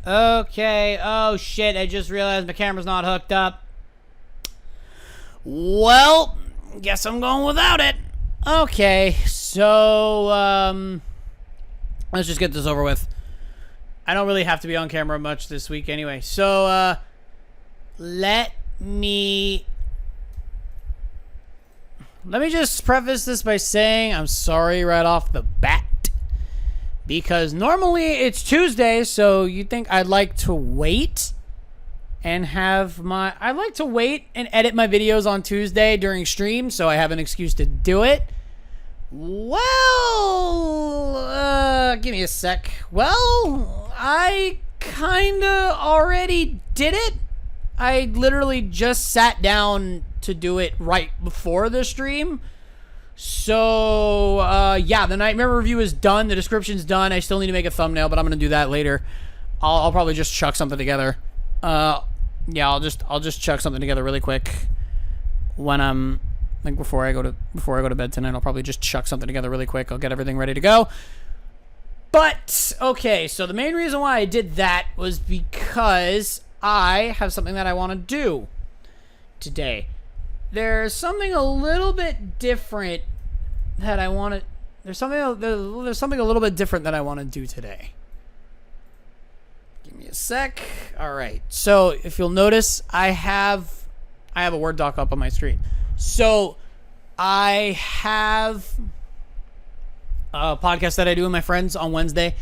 Okay. Oh, shit. I just realized my camera's not hooked up. Well, guess I'm going without it. Okay. So, let's just get this over with. I don't really have to be on camera much this week anyway. So, let me just preface this by saying I'm sorry right off the bat. Because normally it's Tuesday, so you'd think I'd like to wait and I'd like to wait and edit my videos on Tuesday during stream so I have an excuse to do it. Well, give me a sec. Well, I kinda already did it. I literally just sat down to do it right before the stream. So, yeah, the Nightmare review is done. The description's done. I still need to make a thumbnail, but I'm gonna do that later. I'll probably just chuck something together. Yeah, I'll just chuck something together really quick when I'm like before I go to bed tonight. I'll probably just chuck something together really quick. I'll get everything ready to go. But okay, so the main reason why I did that was because I have something that I want to do today. There's something a little bit different that I want to. There's something a little bit different that I want to do today. Give me a sec. All right. So if you'll notice, I have a Word doc up on my screen. So I have a podcast that I do with my friends on Wednesday,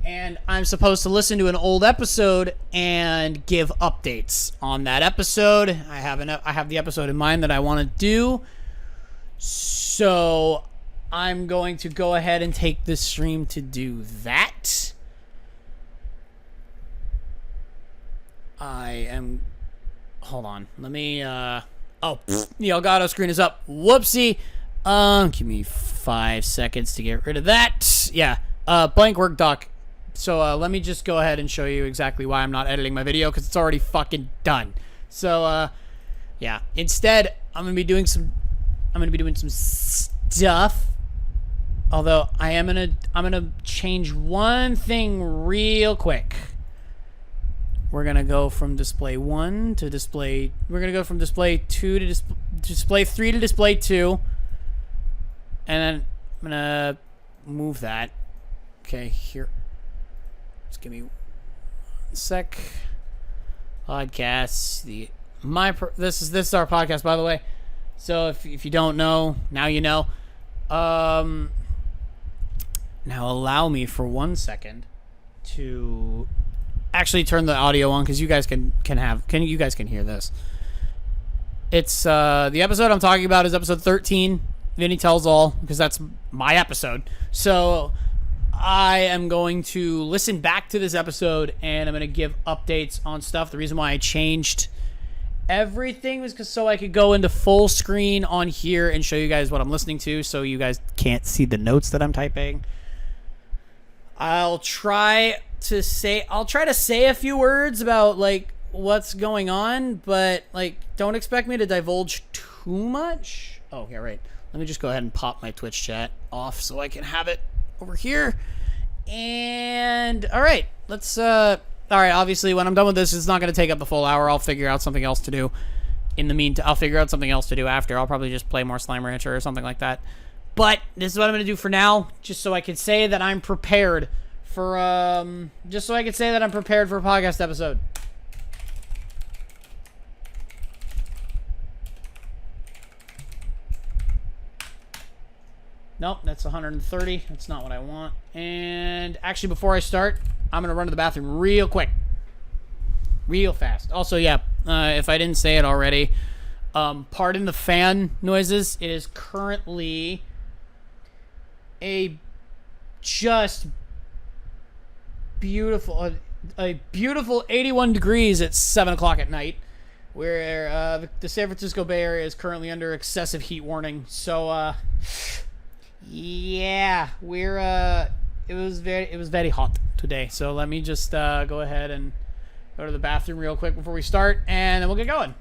and I'm supposed to listen to an old episode and give updates on that episode. I have the episode in mind that I want to do. So I'm going to go ahead and take this stream to do that. Hold on. Let me, the Elgato screen is up. Whoopsie. Give me 5 seconds to get rid of that. Yeah. Blank work doc. So, let me just go ahead and show you exactly why I'm not editing my video, because it's already fucking done. So, yeah. Instead, I'm gonna be doing some stuff. Although, I'm gonna change one thing real quick. We're gonna go from display 1 to display. We're gonna go from display 2 to display 3 to display 2. And then I'm gonna move that. Okay, here. Just give me 1 sec. Podcasts. This is our podcast, by the way. So if you don't know, now you know. Now allow me for 1 second to actually turn the audio on, because you guys can hear this. It's the episode I'm talking about is episode 13. Vinny Tells All, because that's my episode. So I am going to listen back to this episode, and I'm going to give updates on stuff. The reason why I changed everything was so I could go into full screen on here and show you guys what I'm listening to, so you guys can't see the notes that I'm typing. I'll try to say a few words about like what's going on, but like don't expect me to divulge too much. Oh, yeah, right. Let me just go ahead and pop my Twitch chat off so I can have it over here. And all right, obviously when I'm done with this, it's not going to take up the full hour. I'll figure out something else to do. In the meantime, I'll figure out something else to do after. I'll probably just play more Slime Rancher or something like that. But this is what I'm going to do for now, just so I can say that I'm prepared for a podcast episode. Nope, that's 130. That's not what I want. And actually, before I start, I'm going to run to the bathroom real quick. Real fast. Also, yeah, if I didn't say it already, pardon the fan noises. It is currently a beautiful 81 degrees at 7 o'clock at night, where the San Francisco Bay Area is currently under excessive heat warning. So, yeah, it was very hot today. So let me just go ahead and go to the bathroom real quick before we start, and then we'll get going.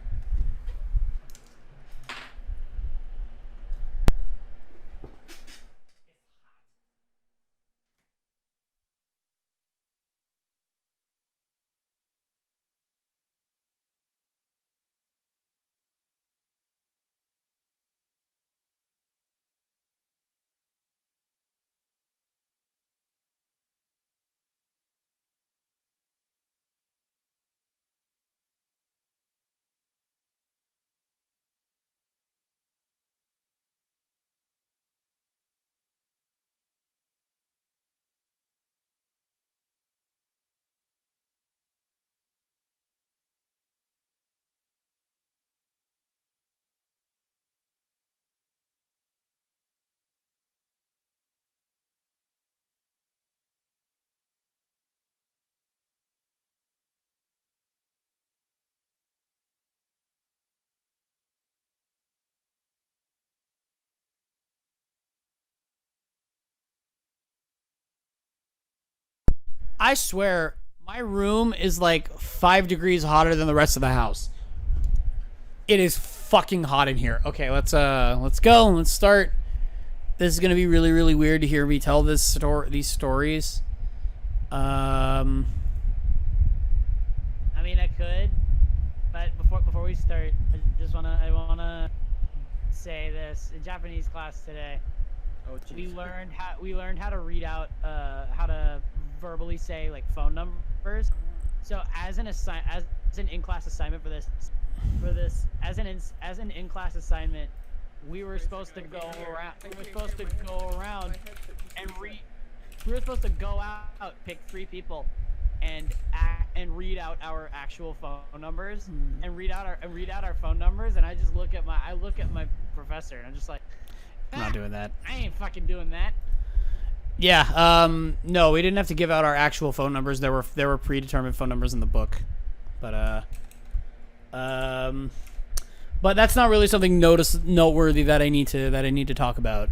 I swear, my room is like 5 degrees hotter than the rest of the house. It is fucking hot in here. Okay, let's go. Let's start. This is gonna be really, really weird to hear me tell these stories. I mean, I could, but before we start, I wanna say this. In Japanese class today, we learned how to read out how to verbally say like phone numbers. So as an in-class assignment for this as an in-class assignment, we were supposed to go around. We were supposed to go around and read. We were supposed to go out, pick 3 people, and read out our actual phone numbers, and read out our phone numbers. And I just look at my professor, and I'm just like, I'm not doing that. I ain't fucking doing that. Yeah. No, we didn't have to give out our actual phone numbers. There were predetermined phone numbers in the book, but that's not really something noteworthy that I need to talk about.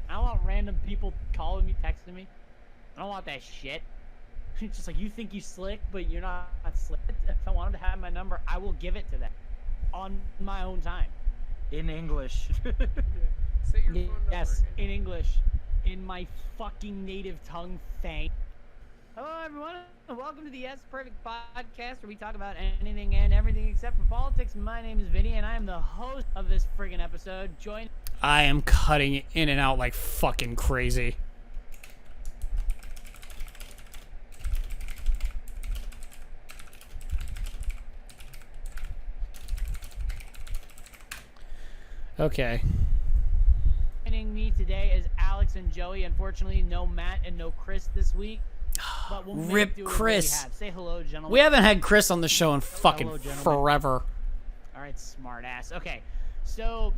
I don't want random people calling me, texting me. I don't want that shit. It's just like, you think you slick, but you're not slick. If I wanted to have my number, I will give it to them on my own time. In English. Say your phone number. Yes, in English. In my fucking native tongue, thank. Hello, everyone, and welcome to the Yes Perfect Podcast, where we talk about anything and everything except for politics. My name is Vinny, and I am the host of this friggin' episode. I am cutting in and out like fucking crazy. Okay. Joining me today is Alex and Joey. Unfortunately, no Matt and no Chris this week. But we'll Rip do Chris. What we have. Say hello, gentlemen. We haven't had Chris on the show in fucking forever. All right, smart ass. Okay, so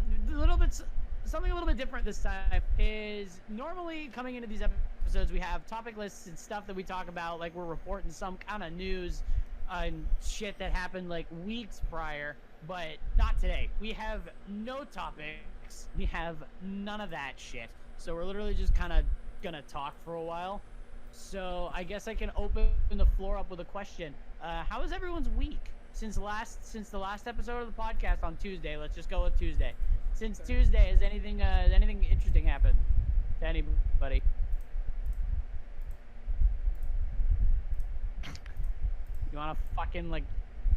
something a little bit different this time is normally coming into these episodes we have topic lists and stuff that we talk about, like we're reporting some kind of news and shit that happened like weeks prior, but not today. We have no topics. We have none of that shit. So we're literally just kind of gonna talk for a while. So I guess I can open the floor up with a question. How was everyone's week since the last episode of the podcast on Tuesday? Let's just go with Tuesday. Since Tuesday, has anything interesting happened to anybody? You want to fucking like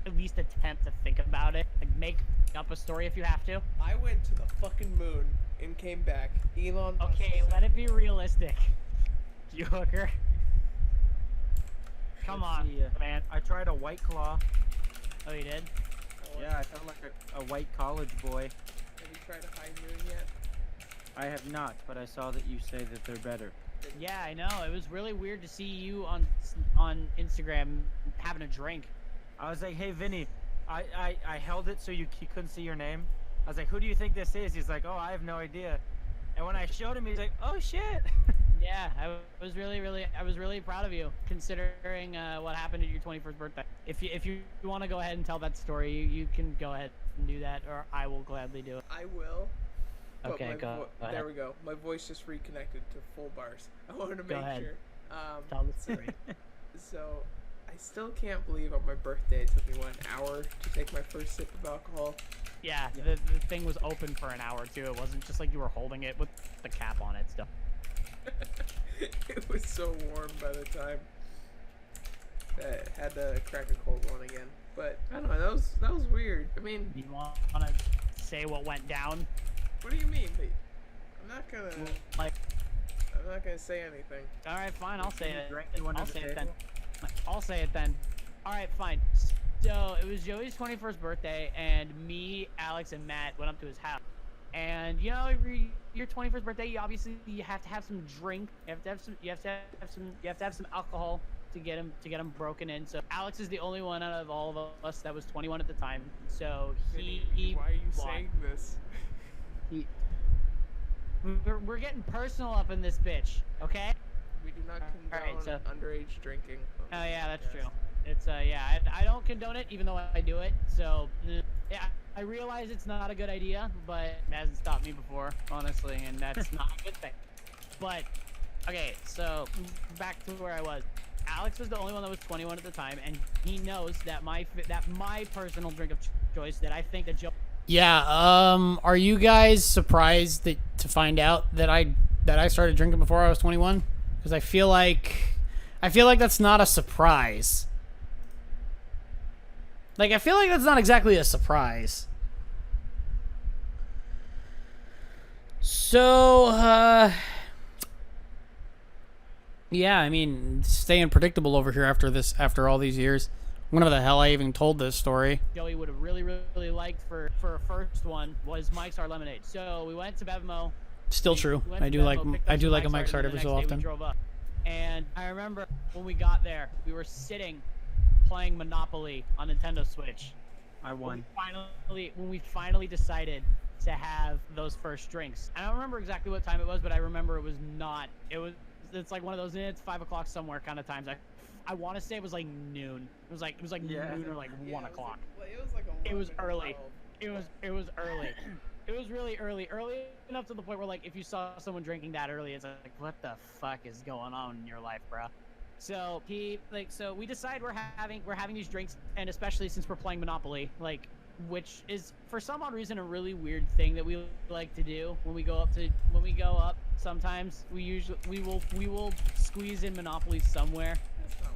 at least attempt to think about it? Like make up a story if you have to. I went to the fucking moon and came back. Elon Musk. Okay, let it be realistic. You hooker. Come on, man. I tried a White Claw. Oh, you did? Yeah, I felt like a white college boy. Have you tried a high noon yet? I have not, but I saw that you say that they're better. Yeah, I know. It was really weird to see you on Instagram having a drink. I was like, hey, Vinny, I held it so he couldn't see your name. I was like, who do you think this is? He's like, oh, I have no idea. And when I showed him, he's like, oh, shit. Yeah, I was really proud of you, considering what happened at your 21st birthday. If you want to go ahead and tell that story, you can go ahead and do that, or I will gladly do it. I will. Okay, go ahead. There we go. My voice just reconnected to full bars. I wanted to Go make ahead. sure. Tell the story. So, I still can't believe on my birthday it took me, an hour to take my first sip of alcohol. Yeah, the thing was open for an hour too. It wasn't just like you were holding it with the cap on it still. It was so warm by the time that I had to crack a cold one again. But I don't know, that was weird. I mean, You want to say what went down? what do you mean? I'm not gonna say anything. All right, fine. I'll say it. You under I'll the say it then. table? I'll say it then. All right, fine. So it was Joey's 21st birthday, and me, Alex, and Matt went up to his house. And you know, your 21st birthday, you have to have some drink. You have to have some alcohol to get him broken in. So Alex is the only one out of all of us that was 21 at the time. So he Why are you bought- saying this? We're getting personal up in this bitch, okay? We do not Alright, condone underage drinking. Oh yeah, that's true. It's yeah, I don't condone it, even though I do it. So yeah, I realize it's not a good idea, but it hasn't stopped me before, honestly, and that's not a good thing. But okay, so back to where I was. Alex was the only one that was 21 at the time, and he knows that my personal drink of choice that I think that Joe. Yeah. Are you guys surprised to find out that I started drinking before I was 21? Because I feel like that's not a surprise. Like, I feel like that's not exactly a surprise. So, yeah, I mean, staying predictable over here after all these years. Whenever the hell I even told this story. Joey would have really, really liked for a first one was Mike's Hard Lemonade. So we went to Bevmo. Still true. I do like a Mike's Hard every so often. We drove up. And I remember when we got there, we were sitting playing Monopoly on Nintendo Switch. I won. When we finally decided to have those first drinks. I don't remember exactly what time it was, but I remember it was not. It's like one of those it's 5 o'clock somewhere kind of times. I want to say it was like noon. It was like noon or like 1 o'clock. It was like 11, It was early. 12. It was early. It was really early enough to the point where like if you saw someone drinking that early, it's like what the fuck is going on in your life, bro? So so we decide we're having these drinks, and especially since we're playing Monopoly, like, which is for some odd reason a really weird thing that we like to do when we go up. Sometimes we will squeeze in Monopoly somewhere,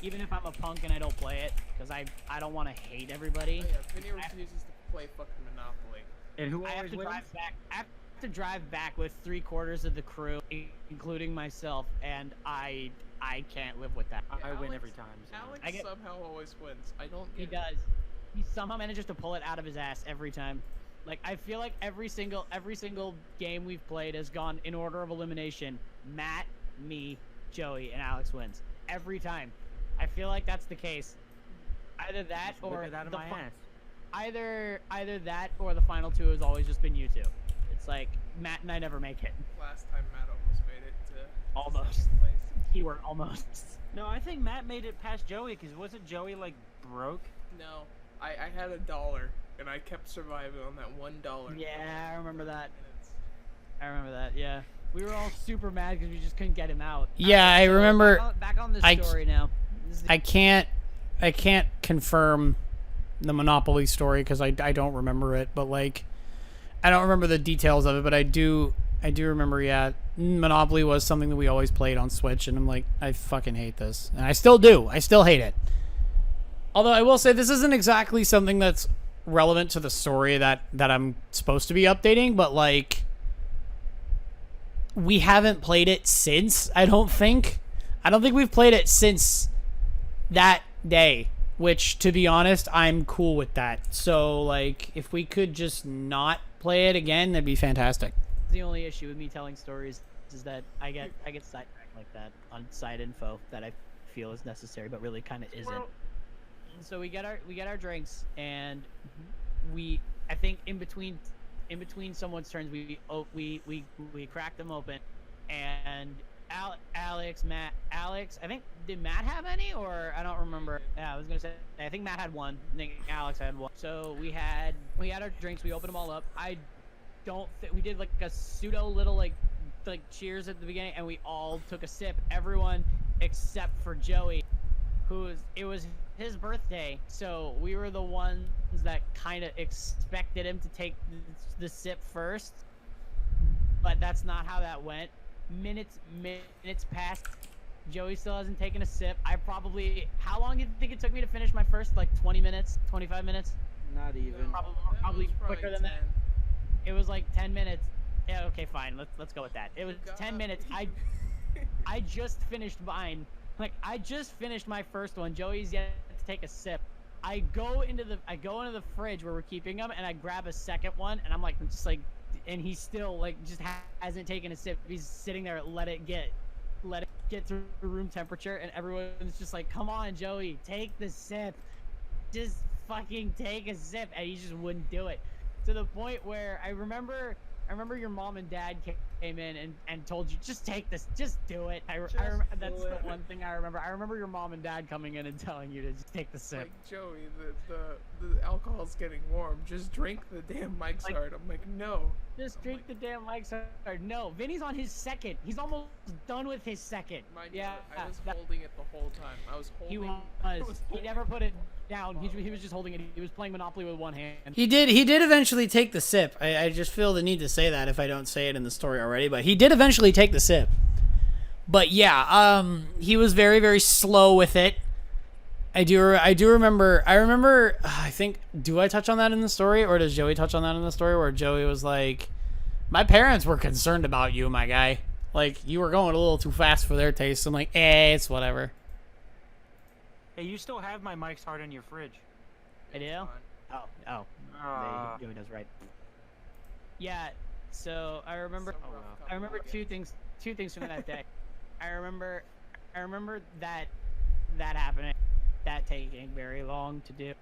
even if I'm a punk and I don't play it, because I don't want to hate everybody. Oh, yeah, Vinny refuses to play fucking Monopoly. And who I have always to wins? drive back. I have to drive back with 3/4 of the crew, including myself, and I can't live with that. I win every time. So. Alex somehow always wins. I don't get He does. He somehow manages to pull it out of his ass every time. Like, I feel like every single game we've played has gone in order of elimination. Matt, me, Joey, and Alex wins every time. I feel like that's the case. Either that Just or whip it out of my ass. either that or the final two has always just been you two. It's like Matt and I never make it. Last time Matt almost made it to Almost. second place. Keyword almost. No, I think Matt made it past Joey, because wasn't Joey like broke? No, I had $1 and I kept surviving on that $1. Yeah, I remember that. Minutes. I remember that. Yeah, we were all super mad because we just couldn't get him out. Yeah, I So, remember. Back on the I- story now. I can't confirm the Monopoly story because I don't remember it, but like I don't remember the details of it, but I do remember. Yeah, Monopoly was something that we always played on Switch, and I'm like, I fucking hate this, and I still do. I still hate it. Although I will say this isn't exactly something that's relevant to the story that I'm supposed to be updating, but like we haven't played it since. I don't think we've played it since that day, which, to be honest, I'm cool with that. So like if we could just not play it again, that'd be fantastic. The only issue with me telling stories is that I get sidetracked like that on side info that I feel is necessary, but really kind of isn't. And so we get our drinks, and I think in between someone's turns we crack them open, and Alex, I think, did Matt have any, or I don't remember. Yeah, I was gonna say I think Matt had one. I think Alex had one. So we had our drinks. We opened them all up. We did like a pseudo little like cheers at the beginning, and we all took a sip. Everyone except for Joey, it was his birthday, so we were the ones that kind of expected him to take the sip first, but that's not how that went. Minutes passed. Joey still hasn't taken a sip. How long do you think it took me to finish my first? Like 20 minutes, 25 minutes? Not even. Probably It was quicker than 10. that. It was like 10 minutes. Yeah, okay, fine. Let's go with that. It was 10 minutes. I just finished mine. Like, I just finished my first one. Joey's yet to take a sip. I go into the fridge where we're keeping them, and I grab a second one, and I'm like, and he still like just hasn't taken a sip. He's sitting there, let it get to room temperature, and everyone's just like, come on, Joey, take the sip, just fucking take a sip, and he just wouldn't do it. To the point where I remember your mom and dad came in and told you, just take this, just do it. That's do the it. one thing I remember. I remember your mom and dad coming in and telling you to just take the sip. Like, Joey, the alcohol's getting warm. Just drink the damn Mike's Like- Hard. I'm like, no. Just drink the damn Mike's Hard. No, Vinny's on his second. He's almost done with his second. Mind you, Yeah, I was that- holding it the whole time. I was he holding. was. He never put it down. He was just holding it. He was playing Monopoly with one hand. He did eventually take the sip. I just feel the need to say that if I don't say it in the story already, but he did eventually take the sip. But yeah, he was very, very slow with it. I do remember, I think, do I touch on that in the story, or does Joey touch on that in the story, where Joey was like, my parents were concerned about you, my guy. Like, you were going a little too fast for their taste. I'm like, it's whatever. Hey, you still have my Mike's Hard in your fridge. I do? Fine. Oh. Ah. Joey does right. Yeah. So I remember. Some rough I remember couple two things from that day. I remember that happening, that taking very long to do,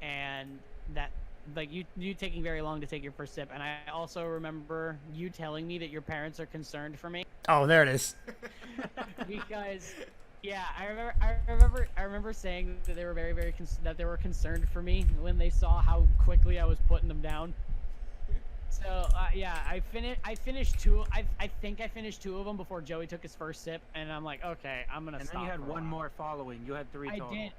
and that like you taking very long to take your first sip. And I also remember you telling me that your parents are concerned for me Oh, there it is. because yeah, I remember saying that they were very that they were concerned for me when they saw how quickly I was putting them down. So yeah, I finished two. I think I finished two of them before Joey took his first sip, and I'm like, okay, I'm gonna And stop. then you had for a one while. more following. You had 3 I total. did.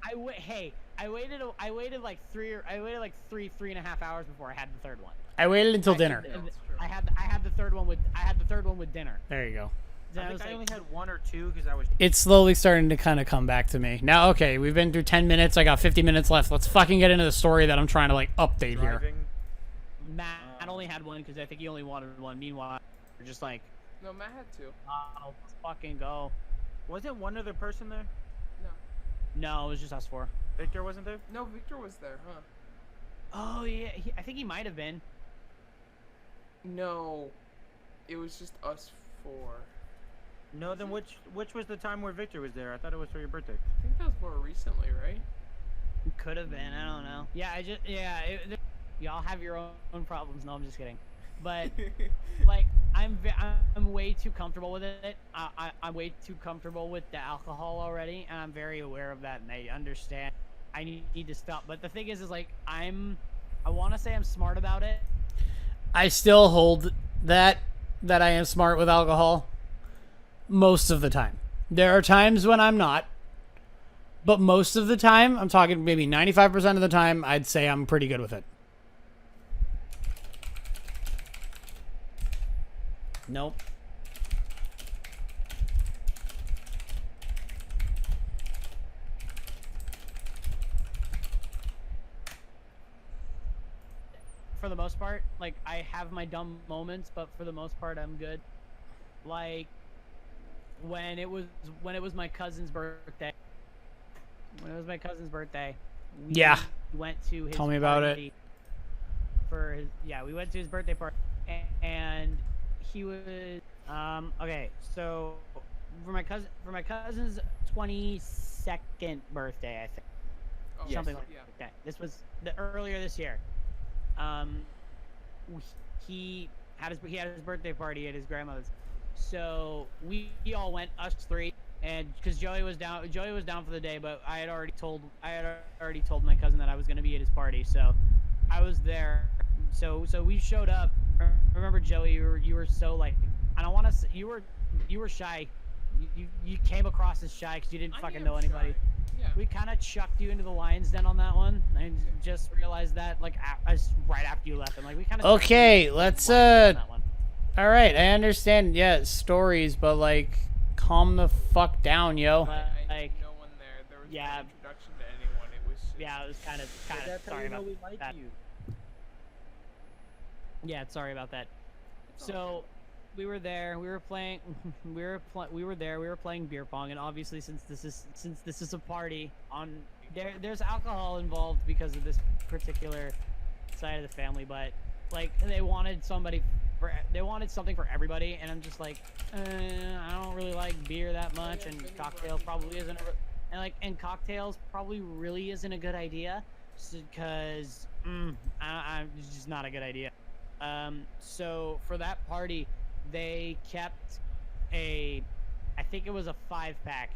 I waited like 3.5 hours before I had the third one. I waited until I- dinner. and I had the third one with dinner. There you go. Then I was think I like, only had 1 or 2 because I was. It's slowly starting to kind of come back to me. Now, okay, we've been through 10 minutes. I got 50 minutes left. Let's fucking get into the story that I'm trying to, like, update here. Driving. Matt only had one because I think he only wanted one. Meanwhile, we're just like, No, Matt had 2. oh, let's fucking go. Wasn't one other person there? No, it was just us four. Victor wasn't there? No, Victor was there, huh? Oh yeah, I think he might have been. No, it was just us 4. No, then which was the time where Victor was there? I thought it was for your birthday. I think that was more recently, right? Could have been. I don't know. Yeah, y'all have your own problems. No, I'm just kidding. But like, I'm way too comfortable with it. I'm way too comfortable with the alcohol already, and I'm very aware of that, and I understand. I need to stop. But the thing is like, I want to say I'm smart about it. I still hold that I am smart with alcohol most of the time. There are times when I'm not, but most of the time, I'm talking maybe 95% of the time, I'd say I'm pretty good with it. Nope. For the most part, like, I have my dumb moments, but for the most part, I'm good. Like, when it was my cousin's birthday. We Yeah. went to his Tell me about it. party we went to his birthday party, and he was okay. So for my cousin's 22nd birthday, I think. Oh, Something yes, like yeah. that. This was earlier this year. He had his birthday party at his grandmother's. So we all went, us three, and because Joey was down for the day, but I had already told my cousin that I was going to be at his party, so I was there. So we showed up. Remember, Joey, you were so, like, I don't want to. You were shy. You came across as shy because you didn't fucking know anybody. Yeah. We kind of chucked you into the lion's den on that one. I just realized that, like, right after you left. I'm like, we kind of. Okay, let's all right, I understand. Yeah, stories, but like, calm the fuck down, yo. But, I like, no one there. There was yeah. no introduction to anyone. It was just, yeah, it was kind of That's how sorry you know about we like that. you. Yeah, sorry about that. It's all So, we were there. We were playing. We were there. We were playing beer pong, and obviously, since this is a party, there's alcohol involved because of this particular side of the family. But like, they wanted something for everybody, and I'm just like, I don't really like beer that much, yeah, and Vinny cocktails brought probably isn't. And cocktails probably really isn't a good idea, because it's just not a good idea. So for that party, they kept I think it was a 5-pack,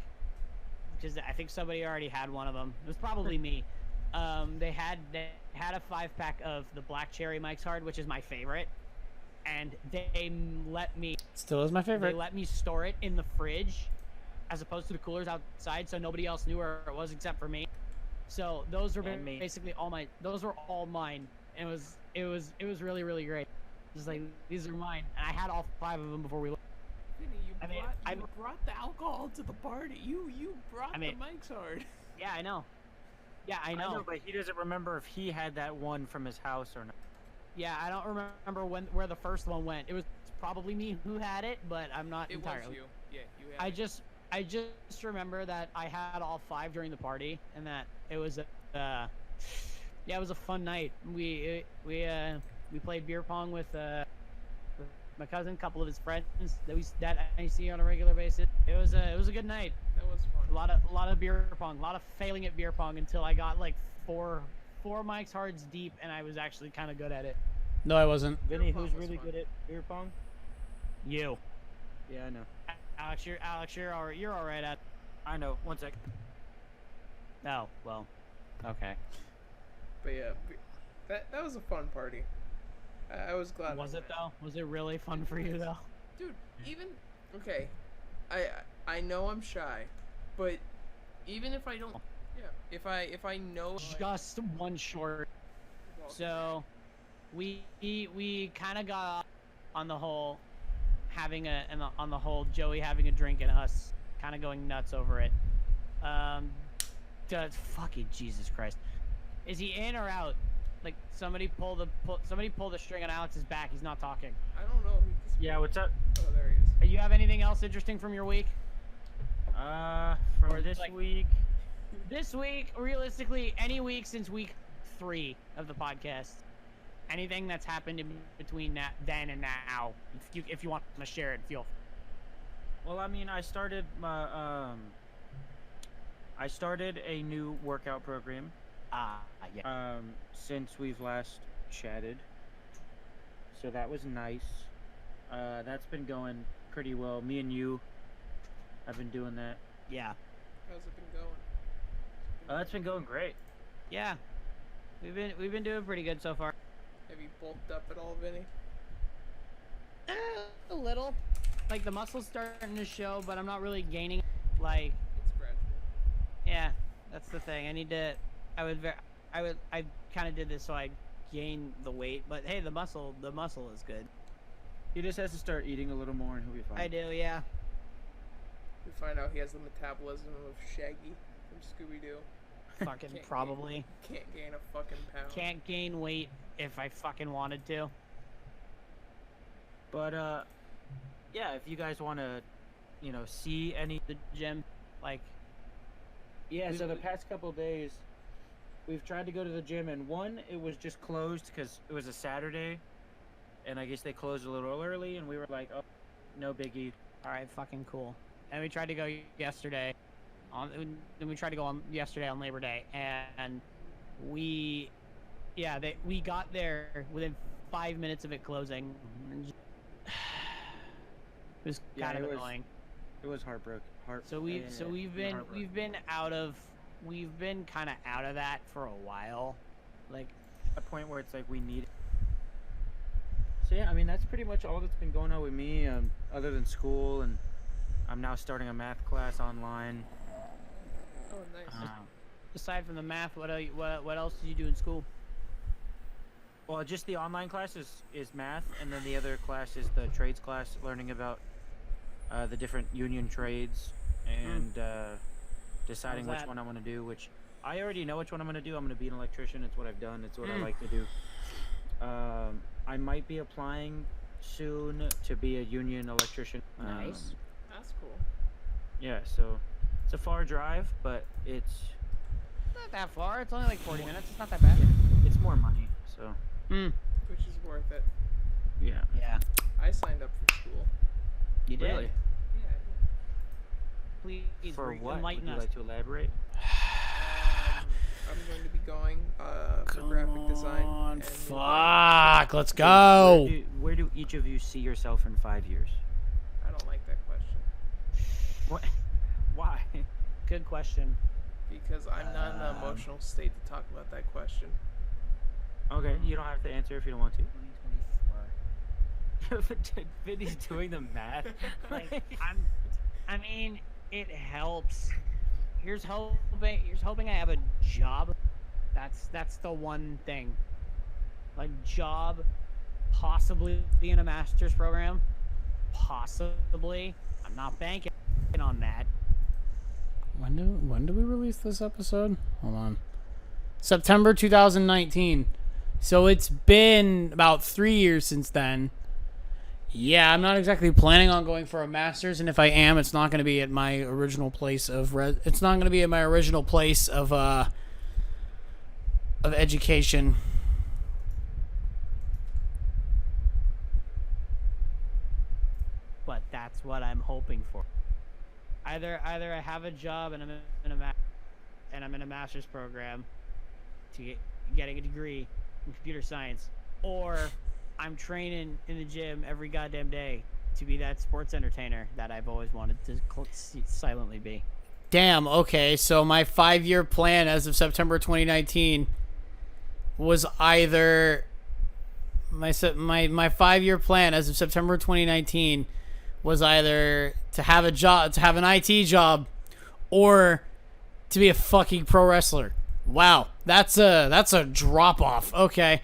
because I think somebody already had one of them. It was probably me. They had a 5-pack of the black cherry Mike's Hard, which is my favorite, and they let me Still is my they favorite. let me store it in the fridge, as opposed to the coolers outside, so nobody else knew where it was except for me. So those were And me. basically all mine. Those were all mine. It was really, really great. Just like, these are mine, and I had all 5 of them before we left. Vinny, you brought the alcohol to the party. You brought the Mike's Hard. Yeah, I know. Yeah, I know. But he doesn't remember if he had that one from his house or not. Yeah, I don't remember where the first one went. It was probably me who had it, but I'm not entirely. It was you. Yeah, you had it. I just remember that I had all 5 during the party, and that it was it was a fun night. We played beer pong with my cousin, a couple of his friends that I see on a regular basis. It was a good night. That was fun. A lot of beer pong, a lot of failing at beer pong until I got like four Mike's Hards deep, and I was actually kind of good at it. No, I wasn't. Vinny, pong who's was really fun. good at beer pong? You, Yeah, I know. Alex, you're all right at. I know. One sec. Oh well, okay. But yeah, that was a fun party. I was glad. Was I it went. though? Was it really fun for you though? Dude, even okay, I know I'm shy, but even if I don't, yeah, if I know, Just one short. well, So, we kind of got on the whole on the whole Joey having a drink and us kind of going nuts over it. Fucking Jesus Christ, is he in or out? Like, somebody pull the string on Alex's back. He's not talking. I don't know. Yeah, what's up? Oh, there he is. You have anything else interesting from your week? From Or this like- week. This week, realistically, any week since week 3 of the podcast. Anything that's happened in between then and now, if you want to share it, feel. Well, I mean, I started my I started a new workout program. Yeah. Since we've last chatted. So that was nice. That's been going pretty well. Me and you have been doing that. Yeah. How's it been going? That's been going great. Yeah. We've been doing pretty good so far. Have you bulked up at all, Vinny? A little. Like, the muscles starting to show, but I'm not really gaining. Like, It's gradual. yeah, that's the thing. I kind of did this so I gain the weight, but hey, the muscle is good. He just has to start eating a little more and he'll be fine. I do, yeah. We find out he has the metabolism of Shaggy from Scooby-Doo. Fucking Can't probably. Can't gain a fucking pound. Can't gain weight if I fucking wanted to. But yeah, if you guys want to, see any. The gym, like, Yeah, so the past couple days, we've tried to go to the gym, and one, it was just closed because it was a Saturday, and I guess they closed a little early, and we were like, oh, no biggie. all right, fucking cool. And we tried to go yesterday. Then we tried to go on yesterday on Labor Day, and we got there within 5 minutes of it closing. It was kind of annoying. It was heartbroken. We've been kind of out of that for a while, like a point where it's like we need it. So yeah, I mean that's pretty much all that's been going on with me, other than school, and I'm now starting a math class online. Oh, nice. aside from the math, what else did you do in school? Well, just the online class is math, and then the other class is the trades class, learning about the different union trades and deciding How's which that? one I want to do. Which I already know which one I'm going to do. I'm going to be an electrician. It's what I've done. It's what I like to do. I might be applying soon to be a union electrician. Nice. That's cool. Yeah, so it's a far drive, but it's Not that far. It's only like 40 minutes. It's not that bad. it's more money. So Which is worth it. yeah. Yeah. I signed up for school. You did. Really? Yeah. Please For what? Would enlighten you us. like to elaborate? I'm going to be going for graphic design. And Fuck, let's go. Where do each of you see yourself in 5 years? I don't like that question What? Why? Good question. because I'm not in the emotional state to talk about that question. Okay, you don't have to answer if you don't want to. 2024. Vinny's doing the math. Like, I mean, it helps. Here's hoping I have a job. That's the one thing. Like, job, possibly in a master's program. Possibly. I'm not banking on that. When do we release this episode? Hold on. September 2019. So it's been about 3 years since then. Yeah, I'm not exactly planning on going for a master's, and if I am, it's not going to be at my original place of it's not going to be at my original place of education. But that's what I'm hoping for. Either I have a job and I'm in a master's program to getting a degree in computer science, or I'm training in the gym every goddamn day to be that sports entertainer that I've always wanted to silently be. Damn, okay, so my 5-year plan as of September 2019 was either my 5-year plan as of September 2019 was either to have a job, to have an IT job, or to be a fucking pro wrestler. Wow, that's a drop off. Okay.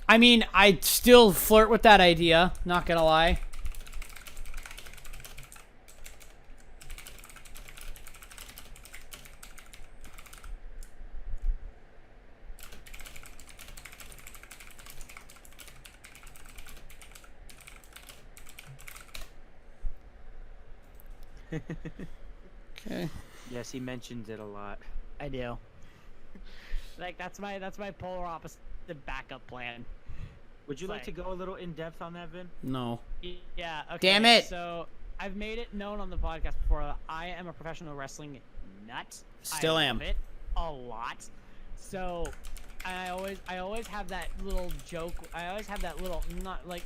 I mean, I still flirt with that idea, not gonna lie. Okay. Yes, he mentions it a lot. I do. Like, that's my polar opposite backup plan. Would you like to go a little in depth on that, Vin? No. Yeah. Okay. Damn it. So I've made it known on the podcast before that I am a professional wrestling nut. Still I am. love it a lot. So I always have that little joke. I always have that little not like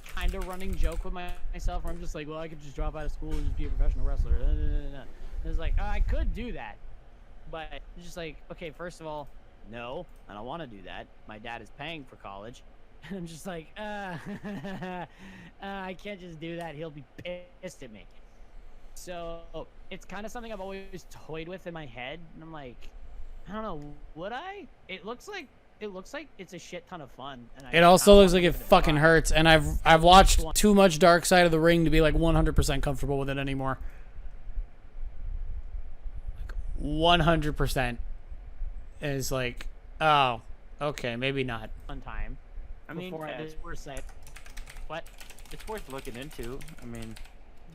kind of running joke with myself where I'm just like, well, I could just drop out of school and just be a professional wrestler. It's like, oh, I could do that, but it's just like, okay, first of all, no, I don't want to do that. My dad is paying for college. And I'm just like, I can't just do that. He'll be pissed at me. So it's kind of something I've always toyed with in my head. And I'm like, I don't know, would I? It looks like it's a shit ton of fun. And It also looks like it fucking hurts, and I've watched too much Dark Side of the Ring to be like 100% comfortable with it anymore. Like 100% is like, oh, okay, maybe not. One time. I mean, before I it's worth what? It's worth looking into. I mean,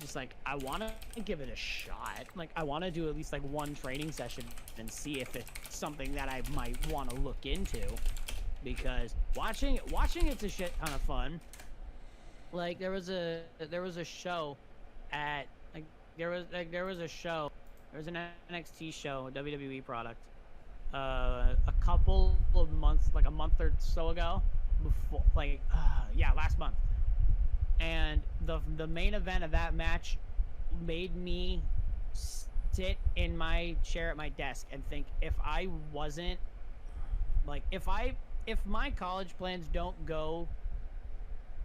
Just like, I want to give it a shot. Like, I want to do at least like one training session and see if it's something that I might want to look into. Because watching it's a shit ton of fun. Like, there was a show at there was an NXT show, a WWE product, a couple of months, like a month or so ago, before, last month. And the main event of that match made me sit in my chair at my desk and think, if I wasn't like, if my college plans don't go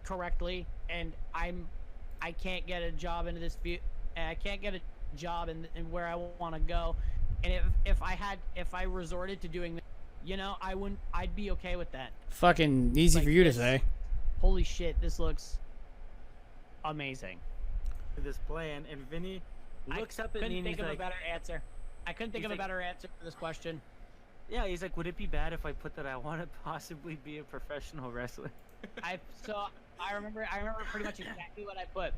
correctly and I can't get a job into this field, and I can't get a job in where I want to go, and if I resorted to doing that, you know, I'd be okay with that. Fucking easy Like for you to this. say. Holy shit, this looks amazing. this plan, and Vinny looks up at me and he's like, I couldn't think of a better answer for this question. yeah, he's like, would it be bad if I put that I want to possibly be a professional wrestler? I remember pretty much exactly what I put.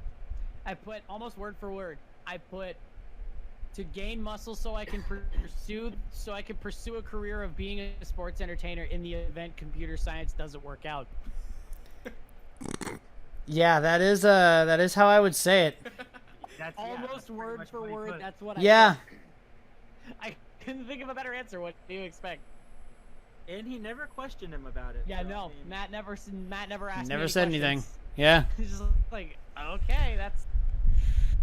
I put almost word for word. I put to gain muscle so I can pursue a career of being a sports entertainer in the event computer science doesn't work out. Yeah, that is how I would say it. That's Almost word for word. That's what Yeah. I Couldn't think of a better answer. What do you expect? And he never questioned him about it. Yeah, so, I no. mean, Matt never asked. Never me said any anything. questions. Yeah. He's just like, okay, that's.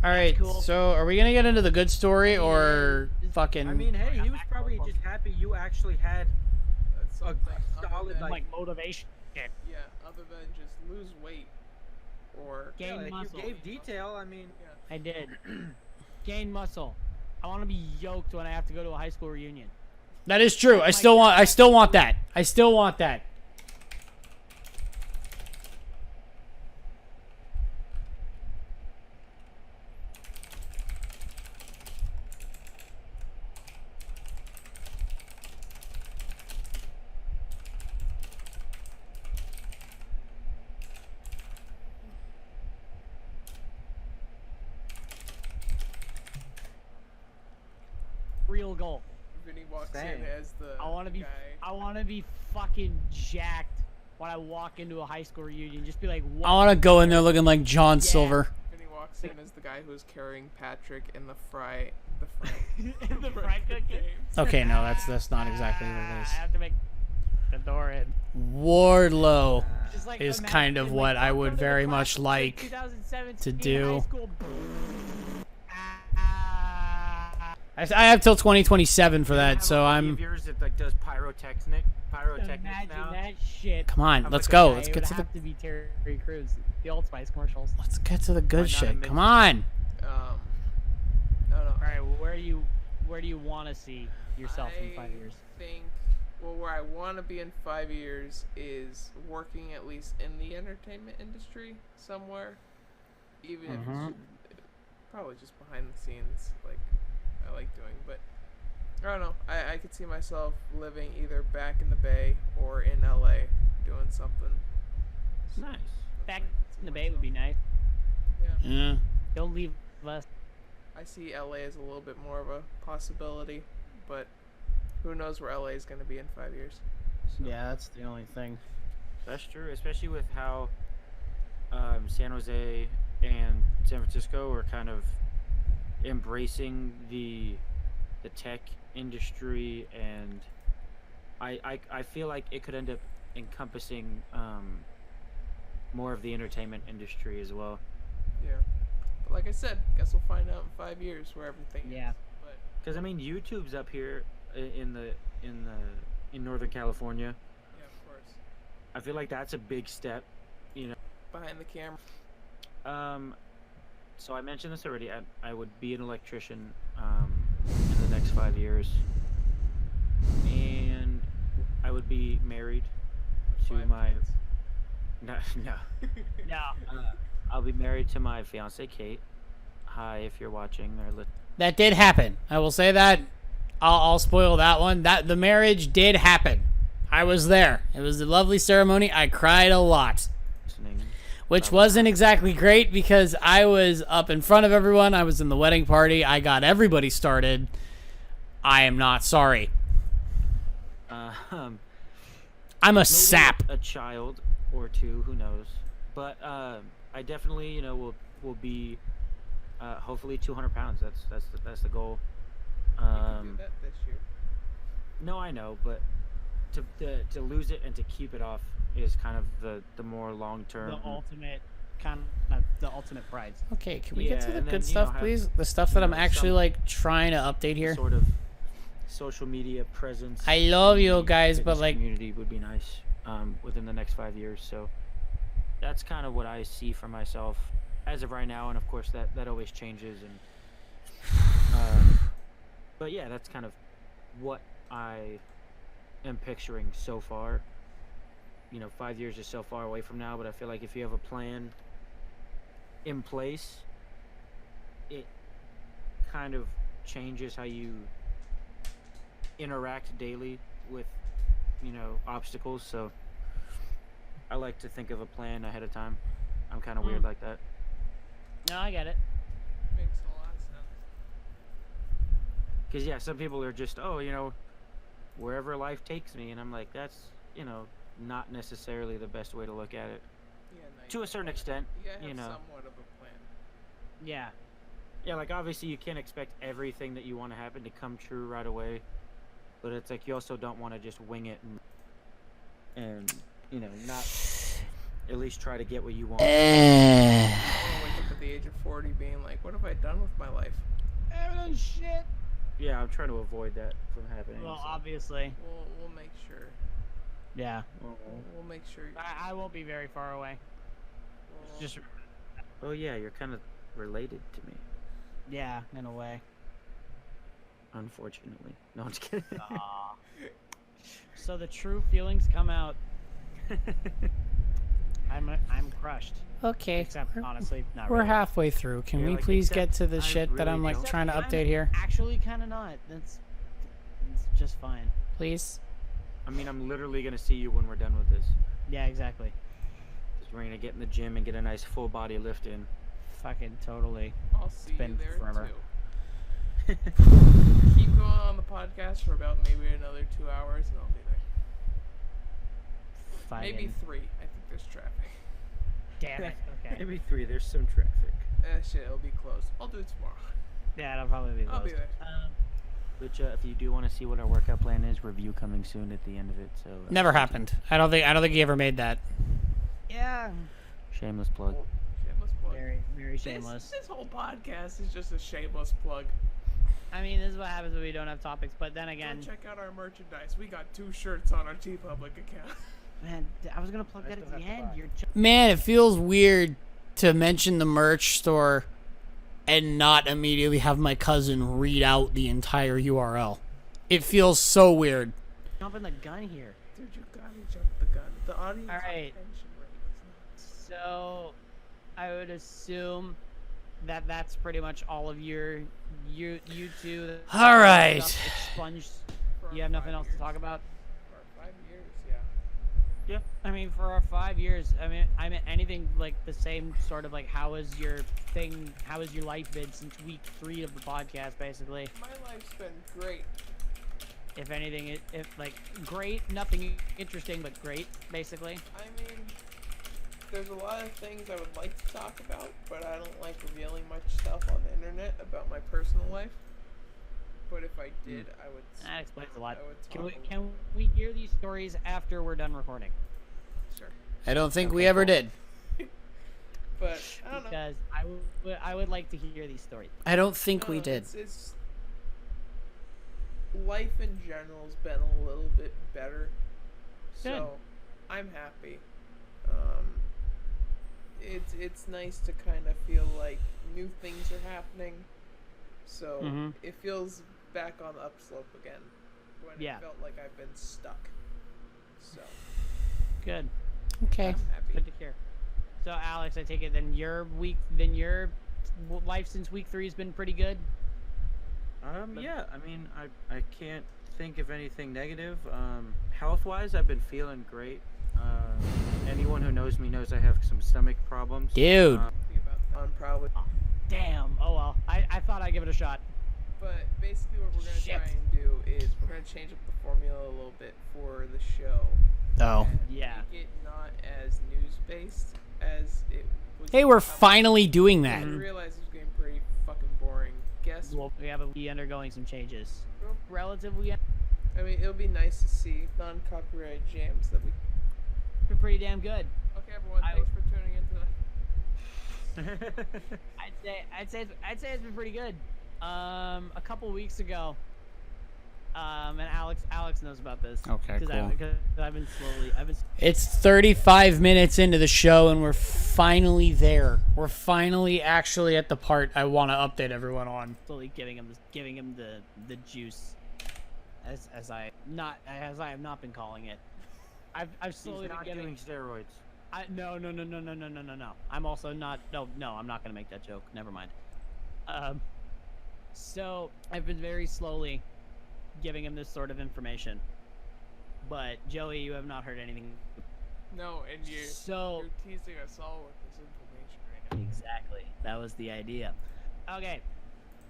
All right. cool. So, are we gonna get into the good story or fucking? I mean, hey, he was probably just happy you actually had That's a something other solid than, like motivation. yeah, other than just lose weight or Gain like muscle. you gave detail. I mean, yeah. I did. Gain muscle. I want to be yoked when I have to go to a high school reunion. That is true. I still want that. I still want that. Real goal. Vinny walks Same. in as the I want to be. guy. I want to be fucking jacked when I walk into a high school reunion. Just be like, I want to go in there looking like John Yeah. Silver. Vinny walks in as the guy who's carrying Patrick in the fry. in the fried cook game. Okay, no, that's not exactly what it I is. have to make the door in. Wardlow Just like is imagine, kind of like, what I welcome would to the very class much of like 2017 to high do. school. I have till 2027 for I that, have so a buddy I'm. of yours that like does pyrotechnics Imagine now. that shit. Come on, I'm let's like, go. okay, Let's It get would to the. have to be Terry Crews, the Old Spice commercials. Let's get to the Why good not a shit. mix? Come on. I don't know. All right, where do you want to see yourself in 5 years? Think, well, where I want to be in 5 years is working at least in the entertainment industry somewhere, even if Mhm. it's probably just behind the scenes, like I like doing. But I don't know. I could see myself living either back in the Bay or in LA doing something. Nice. Back in the Bay would be nice. Yeah, Yeah. Don't leave us. I see LA as a little bit more of a possibility, but who knows where LA is going to be in 5 years. So. Yeah, that's the only thing. That's true, especially with how San Jose and San Francisco are kind of embracing the tech industry, and I feel like it could end up encompassing more of the entertainment industry as well. Yeah. But like I said, guess we'll find out in 5 years where everything Yeah. is. But Because I mean, YouTube's up here in Northern California. yeah, of course. I feel like that's a big step. Behind the camera. So I mentioned this already. I would be an electrician in the next 5 years, and I would be married to 5 my kids. no. No. I'll be married to my fiance Kate. Hi, if you're watching or That did happen. I will say that. I'll spoil that one. That the marriage did happen. I was there. It was a lovely ceremony. I cried a lot, listening. which wasn't exactly great because I was up in front of everyone. I was in the wedding party. I got everybody started. I am not sorry. Um, I'm a maybe sap. a child or two, who knows? But I definitely, will be hopefully 200 pounds. That's the goal. You can do that this year. No, I know, but to lose it and to keep it off is kind of the more long term. The ultimate prize. Okay, can we get Yeah, to the and good then, stuff, have, please? The stuff that I'm actually some like trying to update here. sort of social media presence. I love in you the guys, but, fitness like- community would be nice within the next 5 years. So that's kind of what I see for myself as of right now, and of course that always changes. And but yeah, that's kind of what I am picturing so far. 5 years is so far away from now, but I feel like if you have a plan in place, it kind of changes how you interact daily with obstacles. So I like to think of a plan ahead of time. I'm kind of weird like that. No, I get it. Makes a lot of sense. Because yeah, some people are just wherever life takes me, and I'm like, that's not necessarily the best way to look at it. Yeah, no, To a certain extent, you gotta have you know. somewhat of a plan. Yeah. Yeah, like obviously you can't expect everything that you want to happen to come true right away, but it's like you also don't want to just wing it and you know not at least try to get what you want. I don't want to wake up at the age of 40 being like, what have I done with my life? I haven't done shit. Yeah, I'm trying to avoid that from happening. Well, so. obviously. We'll make sure. Yeah. We'll make sure. I won't be very far away. We'll- Just Oh yeah, you're kind of related to me, yeah, in a way. unfortunately. No, I'm just kidding. Aw. So the true feelings come out. I'm crushed. Okay. Except honestly, not We're really. halfway through. Can Yeah, we like, please except get to the I shit that really I'm like don't. trying to I'm update here? Actually, kind of not. It's just fine. Please. I mean, I'm literally gonna see you when we're done with this. Yeah, exactly. 'Cause we're gonna get in the gym and get a nice full body lift in. Fucking totally. I'll see you been there forever. too. Keep going on the podcast for about maybe another 2 hours, and I'll be there. Fucking. Maybe 3. I think there's traffic. Damn it. Okay. Maybe 3. There's some traffic. Shit, it'll be close. I'll do it tomorrow. Yeah, it'll probably be. I'll be close. there. Which, if you do want to see what our workout plan is, review coming soon at the end of it. So Never happened. I don't think he ever made that. Yeah. Shameless plug. Shameless plug. Very shameless. This whole podcast is just a shameless plug. I mean, this is what happens when we don't have topics. But then again, Go check out our merchandise. We got 2 shirts on our TeePublic account. man, I was gonna plug that at the end. You're Man, it feels weird to mention the merch store and not immediately have my cousin read out the entire URL. It feels so weird. jumping the gun here. Dude, you gotta jump the gun. The audience All right. retention rate is nuts. So, I would assume that that's pretty much all of your YouTube. All right. stuff expunged. For You our have nothing 5 else years. to talk about. For our 5 years, yeah. Yeah. I mean, for our 5 years, I mean anything like the same sort of like how has your thing, how has your life been since week 3 of the podcast, basically. My life's been great. If anything, if like great, nothing interesting, but great, basically. I mean, there's a lot of things I would like to talk about, but I don't like revealing much stuff on the internet about my personal life. But if I did, I would. That explains a lot. I would Can we talk can we hear these stories after we're done recording? Sure. I don't think we Okay, ever cool. did. But I don't know. Because I would like to hear these stories. I don't think we No, did. It's life in general's been a little bit better, Good. so I'm happy. It's nice to kind of feel like new things are happening, so Mhm. it feels back on the upslope again when Yeah. it felt like I've been stuck. So Good. Okay. I'm happy. Good to hear. So Alex, I take it then your life since week 3 has been pretty good. Yeah, I mean, I can't think of anything negative. Health-wise, I've been feeling great. Anyone who knows me knows I have some stomach problems. Dude. Happy about that. I'm probably. Damn. Oh well. I thought I'd give it a shot. But basically, what we're gonna Shit. try and do is we're gonna change up the formula a little bit for the show. Oh. and Yeah. Make it not as news-based as it was. Hey, we're becoming. finally doing that. I realized it was getting pretty fucking boring. Guess. Well, we have be undergoing some changes. Relatively, I mean, it'll be nice to see non-copyright jams that we. been pretty damn good. Okay, everyone. I- Thanks for tuning in tonight. I'd say it's been pretty good. A couple weeks ago. And Alex knows about this. Okay, cool. Because I've been. It's 35 minutes into the show, and we're finally there. We're finally actually at the part I want to update everyone on. slowly giving him the juice, as I have not been calling it. I've slowly He's been not getting. doing steroids. No. I'm also not. No, I'm not gonna make that joke. Never mind. So I've been very slowly giving him this sort of information. But Joey, you have not heard anything. No, and you're teasing us all with this information right now. Exactly. That was the idea. Okay.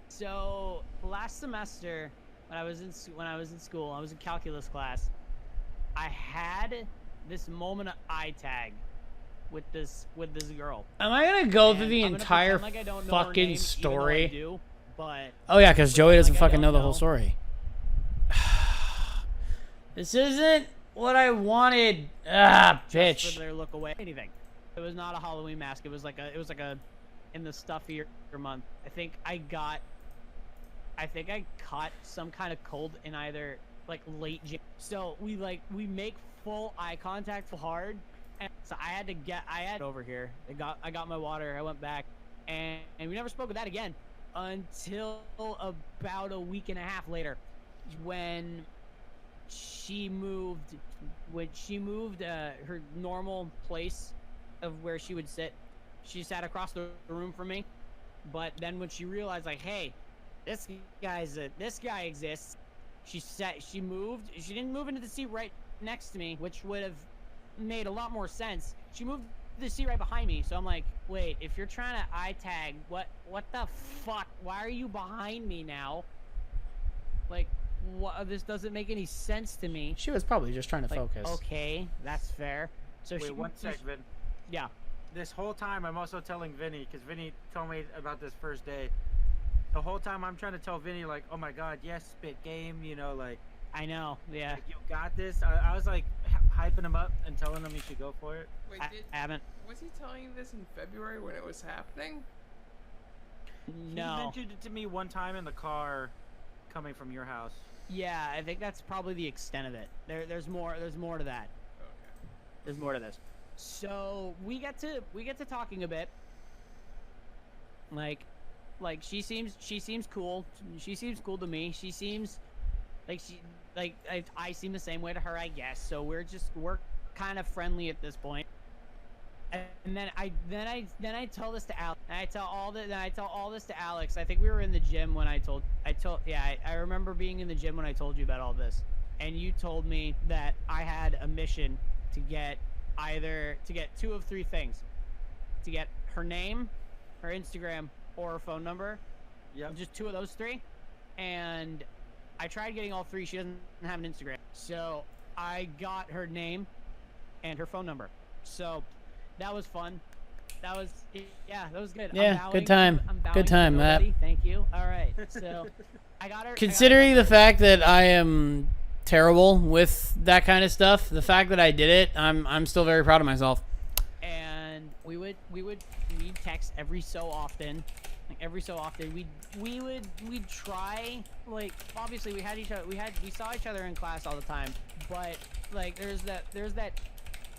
So last semester, when I was in school, I was in calculus class. I had this moment of eye tag this girl. Am I gonna go And through the I'm gonna entire pretend like I don't know her fucking name, even though I story? do, but Oh yeah, because Joey doesn't like I fucking know don't the whole know. story. This isn't what I wanted. Ah, just bitch. for their look away. Anything. It was not a Halloween mask. It was like a in the stuffier month. I think I caught some kind of cold in either like late January. So we make full eye contact full hard, and so I had over here. I got my water. I went back, and we never spoke of that again until about a week and a half later, when she moved her normal place of where she would sit. She sat across the room from me, but then when she realized, like, hey, this guy exists, she moved. She didn't move into the seat right next to me, which would have made a lot more sense. She moved to the seat right behind me. So I'm like, wait, if you're trying to eye tag, what the fuck? Why are you behind me now? Like, what? This doesn't make any sense to me. She was probably just trying to Like, focus. okay, that's fair. So Wait, one sec, Vin. Yeah. This whole time, I'm also telling Vinny, because Vinny told me about this first day. The whole time, I'm trying to tell Vinny, like, oh my god, yes, spit game, you know, like, I know, yeah. like you got this. I was like hyping him up and telling him he should go for it. Wait, I haven't. was he telling you this in February when it was happening? He No. mentioned it to me one time in the car coming from your house. Yeah, I think that's probably the extent of it. There's more to that. Okay. There's more to this. So we get to talking a bit. Like she seems cool. She seems cool to me. She seems like I seem the same way to her, I guess. So we're kind of friendly at this point. And then I tell this to Alex. And I tell all this to Alex. I think we were in the gym when I remember being in the gym when I told you about all this. And you told me that I had a mission to get two of three things. To get her name, her Instagram, or her phone number. Yep. Just two of those three. And I tried getting all three. She doesn't have an Instagram. So I got her name and her phone number. So that was fun. That was good. Yeah, good time. I'm bowing Good to time, Matt. nobody. Thank you. All right. So I got her. Considering the fact that I am terrible with that kind of stuff, the fact that I did it, I'm still very proud of myself. And we'd text every so often. Like every so often we'd try, like, obviously we saw each other in class all the time, but like there's that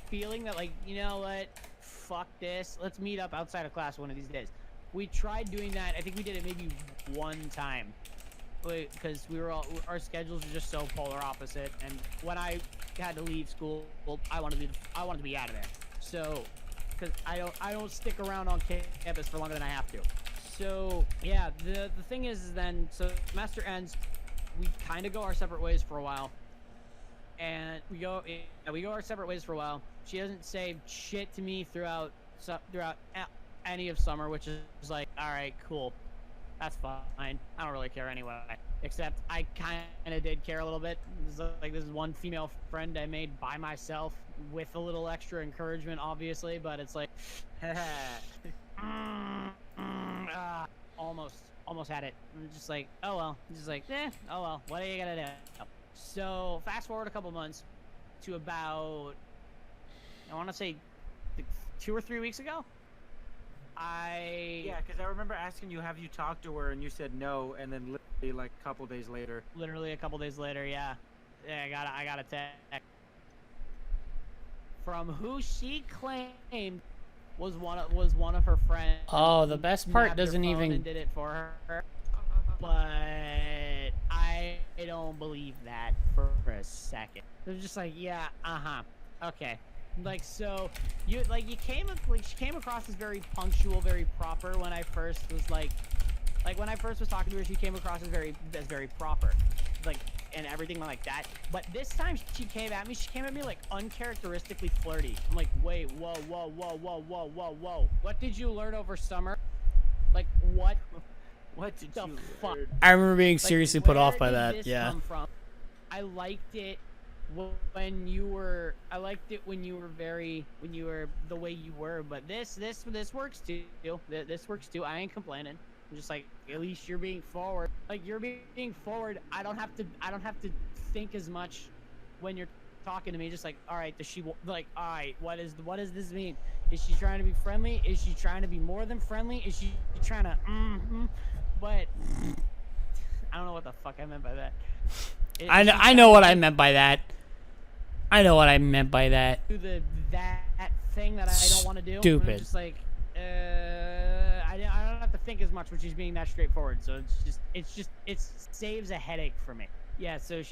feeling that, like, you know what, fuck this, let's meet up outside of class one of these days. We tried doing that. I think we did it maybe one time, because our schedules are just so polar opposite, and when I had to leave school, I wanted to be out of there. So, because I don't stick around on campus for longer than I have to. So yeah, the thing is then, so semester ends, we kind of go our separate ways for a while, and we go our separate ways for a while. She doesn't say shit to me throughout any of summer, which is like, all right, cool, that's fine. I don't really care anyway. Except I kind of did care a little bit. This is one female friend I made by myself with a little extra encouragement, obviously, but it's like, almost had it. I'm just like, oh well. Just like, oh well. What are you gonna do? So fast forward a couple months to about, I want to say, 2 or 3 weeks ago. Yeah, because I remember asking you, have you talked to her, and you said no, and then literally like a couple days later. Literally a couple days later, yeah. I got a text from who she claimed was one of her friends. Oh, the best part Grabbed her doesn't phone even. and did it for her. But I don't believe that for a second. They're just like, yeah, okay. Like, so she came across as very punctual, very proper. When I first was when I first was talking to her, she came across as very proper, like, and everything like that. But this time she came at me like uncharacteristically flirty. I'm like, wait, whoa. What did you learn over summer? Like, what? What did the fuck? I remember being seriously put where off by did that. this Yeah. come from? I liked it when you were. I liked it when you were the way you were. But this works too. This works too. I ain't complaining. I'm just like, at least you're being forward. Like you're being forward. I don't have to think as much when you're talking to me. Just like, all right, does she like? All right, what does this mean? Is she trying to be friendly? Is she trying to be more than friendly? Is she trying to? But I don't know what the fuck I meant by that. I know what I meant by that. I know what I meant by that. Do that thing that I don't want to do. Stupid. And I'm just like, I don't have to think as much, which is being that straightforward. So it saves a headache for me. Yeah. So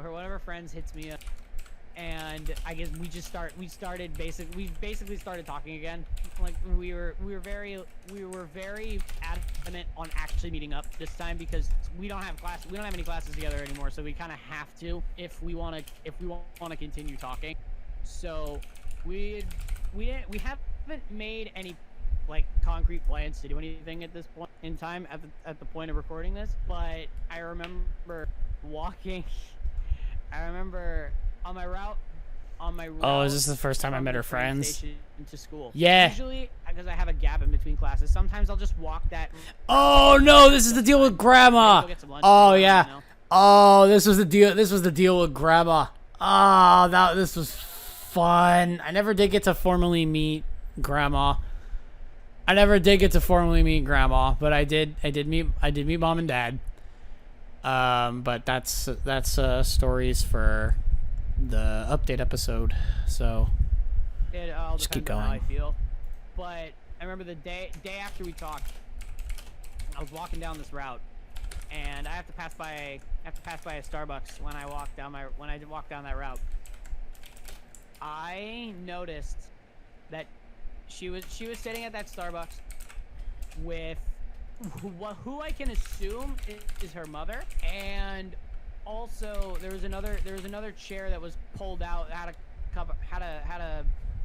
one of her friends hits me up, and I guess we basically started talking again. Like we were very adamant on actually meeting up this time because we don't have any classes together anymore, so we kind of have to if we want to continue talking. So we haven't made any like concrete plans to do anything at this point in time at the point of recording this, but I remember walking on my route. Oh, is this the first time I met her friends? To school. Yeah. Usually, because I have a gap in between classes. Sometimes I'll just walk that. Oh no, this is the deal with Grandma. Go get some lunch Oh or something, yeah. you know? Oh, this was the deal. This was the deal with Grandma. Oh, this was fun. I never did get to formally meet Grandma. But I did meet Mom and Dad. But that's stories for the update episode. So It all just keep depends on how I going. feel. But I remember the day after we talked, I was walking down this route, and I have to pass by a Starbucks when I walk down that route. I noticed that she was sitting at that Starbucks with who I can assume is her mother, and also there was another chair that was pulled out, had a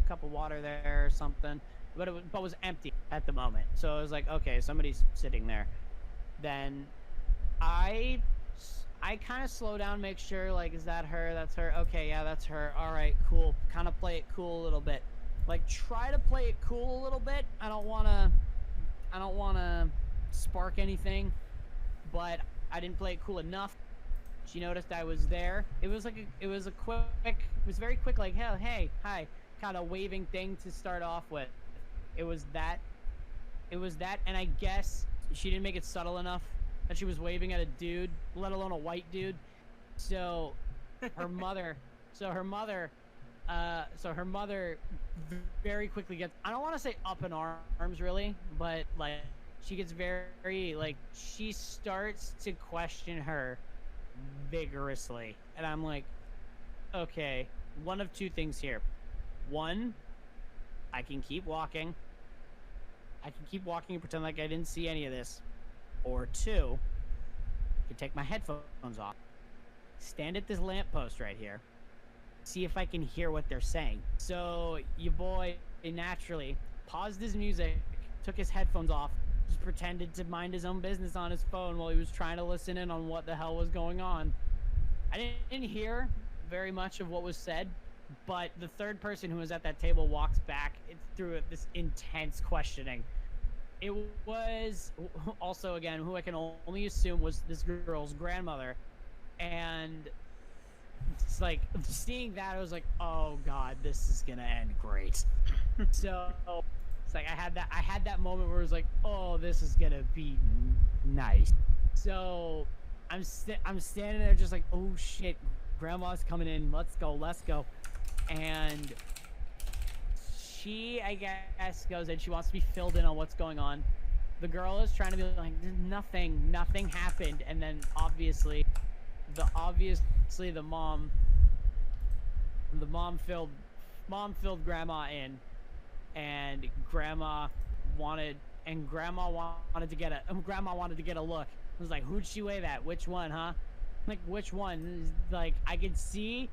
cup of water there or something, but was empty at the moment. So I was like, okay, somebody's sitting there. Then I kind of slow down, make sure, like, is that her? That's her. Okay, yeah, that's her. All right, cool. Kind of play it cool a little bit. Like, try to play it cool a little bit. I don't want to spark anything, but I didn't play it cool enough. She noticed I was there. It was very quick, like, hey, hi, kind of waving thing to start off with. It was that, and I guess she didn't make it subtle enough that she was waving at a dude, let alone a white dude. So her mother very quickly gets, I don't want to say up in arms really, but like she gets very, like, she starts to question her vigorously. And I'm like, okay, one of two things here. One, I can keep walking and pretend like I didn't see any of this. Or two, I can take my headphones off, stand at this lamppost right here, see if I can hear what they're saying. So your boy naturally paused his music, took his headphones off, just pretended to mind his own business on his phone while he was trying to listen in on what the hell was going on. I didn't hear very much of what was said, but the third person who was at that table walks back through this intense questioning. It was also, again, who I can only assume was this girl's grandmother, and it's like, seeing that, I was like, oh god, this is gonna end great. So it's like I had that moment where it was like, oh, this is gonna be nice. So I'm standing there just like, oh shit, grandma's coming in, let's go. And she, I guess, goes in, she wants to be filled in on what's going on. The girl is trying to be like, nothing happened. And then obviously the mom filled grandma in, and grandma wanted to get a look. I was like, who'd she wave at? Which one, huh? Like, which one? Like, I could see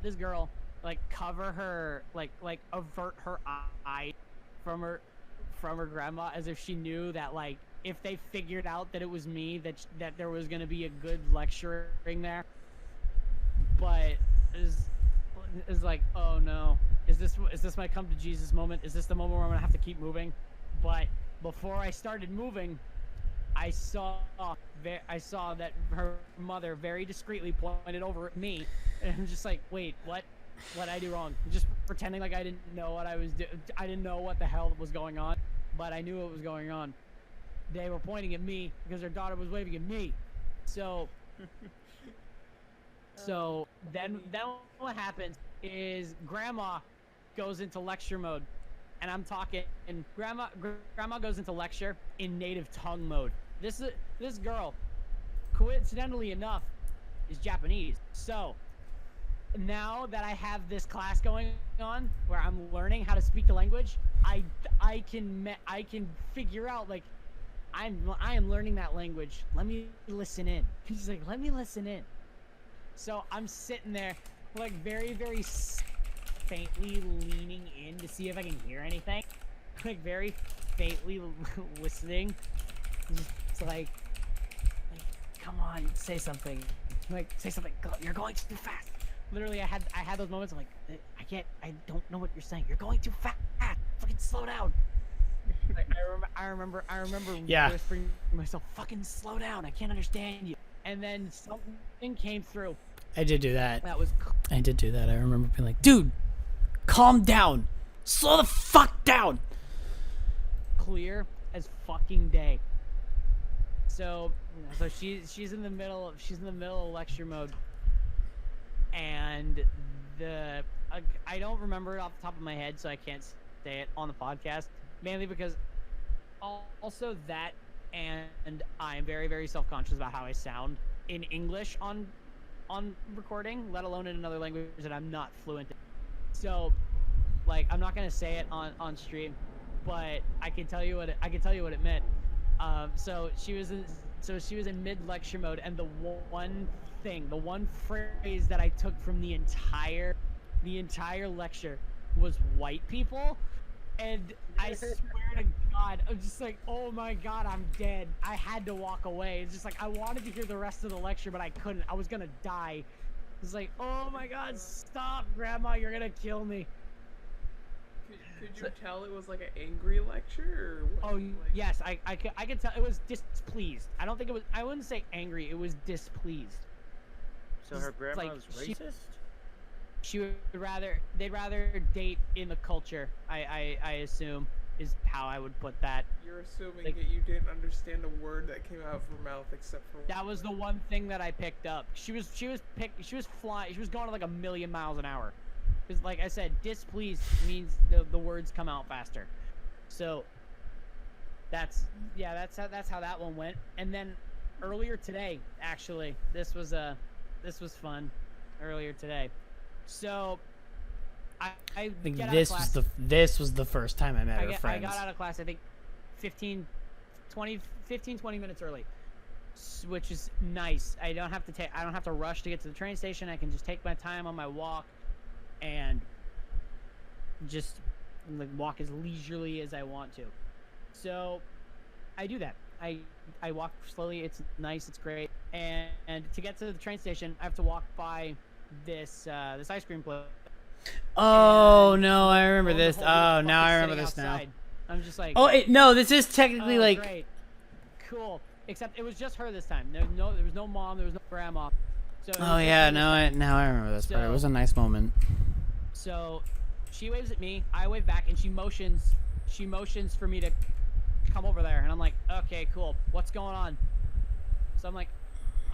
this girl, like, cover her, like avert her eye from from her grandma as if she knew that, like, if they figured out that it was me, that there was gonna be a good lecturing there. But is like, oh no, is this my come to Jesus moment? Is this the moment where I'm gonna have to keep moving? But before I started moving, I saw that her mother very discreetly pointed over at me, and I'm just like, wait, what? What I do wrong? Just pretending like I didn't know what I was I didn't know what the hell was going on, but I knew what was going on. They were pointing at me because their daughter was waving at me. So then what happens is Grandma goes into lecture mode, and I'm talking, and Grandma goes into lecture in native tongue mode. This girl, coincidentally enough, is Japanese. So now that I have this class going on where I'm learning how to speak the language, I can figure out, like, I am learning that language. Let me listen in. She's like, let me listen in. So I'm sitting there, like, very, very faintly leaning in to see if I can hear anything. Like, very faintly listening. Just like, come on, say something. Like, say something. You're going too fast. Literally, I had those moments of, like, I don't know what you're saying. You're going too fast. Fucking slow down. Like, I remember whispering to myself, fucking slow down. I can't understand you. And then something came through. I did do that. That was I did do that. I remember being like, dude, calm down. Slow the fuck down. clear as fucking day. So she's in the middle of lecture mode, and I don't remember it off the top of my head, so I can't say it on the podcast, mainly because also that, and I'm very, very self-conscious about how I sound in English on recording, let alone in another language that I'm not fluent in. So, like, I'm not gonna say it on stream, but I can tell you what it meant. So she was in mid lecture mode, and the one phrase that I took from the entire lecture was white people, and I swear to God, I'm just like, oh my God, I'm dead. I had to walk away. It's just like, I wanted to hear the rest of the lecture, but I couldn't. I was gonna die. It's like, oh my God, stop, Grandma, you're gonna kill me. Could you tell it was like an angry lecture? Or Oh yes, I could tell it was displeased. I don't think it was. I wouldn't say angry. It was displeased. So her grandma like, was racist? They'd rather date in the culture. I assume is how I would put that. You're assuming Like, that you didn't understand a word that came out of her mouth except for that was the one thing that I picked up. She was flying. She was going at like 1,000,000 miles an hour. Because, like I said, displeased means the words come out faster. So that's how that one went. And then earlier today, actually, this was fun. Earlier today, so I think get this out of class. this was the first time I met her friends. I got out of class, I think 15, 20 minutes early, which is nice. I don't have to rush to get to the train station. I can just take my time on my walk and just like walk as leisurely as I want to. So I do that. I walk slowly. It's nice. It's great. And to get to the train station, I have to walk by this ice cream place. Oh And no, I remember this. the whole Oh, now I fucking remember sitting this now. outside. I'm just like, Oh, no, this is technically oh, like. great. Cool. Except it was just her this time. There was no mom. There was no grandma. So Oh yeah, now I remember this part. It was a nice moment. So she waves at me. I wave back, and she motions for me to come over there. And I'm like, okay, cool. What's going on? So I'm like,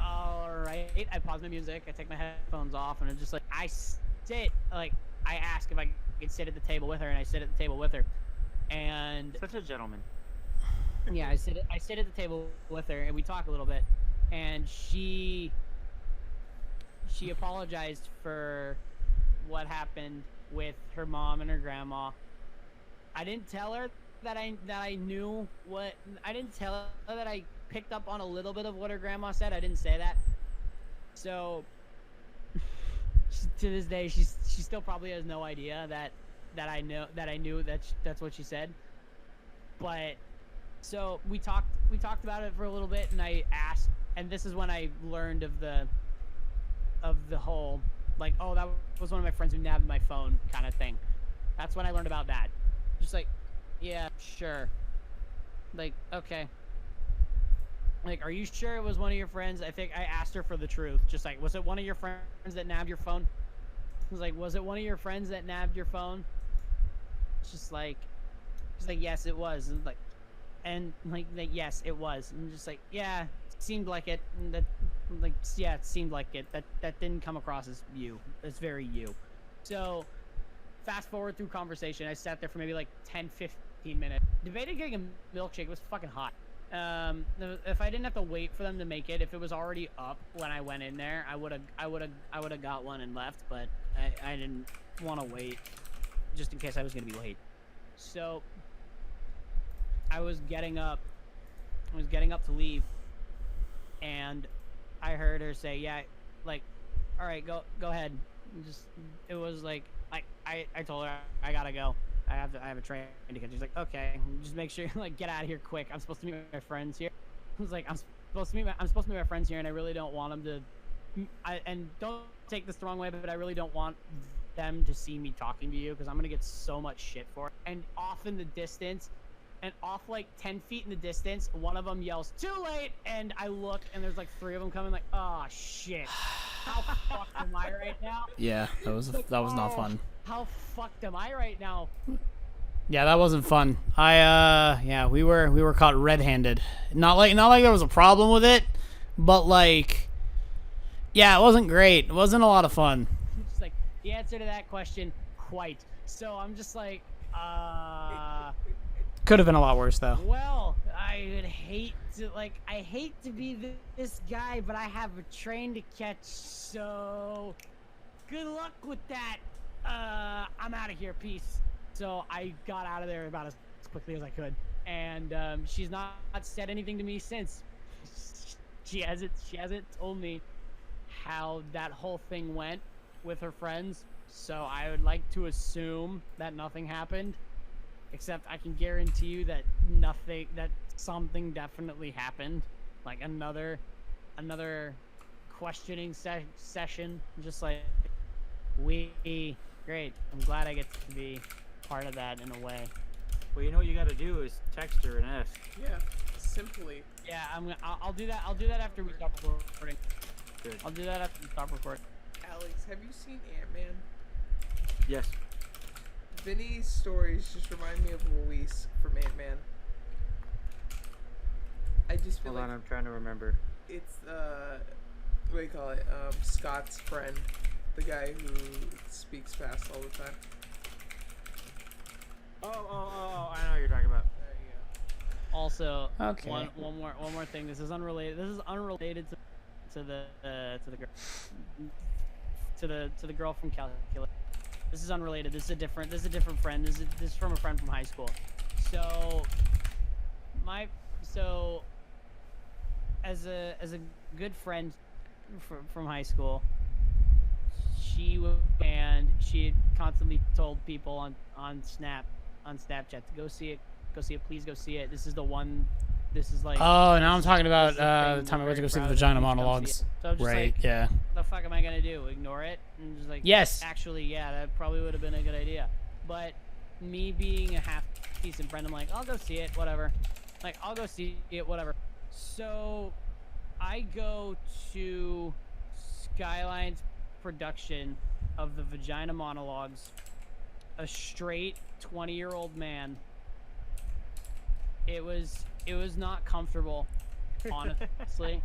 all right. I pause my music. I take my headphones off, and I'm just like, I ask if I could sit at the table with her, and I sit at the table with her. And Such a gentleman. yeah, I sit at the table with her, and we talk a little bit. And she apologized for what happened with her mom and her grandma. I didn't tell her that I knew what. I didn't tell her that I picked up on a little bit of what her grandma said. I didn't say that. So to this day, she still probably has no idea that I knew that's what she said. But so we talked about it for a little bit, and I asked, and this is when I learned of the whole, like, oh, that was one of my friends who nabbed my phone kind of thing. That's when I learned about that. Just like, yeah, sure. Like, okay. Like, are you sure it was one of your friends? I think I asked her for the truth. Just like, was it one of your friends that nabbed your phone? I was like, was it one of your friends that nabbed your phone? It's just like, yes, it was. And like, yes, it was. And just like, yeah, it seemed like it. And that, like, yeah, it seemed like it. That didn't come across as you. It's very you. So, fast forward through conversation. I sat there for maybe like 10, 15 minutes. Debated getting a milkshake. It was fucking hot. If I didn't have to wait for them to make it, if it was already up when I went in there, I would have got one and left, but I didn't want to wait just in case I was going to be late. So I was getting up to leave, and I heard her say, yeah, like, all right, go ahead. It was like, I told her I gotta go. I have a train to catch. She's like, okay, just make sure you like get out of here quick. I'm supposed to meet my friends here. I was like, I'm supposed to meet my friends here, and I really don't want them to. And don't take this the wrong way, but I really don't want them to see me talking to you because I'm gonna get so much shit for it. And off in the distance, and off like 10 feet in the distance, one of them yells, "Too late!" And I look, and there's like 3 of them coming. Like, oh shit, how fucked am I right now? Yeah, that was not fun. How fucked am I right now? Yeah, that wasn't fun. Yeah, we were caught red-handed. Not like there was a problem with it, but like, yeah, it wasn't great. It wasn't a lot of fun. Just like the answer to that question, quite. So I'm just like, Could have been a lot worse though. well, I would hate to be this guy, but I have a train to catch. So good luck with that. I'm out of here. Peace. So I got out of there about as quickly as I could, and she's not said anything to me since. She hasn't told me how that whole thing went with her friends. So I would like to assume that nothing happened, except I can guarantee you that something definitely happened, like another questioning session, just like great. I'm glad I get to be part of that in a way. Well, you know what you got to do is text her and ask. Yeah, simply. Yeah, I'll do that. I'll do that after we stop recording. Good. I'll do that after we stop recording. Alex, have you seen Ant-Man? Yes. Vinny's stories just remind me of Luis from Ant-Man. I just feel Hold on, like I'm trying to remember. it's what do you call it? Scott's friend, the guy who speaks fast all the time. Oh, I know what you're talking about. There you go. Also, Okay. one more thing. This is unrelated. This is unrelated to the girl from calculus. This is unrelated. This is a different friend. This is from a friend from high school. So as a good friend from high school, she had constantly told people on Snapchat to go see it, please go see it. This is the one. This is like. Oh, now I'm talking about this is the the time I we're went to go see the very vagina proud of you to come see monologues. it. So I'm just Right? like, Yeah. what the fuck am I gonna do? Ignore it? And just like, Yes. actually, yeah, that probably would have been a good idea. But me being a half decent friend, I'm like, I'll go see it, whatever. Like, I'll go see it, whatever. So I go to Skyline's production of the vagina monologues. A straight 20-year-old man. It was not comfortable, honestly.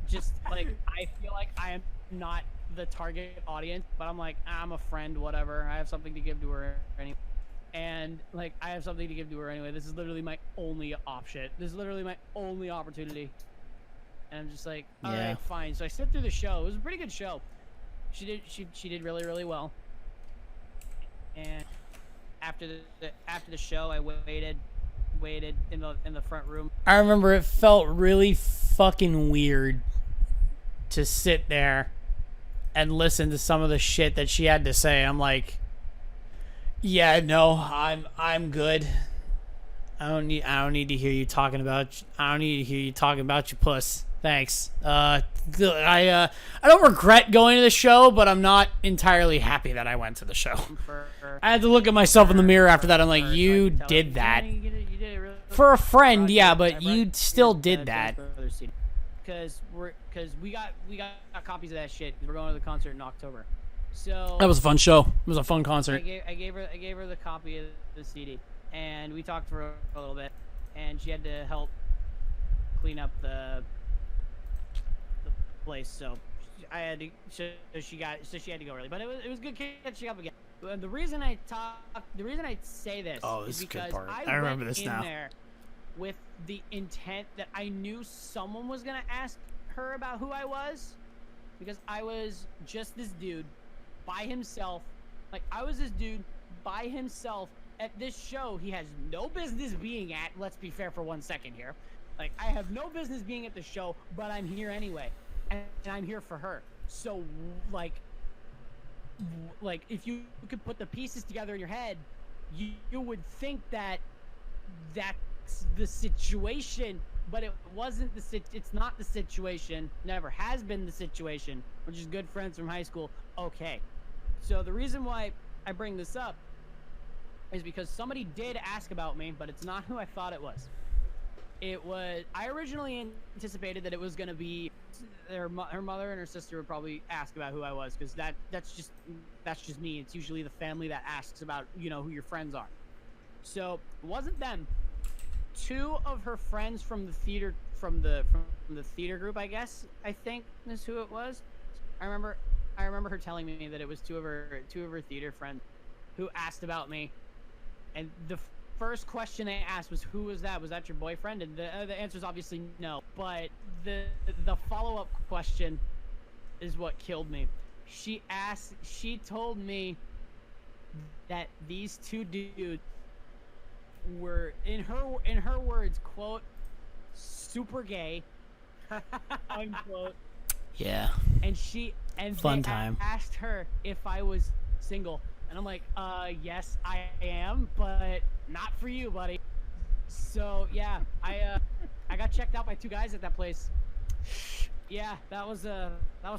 Just like, I feel like I am not the target audience, but I'm like, I'm a friend, whatever. I have something to give to her anyway. And like, I have something to give to her anyway. This is literally my only option. This is literally my only opportunity. And I'm just like, all Yeah. right, fine. So I sit through the show. It was a pretty good show. She did really, really well. And after the show, I waited in the front room. I remember it felt really fucking weird to sit there and listen to some of the shit that she had to say. I'm like, yeah, no, I'm good. I don't need to hear you talking about. I don't need to hear you talking about your puss. Thanks. I don't regret going to the show, but I'm not entirely happy that I went to the show. I had to look at myself in the mirror after that. I'm like, you did that for a friend, yeah, but you still did that. Because we got copies of that shit. We're going to the concert in October. So That was a fun show. It was a fun concert. I gave her the copy of the CD, and we talked for a little bit, and she had to help clean up the place. So I had to. So she had to go early, but it was good catching up again. The reason I say this this is is a good because part. I I remember went this in now. there with the intent that I knew someone was gonna ask her about who I was, because I was just this dude by himself. Like, I was this dude by himself at this show he has no business being at. Let's be fair for 1 second here. Like, I have no business being at the show, but I'm here anyway, and I'm here for her. So like if you could put the pieces together in your head, you would think that that's the situation, but it wasn't it's not the situation, never has been the situation. We're just good friends from high school. Okay, so the reason why I bring this up is because somebody did ask about me, but it's not who I thought it was. I originally anticipated that it was going to be her mother and her sister would probably ask about who I was, because that's just me. It's usually the family that asks about, who your friends are. So it wasn't them. Two of her friends from the theater from the theater group, I think is who it was. I remember her telling me that it was two of her theater friends who asked about me, and the first question they asked was, who was that? Was that your boyfriend? And the answer is obviously no. But the follow-up question is what killed me. She told me that these two dudes were, in her words, quote, super gay, unquote. Yeah. And Fun they time. asked her if I was single. And I'm like, yes, I am, but not for you, buddy. So yeah, I got checked out by two guys at that place. Yeah, that was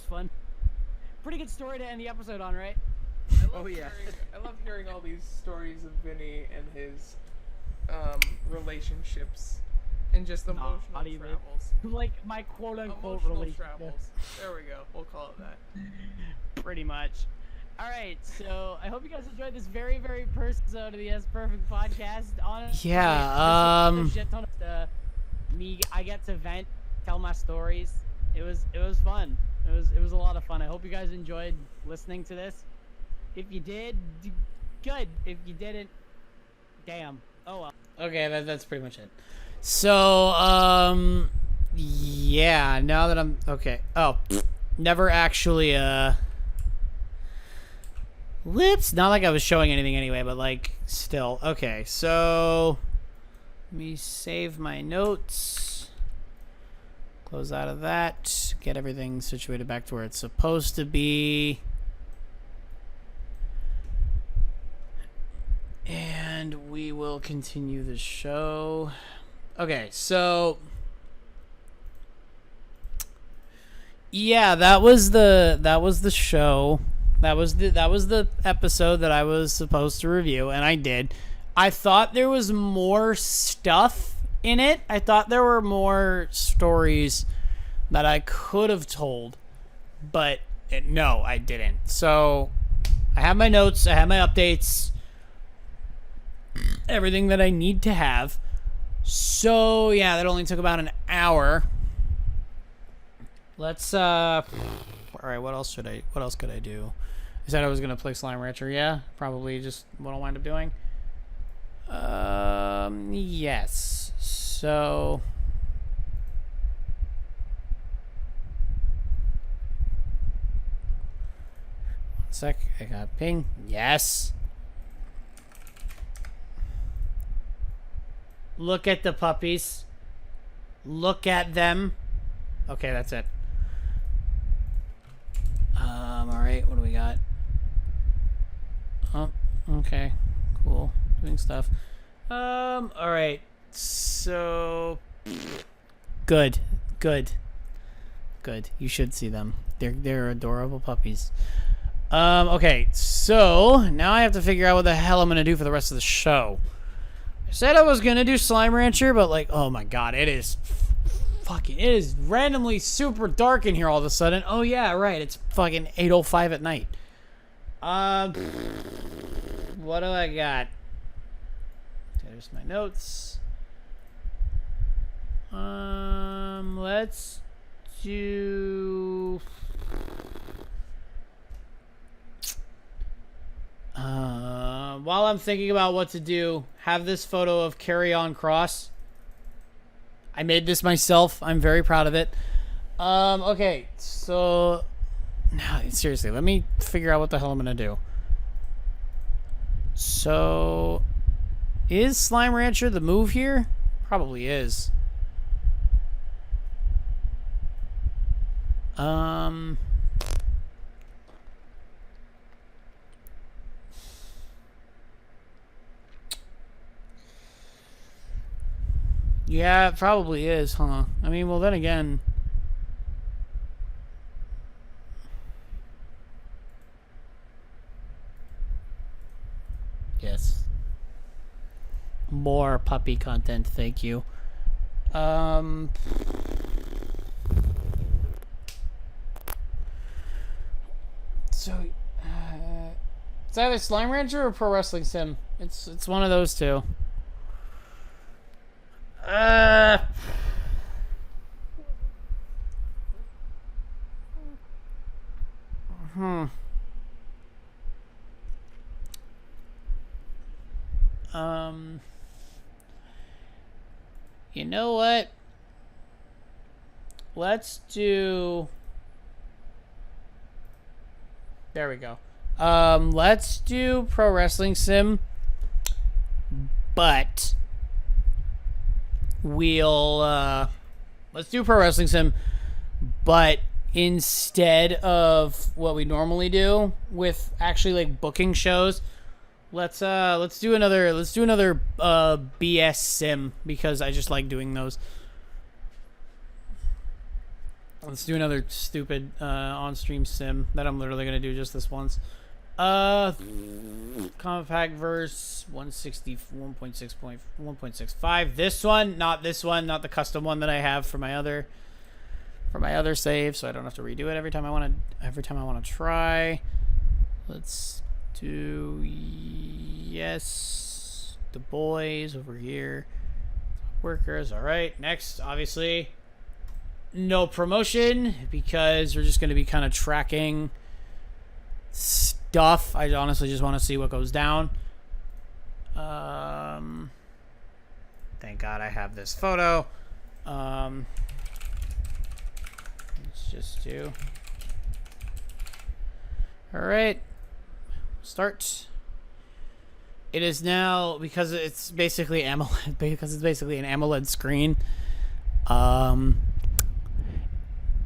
fun. Pretty good story to end the episode on, right? I love hearing all these stories of Vinny and his relationships and just emotional travels. Like my quote-unquote Emotional relationship. travels. There we go. We'll call it that. Pretty much. All right, so I hope you guys enjoyed this very, very first episode of the S Perfect podcast. Honestly, Yeah, this is a shit ton of I get to vent, tell my stories. It was fun. It was a lot of fun. I hope you guys enjoyed listening to this. If you did, good. If you didn't, damn. Oh well. Okay, that's pretty much it. So, yeah, now that I'm okay. Oh, never actually whoops, not like I was showing anything anyway, but like still. Okay, so let me save my notes. Close out of that. Get everything situated back to where it's supposed to be. And we will continue the show. Okay, so yeah, that was the show. That was the episode that I was supposed to review, and I did. I thought there was more stuff in it. I thought there were more stories that I could have told, but no, I didn't. So I have my notes, I have my updates, everything that I need to have. So yeah, that only took about an hour. Let's all right, what else could I do? I said I was gonna play Slime Rancher. Yeah, probably just what I'll wind up doing. Yes. So one sec, I got ping. Yes. Look at the puppies. Look at them. Okay, that's it. Alright, what do we got? Oh, okay. Cool. Doing stuff. All right. So good. You should see them. They're adorable puppies. Okay. So now I have to figure out what the hell I'm gonna do for the rest of the show. I said I was gonna do Slime Rancher, but like, oh my god, it is randomly super dark in here all of a sudden. Oh yeah, right. It's fucking 8:05 at night. What do I got? There's my notes. Let's do. While I'm thinking about what to do, have this photo of Carry On Cross. I made this myself. I'm very proud of it. Okay, so now seriously, let me figure out what the hell I'm gonna do. So, is Slime Rancher the move here? Probably is. Yeah, it probably is, huh? I mean, well, then again. Yes. More puppy content, thank you. So, it's either Slime Rancher or Pro Wrestling Sim. It's one of those two. You know what? Let's do. There we go. Let's do Pro Wrestling Sim, but let's do Pro Wrestling Sim, but instead of what we normally do with actually like booking shows, let's do another BS sim because I just like doing those. Let's do another stupid on-stream sim that I'm literally gonna do just this once. Compact verse 161.6.1.65. This one, not the custom one that I have for my other save, so I don't have to redo it every time I want to try. Let's do yes. The boys over here. Workers, all right. Next, obviously, no promotion because we're just going to be kind of tracking stuff. I honestly just want to see what goes down. Thank God I have this photo. Let's just do. All right. Start. It is now because it's basically AMOLED because it's basically an AMOLED screen.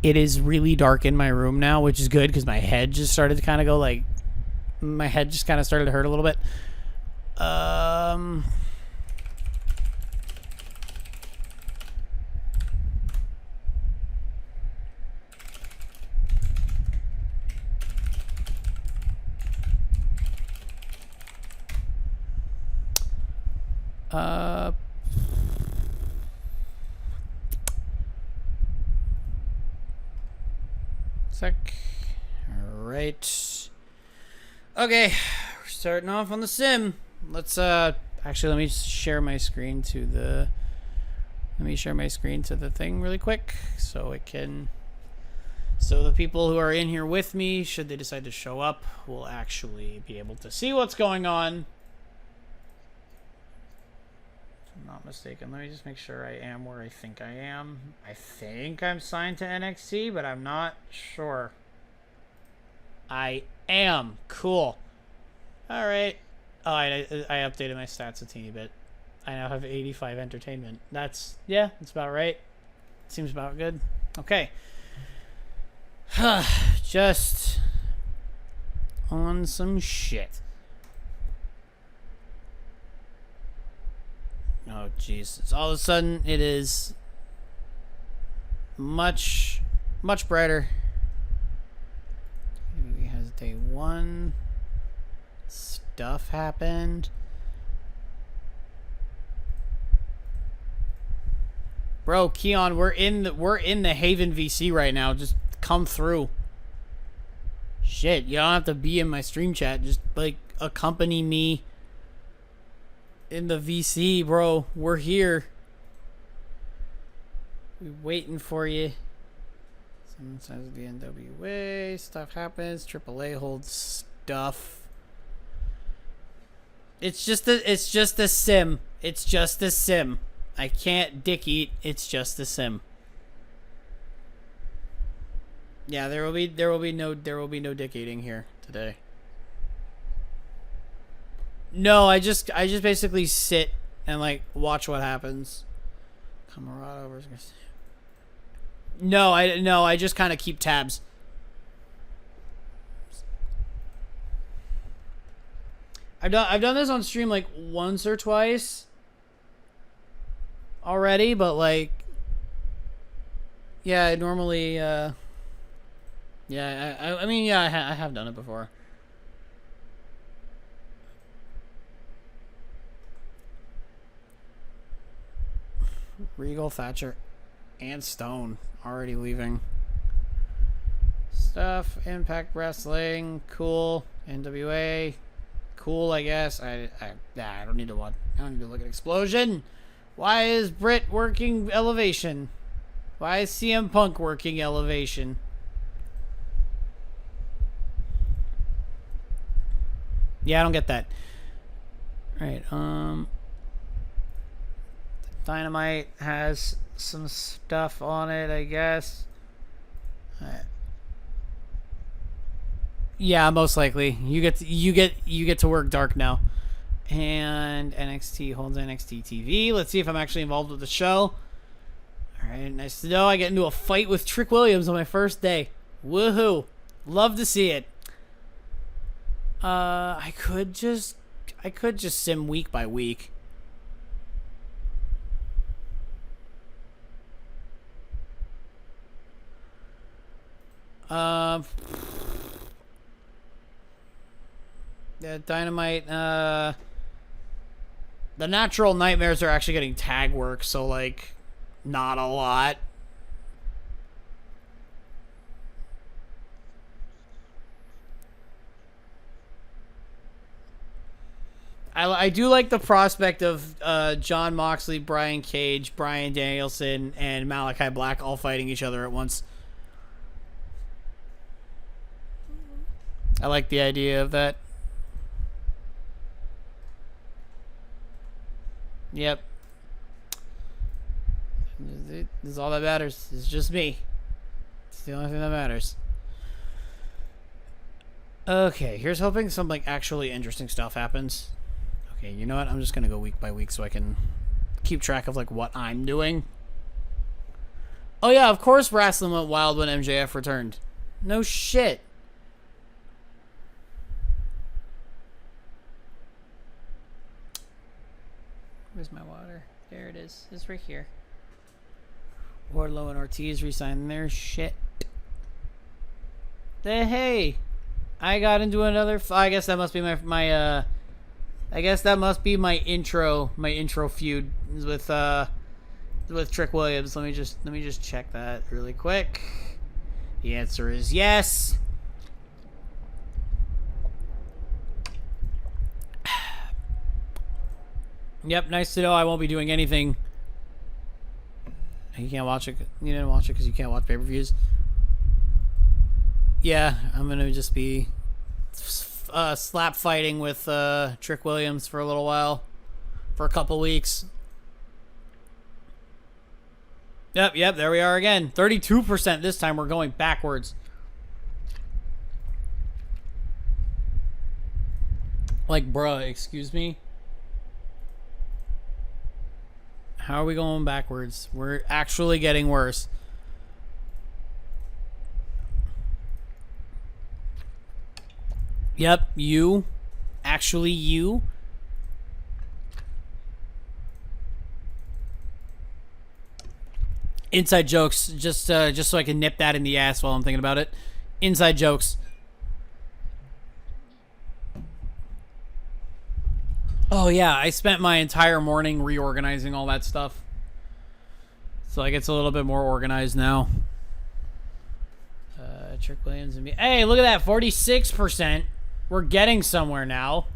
It is really dark in my room now, which is good because my head just started to kind of go like my head just kind of started to hurt a little bit. Sec. All right. Okay, we're starting off on the sim. Let's actually let me share my screen to the thing really quick so it can the people who are in here with me, should they decide to show up, will actually be able to see what's going on. If I'm not mistaken, let me just make sure I am where I think I am. I think I'm signed to NXT, but I'm not sure. I am. Cool. All right. Oh, I updated my stats a teeny bit. I now have 85 entertainment. That's about right. Seems about good. Okay. Just on some shit. Oh, jeez. It's all of a sudden, it is much brighter. It has day 1. Stuff happened. Bro, Keon, we're in the Haven VC right now. Just come through. Shit, you don't have to be in my stream chat. Just like accompany me in the VC, bro. We're here. We're waiting for you. Someone says the NWA stuff happens. AAA holds stuff. It's just a sim. It's just a sim. I can't dick eat. It's just a sim. Yeah, there will be no dick eating here today. No, I just basically sit and like watch what happens. Camarado versus. No, I just kind of keep tabs. I've done this on stream like once or twice already, but like, yeah, normally, yeah, I mean, yeah, I have done it before. Regal, Thatcher, and Stone already leaving. Stuff, Impact Wrestling, cool. NWA, cool, I guess. I don't need to watch. I don't need to look at Explosion. Why is Britt working Elevation? Why is CM Punk working Elevation? Yeah, I don't get that. Right, Dynamite has some stuff on it, I guess. Yeah, most likely. You get to work dark now. And NXT holds NXT TV. Let's see if I'm actually involved with the show. Alright, nice to know. I get into a fight with Trick Williams on my first day. Woohoo. Love to see it. I could just sim week by week. Yeah, Dynamite, the Natural Nightmares are actually getting tag work, so, like, not a lot. I do like the prospect of John Moxley, Brian Cage, Bryan Danielson, and Malachi Black all fighting each other at once. I like the idea of that. Yep. This is all that matters. It's just me. It's the only thing that matters. Okay, here's hoping some like actually interesting stuff happens. Okay, you know what? I'm just gonna go week by week so I can keep track of like what I'm doing. Oh yeah, of course wrestling went wild when MJF returned. No shit. Where's my water? There it is. It's right here. Wardlow and Ortiz re-signing their shit. Hey, I got into another. I guess that must be my I guess that must be my intro feud with Trick Williams. Let me just check that really quick. The answer is yes. Yep, nice to know I won't be doing anything. You can't watch it. You didn't watch it because you can't watch pay-per-views. Yeah, I'm gonna just be slap fighting with Trick Williams for a little while, for a couple weeks. Yep, there we are again. 32% this time. We're going backwards. Like, bruh, excuse me? How are we going backwards? We're actually getting worse. Yep, you. Actually, you. Inside jokes, just so I can nip that in the ass while I'm thinking about it. Inside jokes. Oh yeah, I spent my entire morning reorganizing all that stuff. So like it's a little bit more organized now. Trick Williams and me. Hey, look at that, 46%. We're getting somewhere now.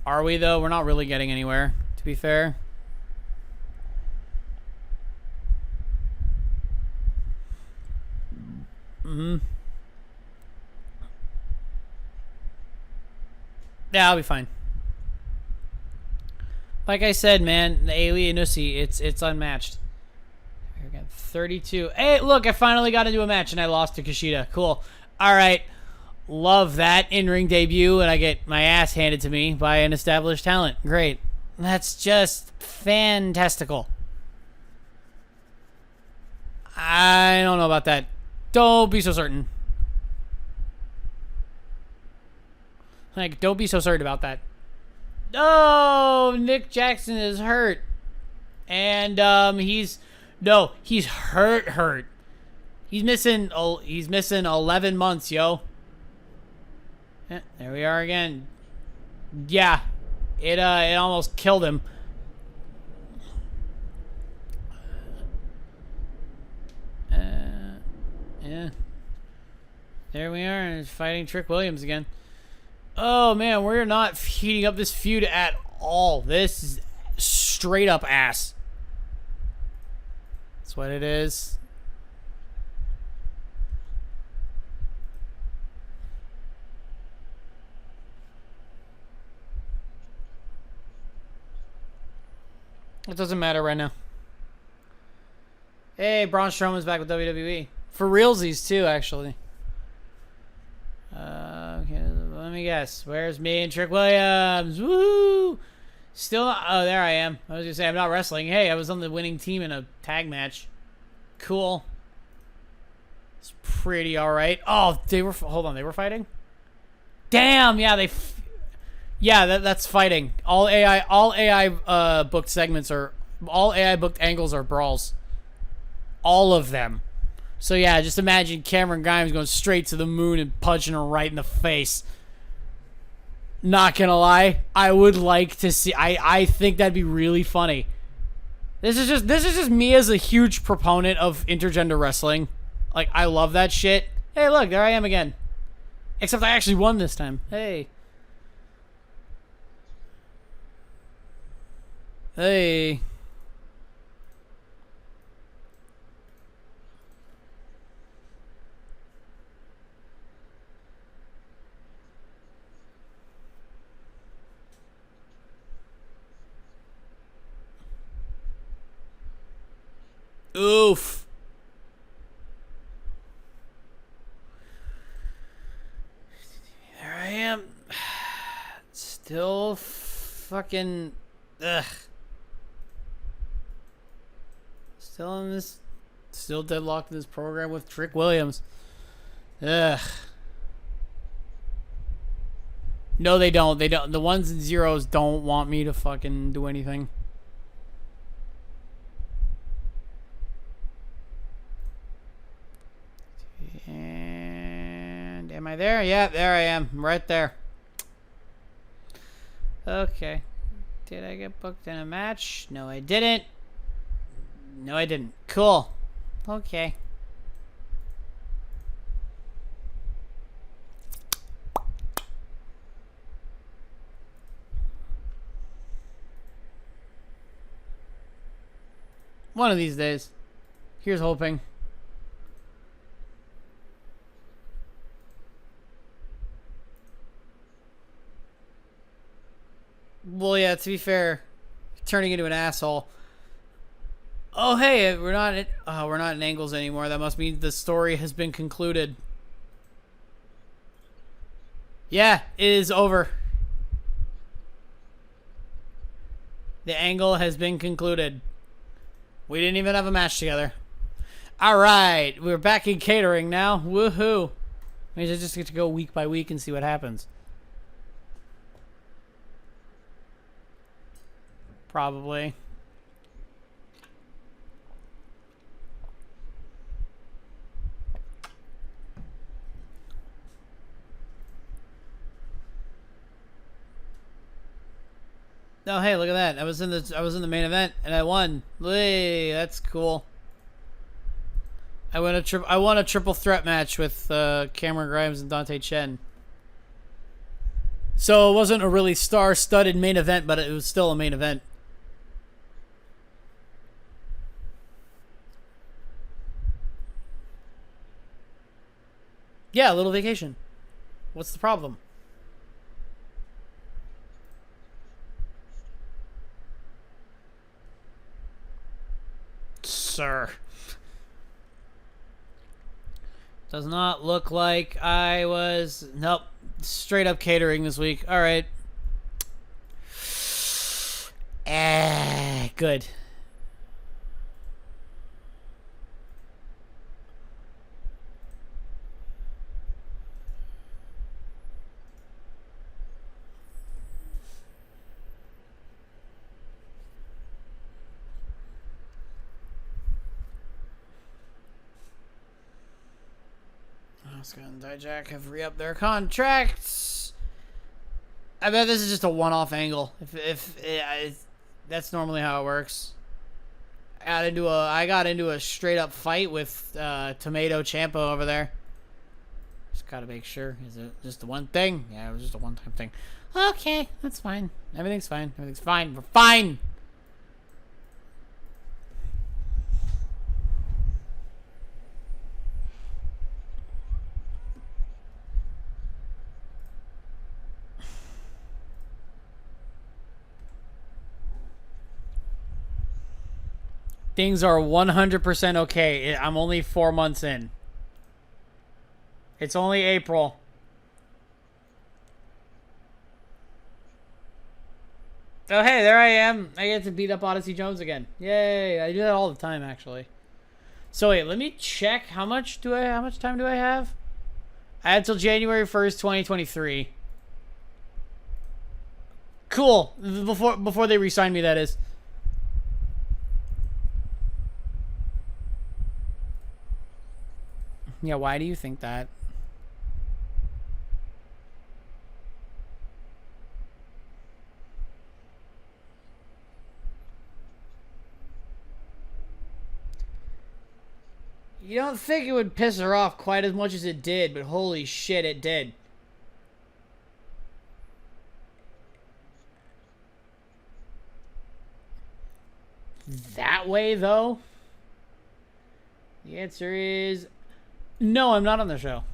Are we though? We're not really getting anywhere, to be fair. Yeah, I'll be fine. Like I said, man, the Alien Usi, it's unmatched. We got 32. Hey, look, I finally got into a match and I lost to Kushida. Cool. All right. Love that in-ring debut, and I get my ass handed to me by an established talent. Great. That's just fantastical. I don't know about that. Don't be so certain. Like, don't be so certain about that. Oh, Nick Jackson is hurt. And he's hurt. He's missing 11 months, yo. There we are again. Yeah. It almost killed him. Yeah. There we are, fighting Trick Williams again. Oh man, we're not heating up this feud at all. This is straight up ass. That's what it is. It doesn't matter right now. Hey, Braun Strowman's back with WWE. For realsies too, actually. Okay, let me guess. Where's me and Trick Williams? Woo! Still not. Oh, there I am. I was gonna say I'm not wrestling. Hey, I was on the winning team in a tag match. Cool. It's pretty all right. Oh, they were. Hold on, they were fighting. Damn. Yeah, yeah, that's fighting. All AI booked segments are. All AI booked angles are brawls. All of them. So yeah, just imagine Cameron Grimes going straight to the moon and punching her right in the face. Not gonna lie, I would like to see. I think that'd be really funny. This is just me as a huge proponent of intergender wrestling. Like, I love that shit. Hey, look, there I am again. Except I actually won this time. Hey. Hey. Oof. There I am. Still fucking... Ugh. Still deadlocked in this program with Trick Williams. Ugh. No, they don't. They don't. The ones and zeros don't want me to fucking do anything. And am I there? Yeah, there I am. Right there. Okay. Did I get booked in a match? No, I didn't. No, I didn't. Cool. Okay. One of these days. Here's hoping. Well, yeah, to be fair, turning into an asshole. Oh, hey, we're not in angles anymore. That must mean the story has been concluded. Yeah, it is over. The angle has been concluded. We didn't even have a match together. All right, we're back in catering now. Woohoo! Means I just get to go week by week and see what happens. Probably. Oh, hey, look at that. I was in the main event and I won. Hey, that's cool. I won a triple threat match with Cameron Grimes and Dante Chen. So it wasn't a really star-studded main event, but it was still a main event. Yeah, a little vacation. What's the problem? Sir. Does not look like I was... Nope. Straight up catering this week. Alright. Good. Oscar and Dijak have re-upped their contracts. I bet this is just a one-off angle. If that's normally how it works. I got into a straight-up fight with Tomato Ciampa over there. Just gotta make sure. Is it just the one thing? Yeah, it was just a one-time thing. Okay, that's fine. Everything's fine. Everything's fine. We're fine. Things are 100% okay. I'm only 4 months in. It's only April. Oh, hey, there I am. I get to beat up Odyssey Jones again. Yay. I do that all the time, actually. So, wait, let me check. How much time do I have? I had till January 1st, 2023. Cool. Before they re-sign me, that is. Yeah, why do you think that? You don't think it would piss her off quite as much as it did, but holy shit, it did. That way, though? The answer is... No, I'm not on the show.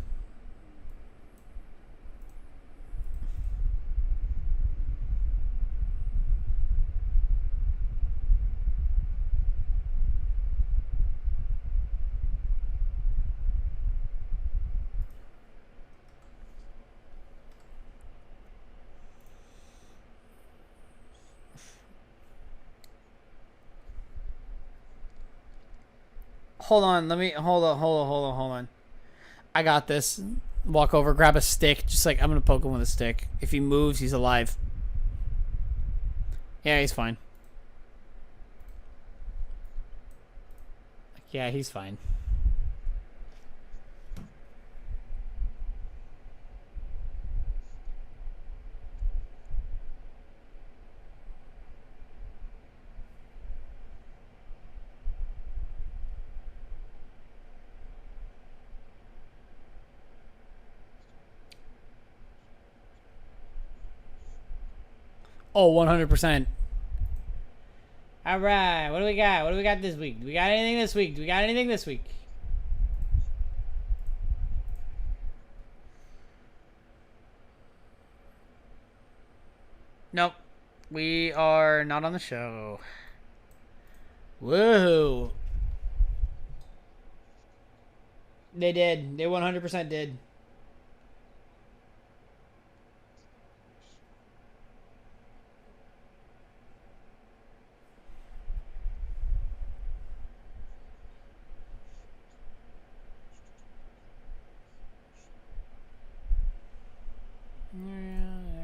Hold on, hold on. I got this. Walk over, grab a stick. Just like, I'm going to poke him with a stick. If he moves, he's alive. Yeah, he's fine. Yeah, he's fine. Oh, 100%. All right. What do we got? What do we got this week? Do we got anything this week? Do we got anything this week? Nope. We are not on the show. Whoa. They did. They 100% did.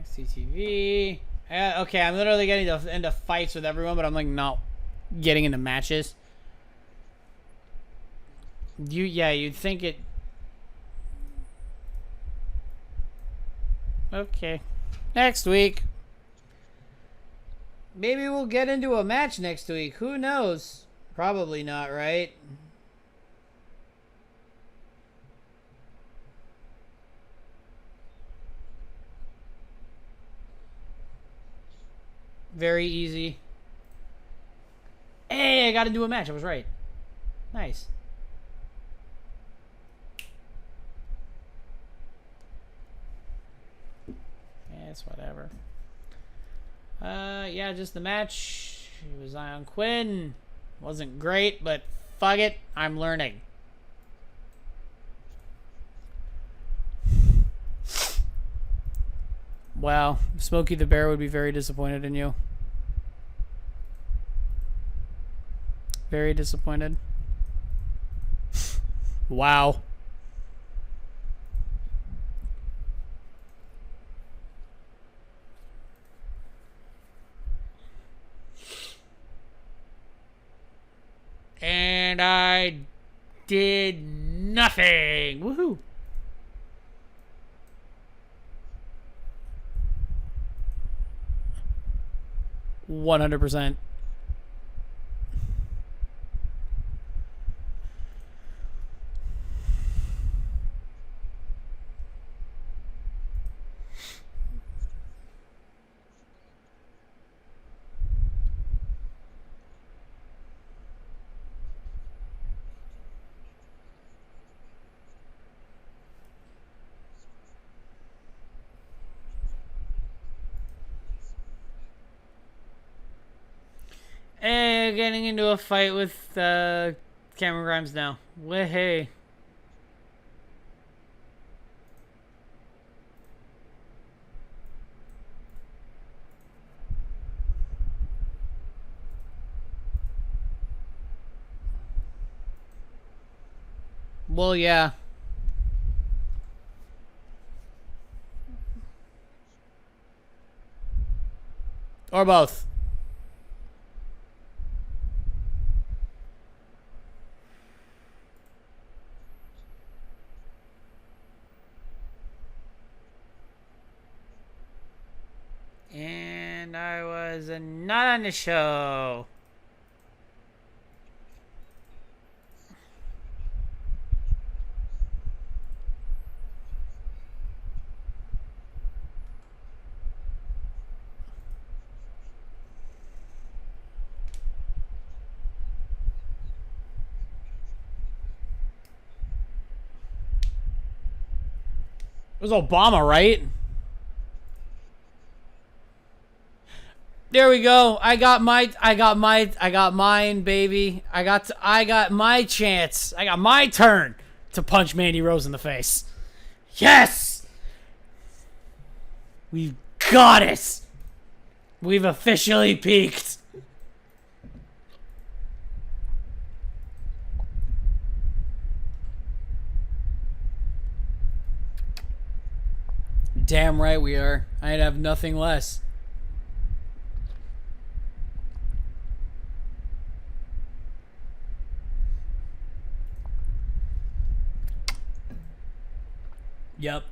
CTV. Okay, I'm literally getting into fights with everyone, but I'm like not getting into matches. You'd think it. Okay, next week. Maybe we'll get into a match next week. Who knows? Probably not, right? Very easy. Hey, I got to do a match. I was right. Nice. Yeah, it's whatever. Yeah, just the match. It was Zion Quinn. Wasn't great, but fuck it. I'm learning. Wow. Smokey the Bear would be very disappointed in you. Very disappointed. Wow. And I did nothing. Woohoo. $100%. Hey, getting into a fight with Cameron Grimes now. Hey. Well, yeah. Or both. And I was not on the show. It was Obama, right? There we go. I got mine, baby. I got my chance. I got my turn to punch Mandy Rose in the face. Yes! We've got it. We've officially peaked. Damn right we are. I'd have nothing less. Yep.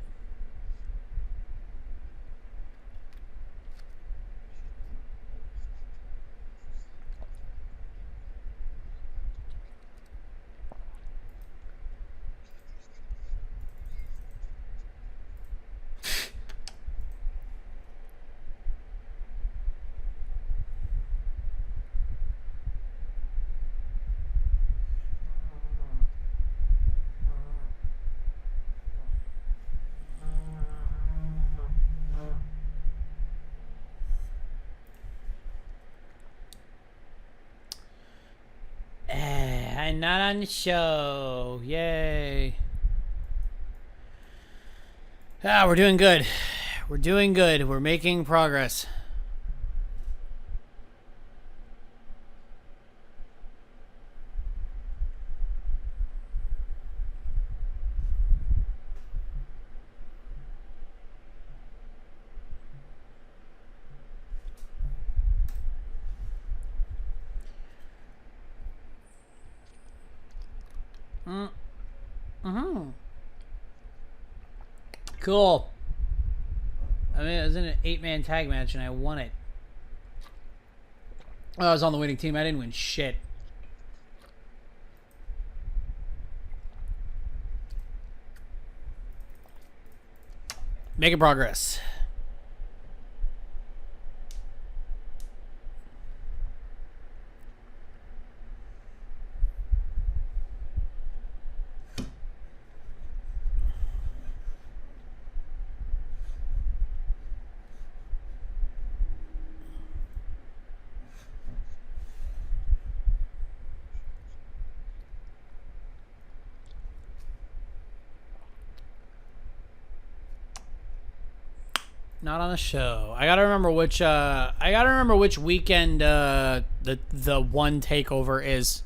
I'm not on the show. Yay. Ah, we're doing good. We're doing good. We're making progress. Cool. I mean, it was in an 8-man tag match and I won it. I was on the winning team. I didn't win shit. Making progress. Not on the show. I gotta remember which. I gotta remember which weekend the one takeover is.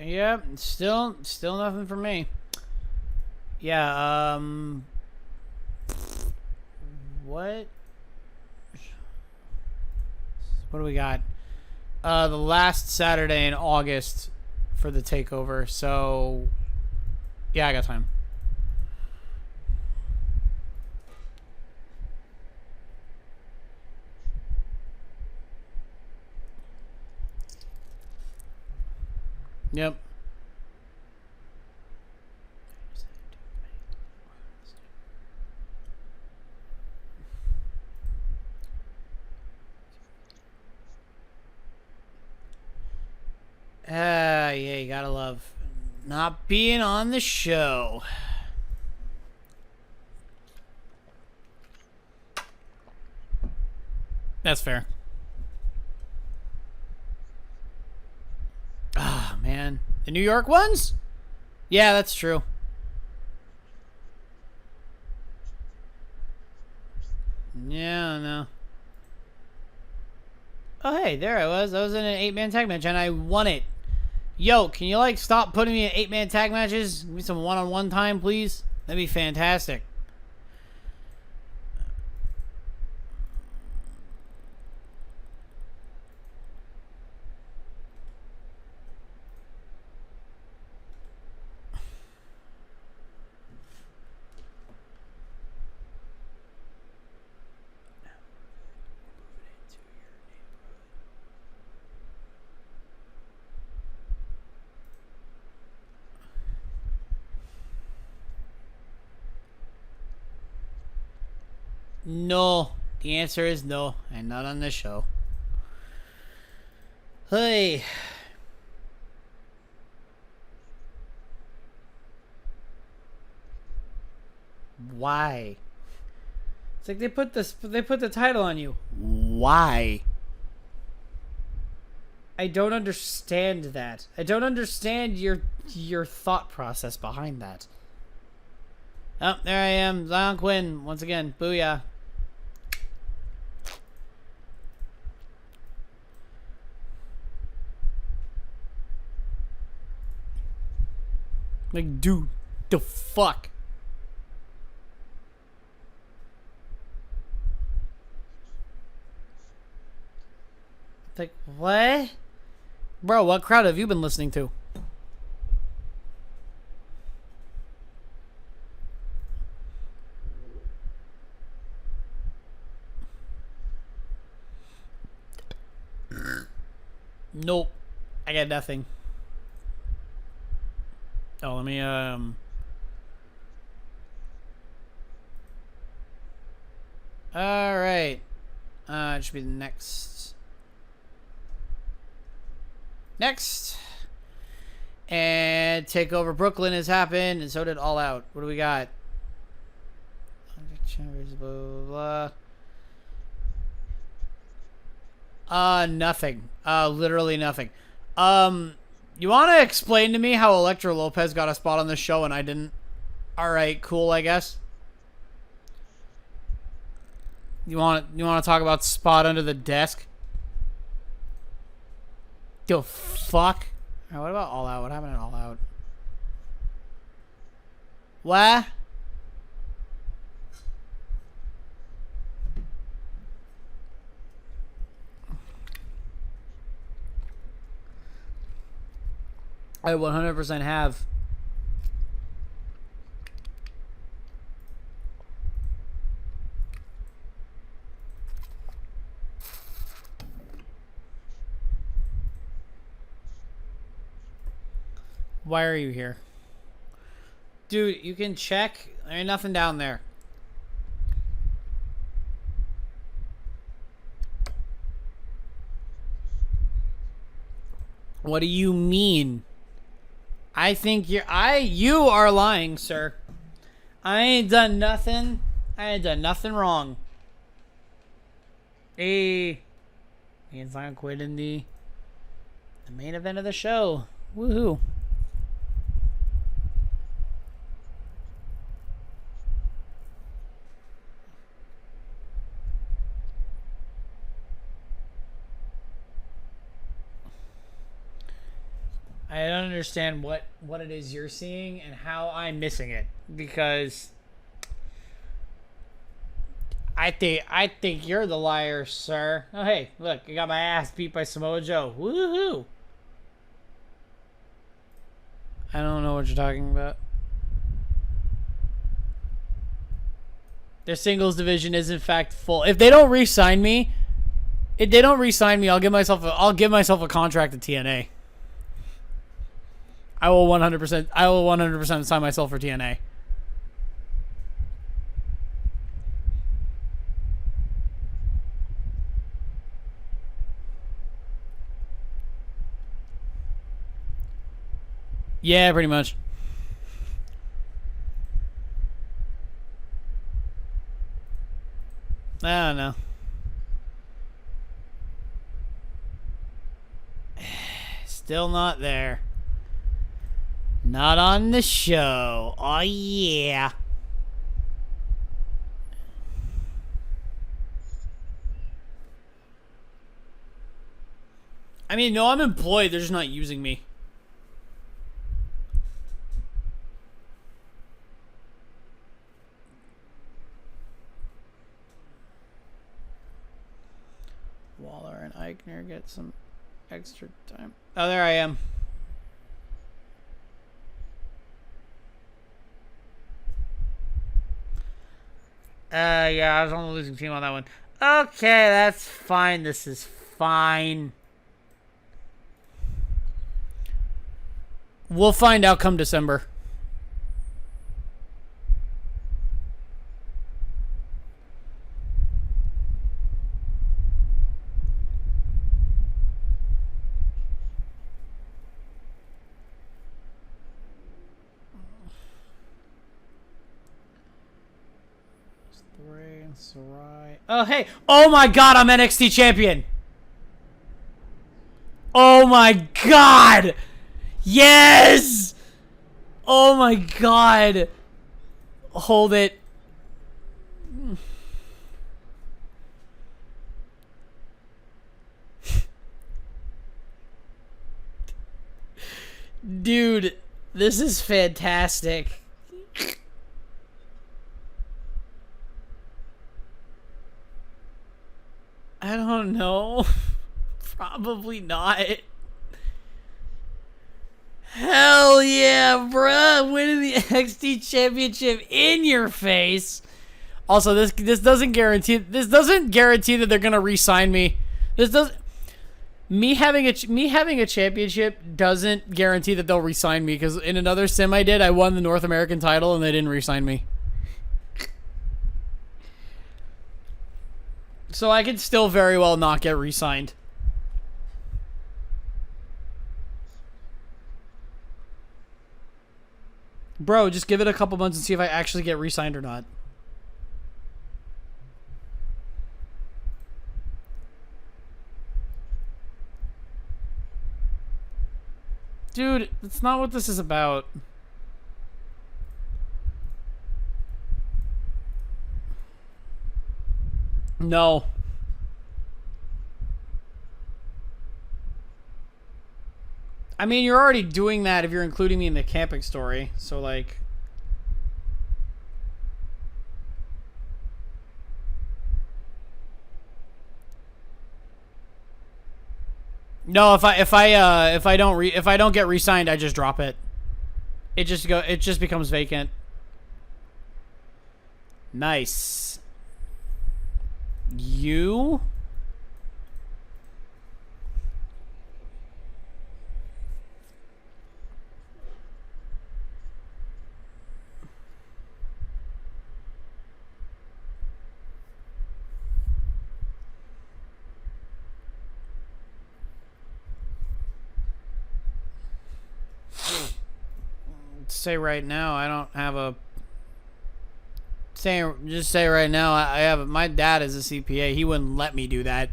Yep, still nothing for me. Yeah, what do we got? The last Saturday in August for the takeover. So, yeah, I got time. Yep. Yeah, you gotta love not being on the show. That's fair. Ah, man. The New York ones? Yeah, that's true. Yeah, no. Oh, hey, there I was. I was in an 8-man tag match, and I won it. Yo, can you, like, stop putting me in 8-man tag matches? Give me some one-on-one time, please? That'd be fantastic. No. The answer is no. And not on this show. Hey. Why? It's like they put the title on you. Why? I don't understand that. I don't understand your thought process behind that. Oh, there I am. Zion Quinn once again. Booyah. Like, dude, the fuck? Like, what? Bro, what crowd have you been listening to? Nope. I got nothing. Oh, let me, Alright. It should be the next. Next. And Takeover Brooklyn has happened, and so did All Out. What do we got? Blah, blah, blah. Nothing. Literally nothing. You want to explain to me how Electra Lopez got a spot on the show and I didn't? Alright, cool, I guess. You want to talk about spot under the desk? The fuck? Right, what about All Out? What happened at All Out? What? I 100% have. Why are you here? Dude, you can check. There ain't nothing down there. What do you mean? I think you are lying, sir. I ain't done nothing. I ain't done nothing wrong. Hey. Me and Zion quit in the main event of the show. Woohoo. I don't understand what it is you're seeing and how I'm missing it, because I think you're the liar, sir. Oh hey, look, I got my ass beat by Samoa Joe. Woohoo! I don't know what you're talking about. Their singles division is in fact full. If they don't re-sign me, I'll give myself a contract at TNA. I will 100% sign myself for TNA. Yeah, pretty much. I don't know. Still not there. Not on the show. Oh, yeah. I mean, no, I'm employed. They're just not using me. Waller and Eichner get some extra time. Oh, there I am. Yeah, I was on the losing team on that one. Okay, that's fine. This is fine. We'll find out come December. Sarai. Oh, hey. Oh, my God. I'm NXT champion. Oh, my God. Yes. Oh, my God. Hold it. Dude, this is fantastic. I don't know. Probably not. Hell yeah, bruh. Winning the NXT Championship in your face. Also, this doesn't guarantee that they're gonna re-sign me. Me having a championship doesn't guarantee that they'll re-sign me, because in another sim I did, I won the North American title and they didn't re-sign me. So I could still very well not get re-signed. Bro, just give it a couple months and see if I actually get re-signed or not. Dude, that's not what this is about. No. I mean, you're already doing that if you're including me in the camping story. So, like... No, if I don't get re-signed, I just drop it. It just becomes vacant. Nice. You? Say right now, I don't have a. Just say right now, I have. My dad is a CPA. He wouldn't let me do that.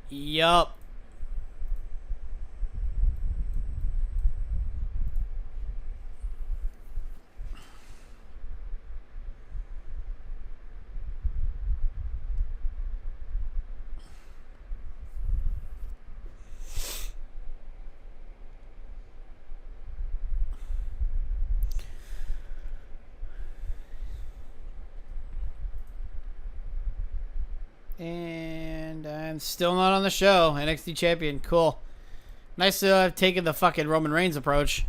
Yup. And I'm still not on the show. NXT champion. Cool. Nice to have taken the fucking Roman Reigns approach.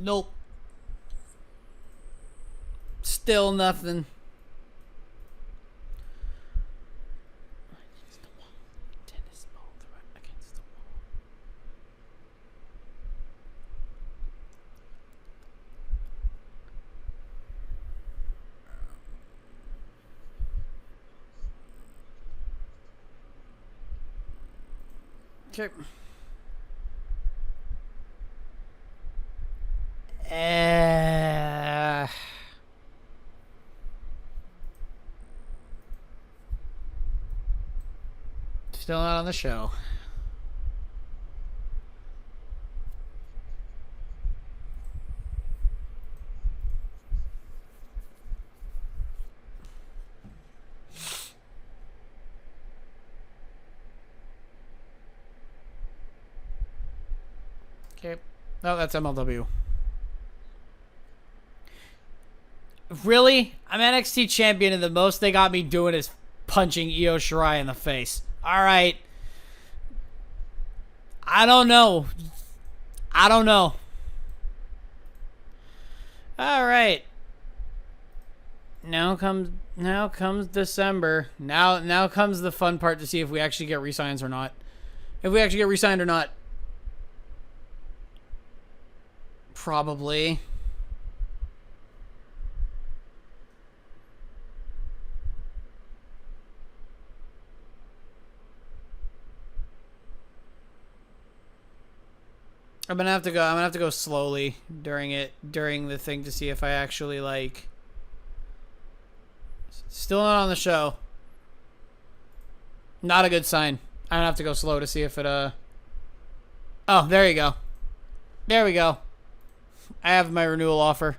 Nope. Still nothing. Okay. Still not on the show. Okay. No, that's MLW. Really? I'm NXT champion and the most they got me doing is punching Io Shirai in the face. Alright. I don't know. Alright. Now comes December. Now comes the fun part to see if we actually get re-signs or not. If we actually get re-signed or not. Probably. I'm gonna have to go slowly during the thing to see if I actually like. Still not on the show. Not a good sign. I'm gonna have to go slow to see if it Oh, there you go. There we go. I have my renewal offer,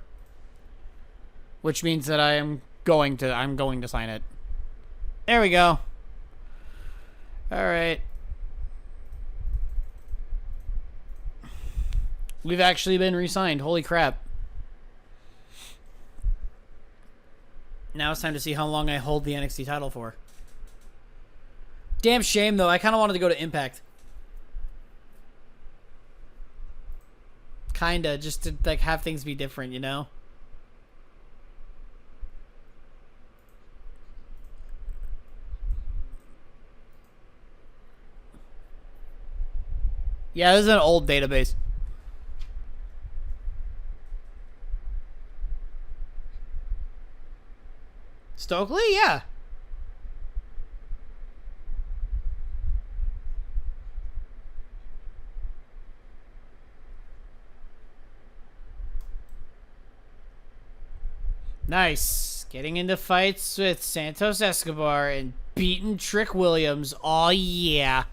which means that I'm going to sign it. There we go. All right. We've actually been re-signed. Holy crap. Now it's time to see how long I hold the NXT title for. Damn shame, though. I kind of wanted to go to Impact. Kinda, just to like have things be different, you know? Yeah, this is an old database. Stokely? Yeah. Nice. Getting into fights with Santos Escobar and beating Trick Williams. Oh, yeah.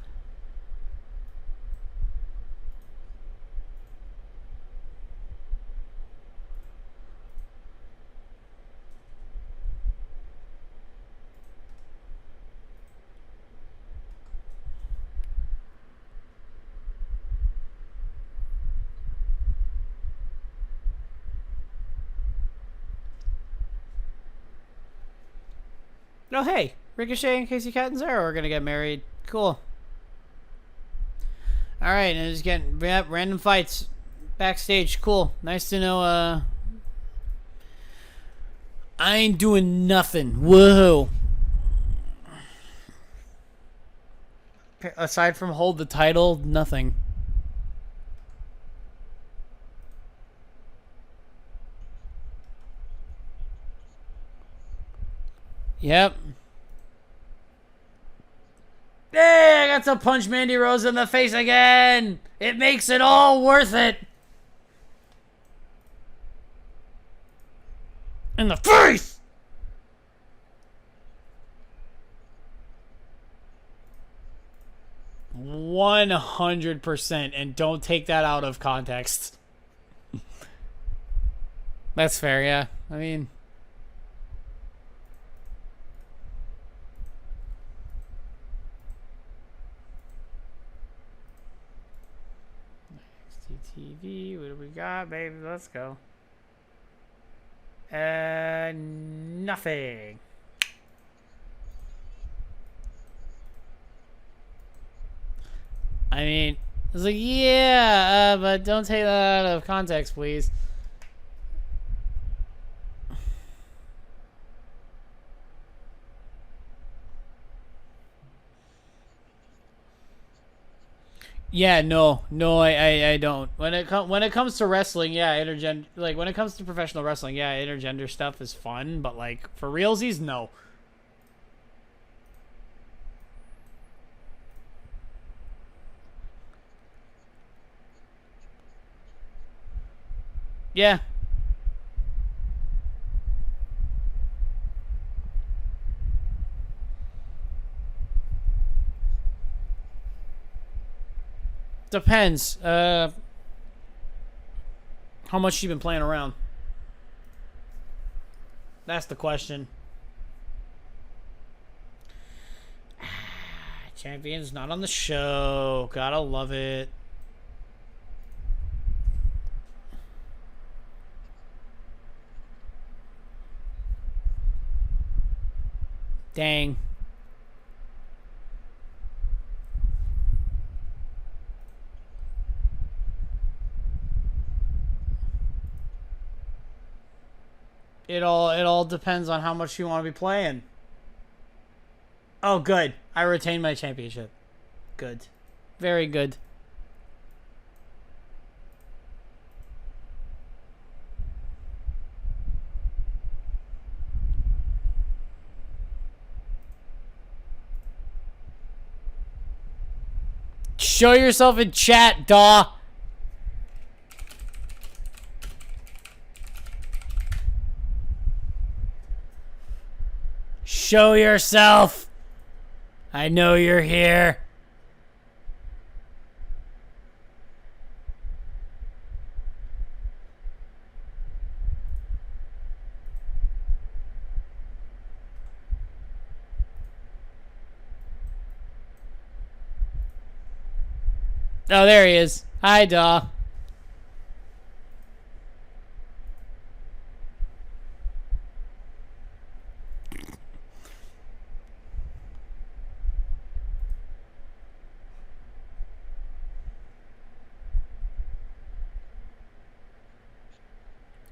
Oh, hey. Ricochet and Casey Catanzaro are going to get married. Cool. Alright, and just getting random fights backstage. Cool. Nice to know, I ain't doing nothing. Whoa. Aside from hold the title, nothing. Yep. Hey, I got to punch Mandy Rose in the face again. It makes it all worth it. In the face! 100%, and don't take that out of context. That's fair, yeah. I mean... TV, what do we got, baby? Let's go. Nothing. I mean, it's like, yeah, but don't take that out of context, please. Yeah, no, I don't. When it comes to wrestling, yeah, intergender, like when it comes to professional wrestling, yeah, intergender stuff is fun, but like for realsies, no. Yeah. Depends. How much she been playing around? That's the question. Champion's not on the show. Gotta love it. Dang. It all depends on how much you want to be playing. Oh, good. I retained my championship. Good. Very good. Show yourself in chat, Daw. Show yourself. I know you're here. Oh, there he is. Hi, Daw.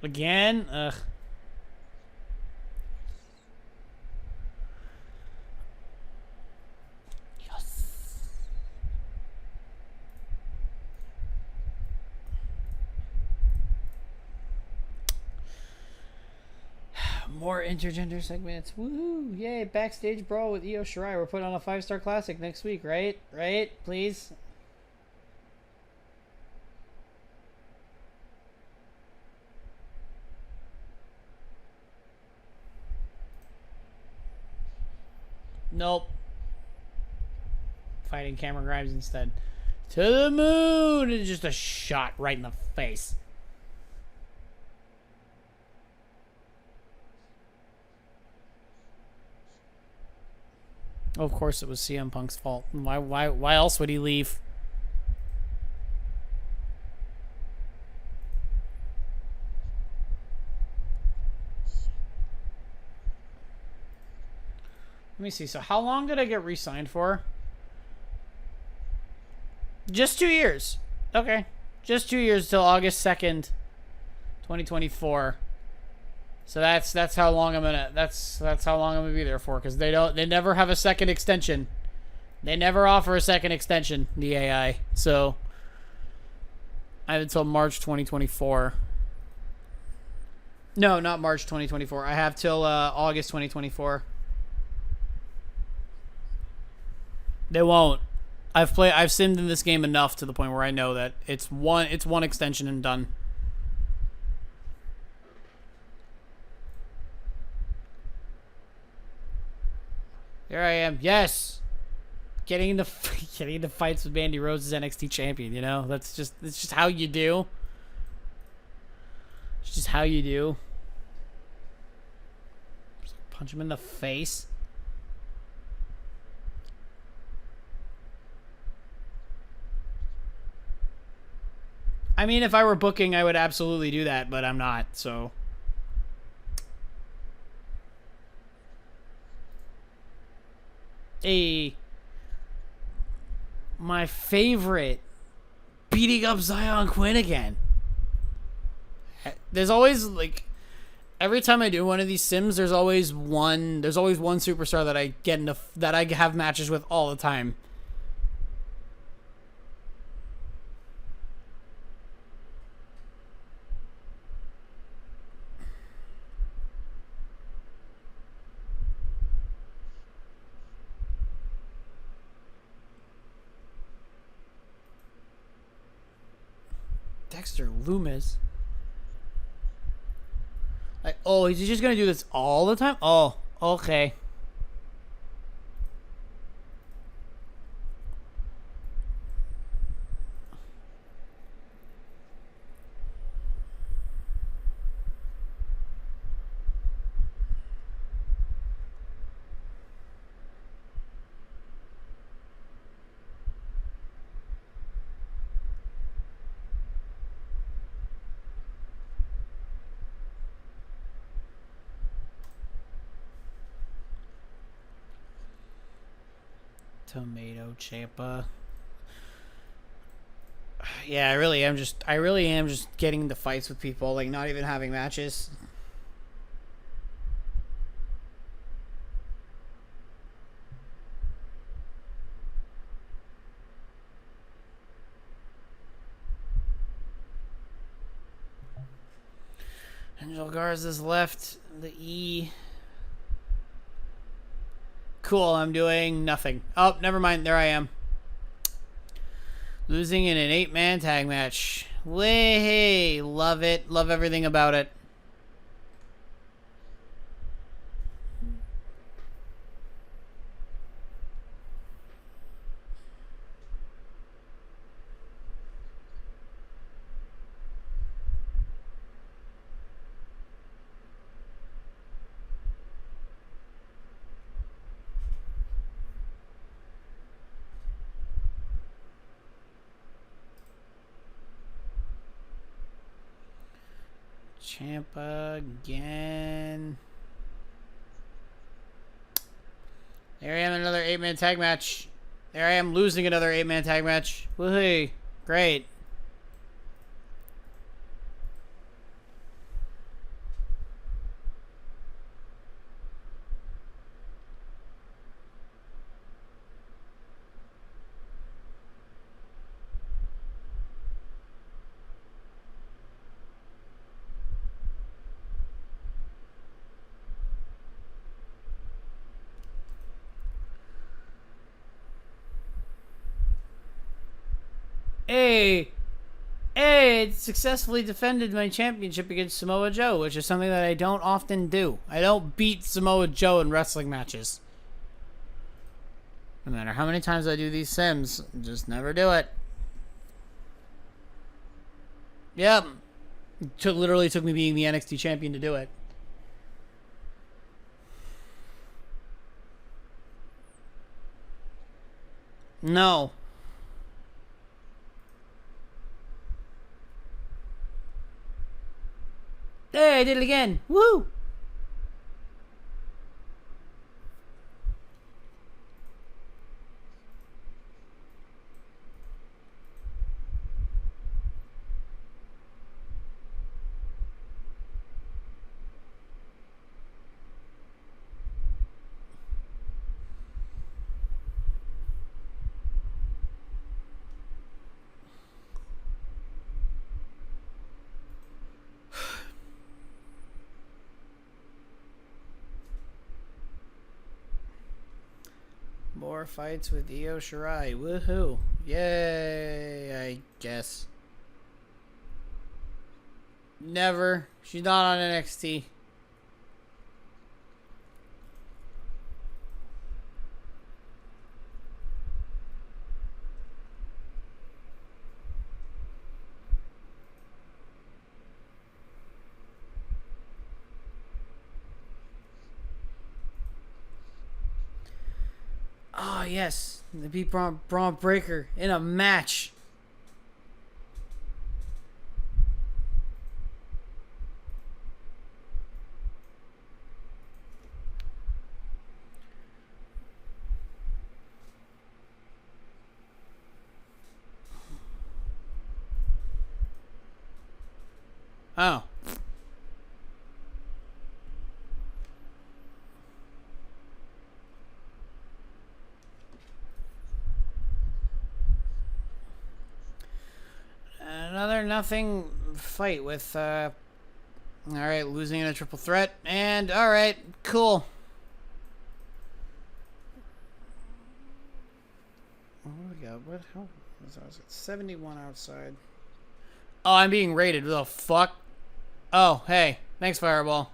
Again? Ugh. Yes. More intergender segments. Woohoo! Yay! Backstage brawl with Io Shirai. We're putting on a 5-star classic next week, right? Right? Please. Nope. Fighting Cameron Grimes instead. To the moon! It's just a shot right in the face. Of course it was CM Punk's fault. Why else would he leave? Let me see. So how long did I get re-signed for? Just 2 years. Okay. Just 2 years till August 2nd, 2024. So that's how long I'm gonna that's how long I'm gonna be there for, because they never have a second extension. They never offer a second extension, the AI. So I have until March 2024. No, not March 2024. I have till August 2024. They won't. I've simmed in this game enough to the point where I know that it's one extension and done. There I am. Yes. Getting into fights with Mandy Rose as NXT champion, you know? It's just how you do. It's just how you do. Just punch him in the face. I mean, if I were booking, I would absolutely do that, but I'm not, so. My favorite, beating up Zion Quinn again. There's always, like, every time I do one of these sims, there's always one superstar that I get into, that I have matches with all the time. Dexter Loomis. Like, oh, is he just gonna do this all the time? Oh, okay. Tomato Ciampa. Yeah, I really am just getting into fights with people, like not even having matches. Angel Garza's left. The E. Cool, I'm doing nothing. Oh, never mind. There I am. Losing in an 8-man tag match. Way, love it. Love everything about it. Ciampa again. There I am in another 8-man tag match. There I am losing another 8-man tag match. Woohoo. Great. Hey, it successfully defended my championship against Samoa Joe, which is something that I don't often do. I don't beat Samoa Joe in wrestling matches. No matter how many times I do these sims, just never do it. Yep. Literally took me being the NXT champion to do it. No. Hey, I did it again. Woo! More fights with Io Shirai. Woohoo. Yay, I guess. Never. She's not on NXT. Oh, yes. They beat Braun Breaker in a match. Oh. Another nothing fight with, alright, losing in a triple threat. And, alright, cool. What do we got? What? How was it? 71 outside. Oh, I'm being rated. What the fuck? Oh, hey. Thanks, Fireball.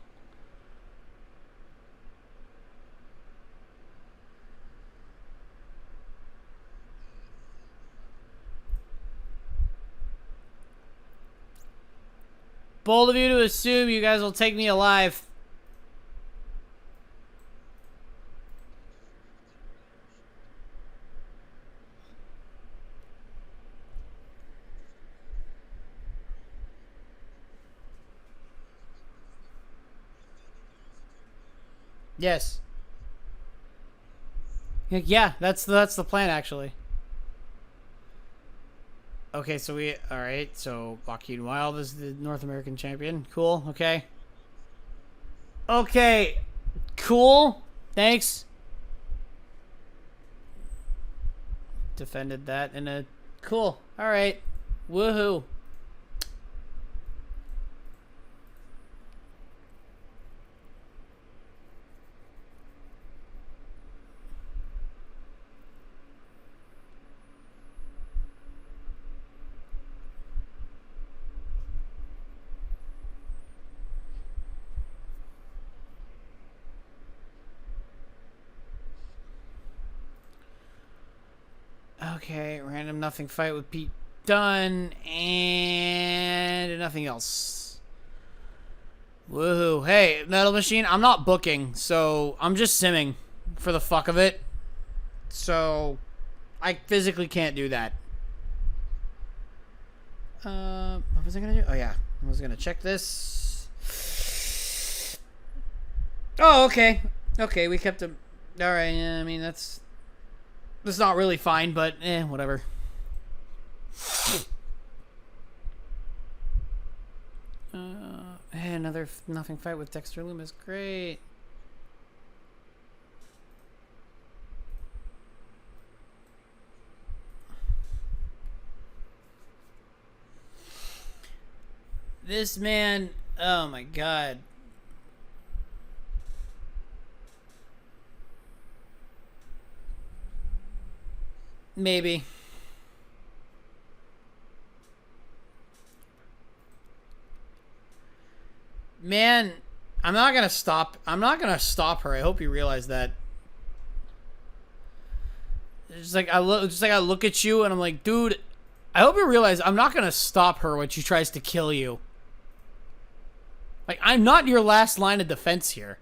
Bold of you to assume you guys will take me alive. Yes. Yeah, that's the plan actually. Okay, so alright, so Lockheed Wild is the North American champion. Cool, okay. Okay, cool. Thanks. Defended that in a... Cool, alright. Woohoo. Okay, random nothing fight with Pete Dunne, and nothing else. Woohoo. Hey, Metal Machine, I'm not booking, so I'm just simming for the fuck of it. So, I physically can't do that. What was I gonna do? Oh, yeah. I was gonna check this. Oh, okay. Okay, we kept him. Alright, yeah, I mean, that's not really fine, but whatever. Hey, another nothing fight with Dexter Lumis. Great. This man, oh my god. Maybe. Man, I'm not gonna stop. I'm not gonna stop her. I hope you realize that. I look at you and I'm like, dude, I hope you realize I'm not gonna stop her when she tries to kill you. Like, I'm not your last line of defense here.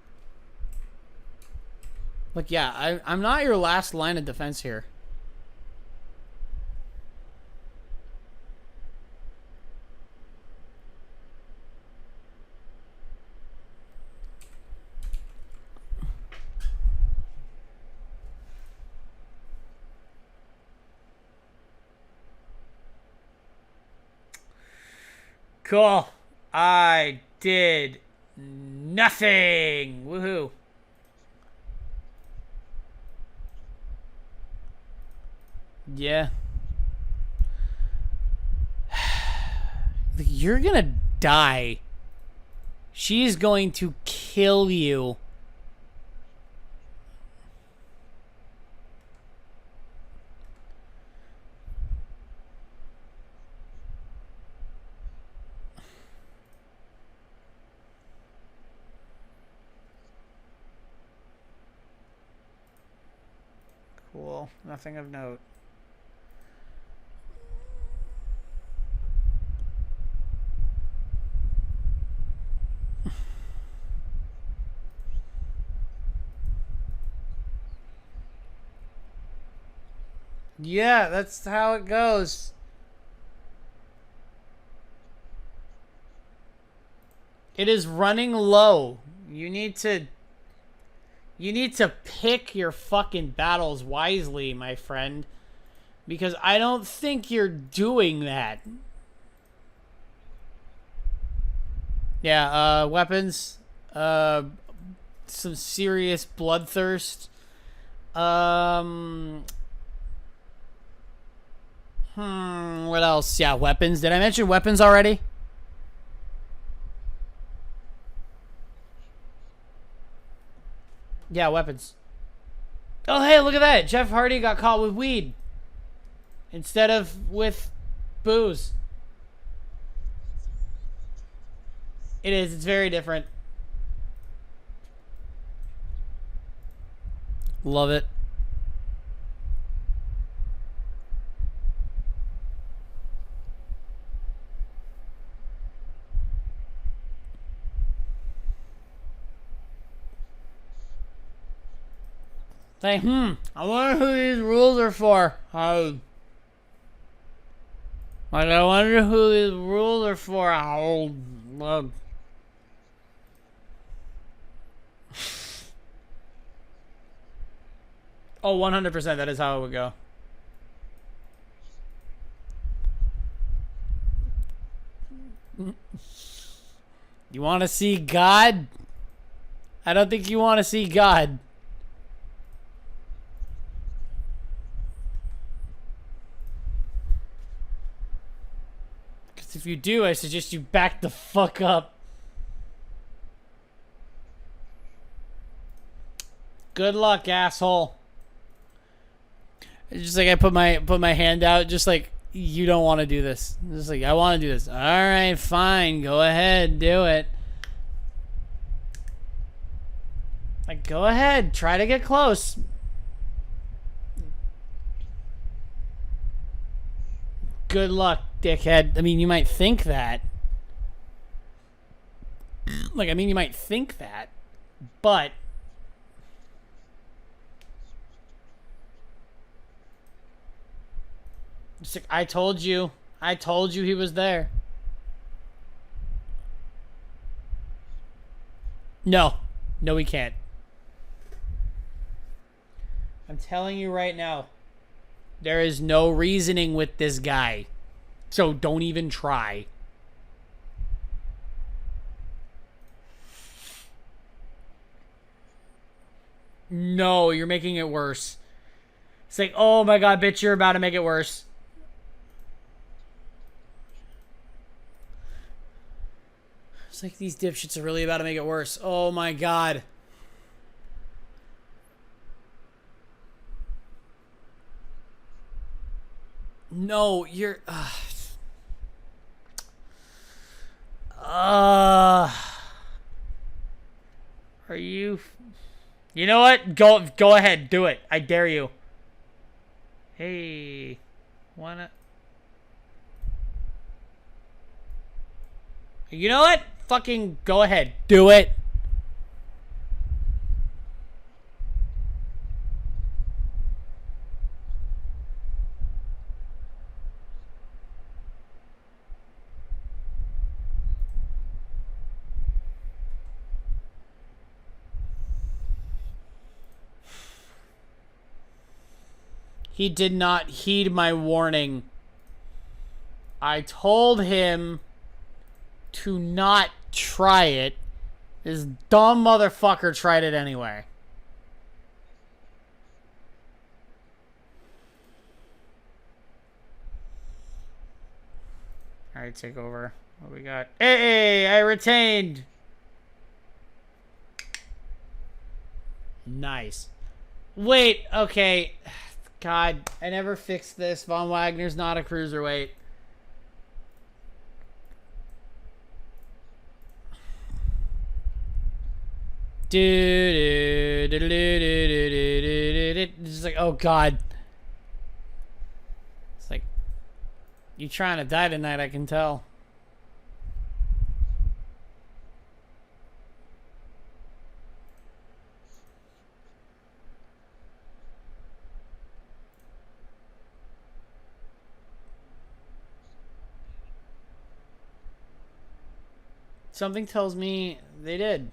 Like, yeah, I'm not your last line of defense here. Cool. I did nothing. Woohoo. Yeah. You're gonna die. She's going to kill you. Cool. Nothing of note. Yeah, that's how it goes. It is running low. You need to pick your fucking battles wisely, my friend. Because I don't think you're doing that. Yeah, weapons. Some serious bloodthirst. What else? Yeah, weapons. Did I mention weapons already? Yeah, weapons. Oh, hey, look at that. Jeff Hardy got caught with weed instead of with booze. It is. It's very different. Love it. Like, I wonder who these rules are for. I wonder who these rules are for. Oh, 100%. That is how it would go. You want to see God? I don't think you want to see God. Because if you do, I suggest you back the fuck up. Good luck, asshole. It's just like I put my hand out, just like, you don't want to do this. Just like, I want to do this. All right, fine. Go ahead, do it. Like, go ahead. Try to get close. Good luck, dickhead. I mean, you might think that. Like, I mean, you might think that. But it's like, I told you he was there. No, he can't. I'm telling you right now, there is no reasoning with this guy. So don't even try. No, you're making it worse. It's like, oh my god, bitch, you're about to make it worse. It's like, these dipshits are really about to make it worse. Oh my god. No, you're... Are you... You know what? Go ahead. Do it. I dare you. Hey, wanna? You know what? Fucking go ahead. Do it. He did not heed my warning. I told him to not try it. This dumb motherfucker tried it anyway. Alright, take over. What we got? Hey, I retained. Nice. Wait, okay. God, I never fixed this. Von Wagner's not a cruiserweight. It's just like, oh God. It's like, you trying to die tonight, I can tell. Something tells me they did.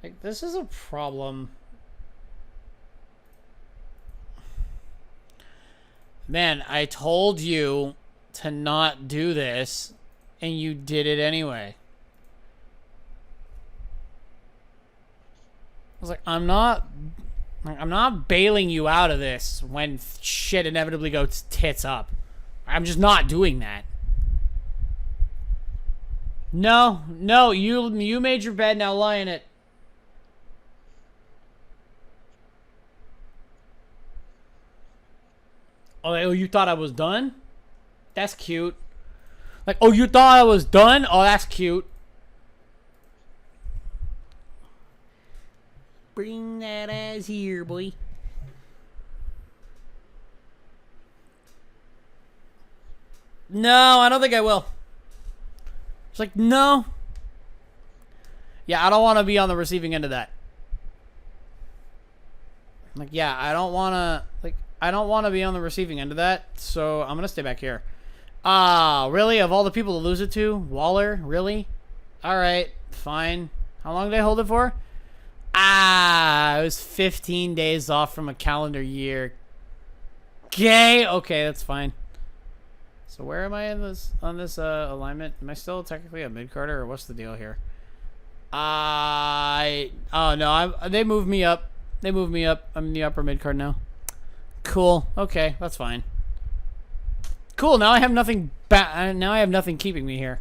Like, this is a problem. Man, I told you to not do this, and you did it anyway. I was like, I'm not bailing you out of this when shit inevitably goes tits up. I'm just not doing that. No, you made your bed, now lie in it. Oh, you thought I was done? That's cute. Like, oh, you thought I was done? Oh, that's cute. Bring that ass here, boy. No, I don't think I will. It's like, no. Yeah, I don't want to be on the receiving end of that. Like, yeah, I don't want to be on the receiving end of that, so I'm going to stay back here. Really? Of all the people to lose it to? Waller? Really? Alright, fine. How long did I hold it for? It was 15 days off from a calendar year. Gay? Okay, that's fine. So where am I in this on this alignment? Am I still technically a mid-carder, or what's the deal here? Oh no, they moved me up. They moved me up. I'm in the upper mid-card now. Cool. Okay, that's fine. Cool. Now I have nothing. Now I have nothing keeping me here.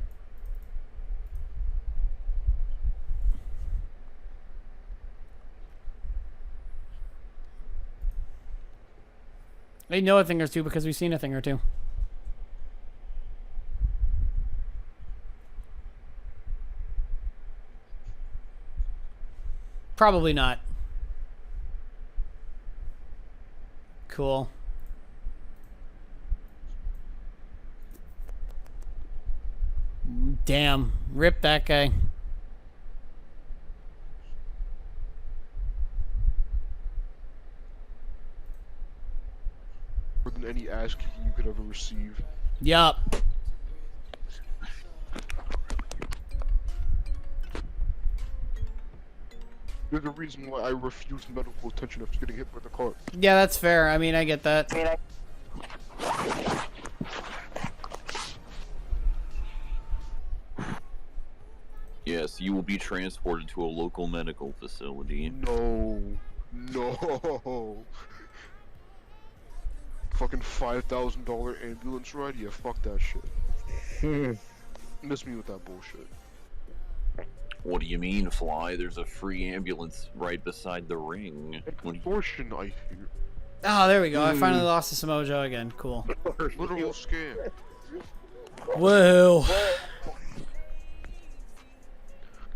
They know a thing or two because we've seen a thing or two. Probably not. Cool. Damn. Rip that guy. More than any ass kicking you could ever receive. Yup. There's a reason why I refuse medical attention after getting hit by the car. Yeah, that's fair. I mean, I get that. Yes, you will be transported to a local medical facility. No. No. Fucking $5,000 ambulance ride? Yeah, fuck that shit. Miss me with that bullshit. What do you mean, Fly? There's a free ambulance right beside the ring. Extortion, I hear. Oh, there we go. I finally lost to Samojo again. Cool. Literal scam. Whoa.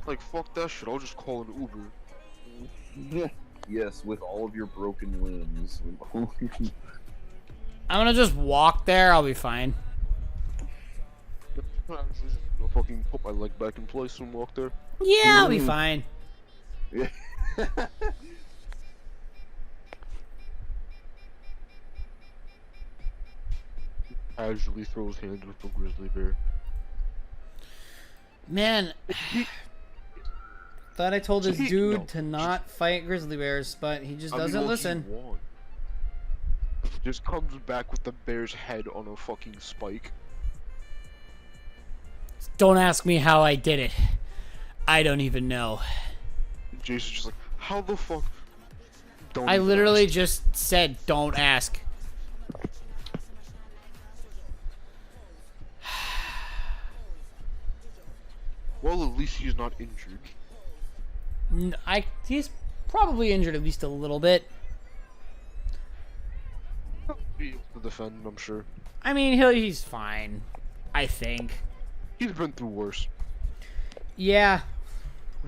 Like, fuck that shit, I'll just call an Uber. Yes, with all of your broken limbs. I'm gonna just walk there. I'll be fine. I'm just gonna fucking put my leg back in place and walk there. Yeah, I'll be fine. Yeah. Casually throws hands with the grizzly bear. Man, thought I told this dude No, to not fight grizzly bears, but he just doesn't what listen. do you want? Just comes back with the bear's head on a fucking spike. Don't ask me how I did it. I don't even know. Jason's just like, how the fuck? Don't I even literally ask. just said, don't ask. Well, at least he's not injured. He's probably injured at least a little bit. Be able to defend, I'm sure. I mean, he's fine. I think. He's been through worse. Yeah.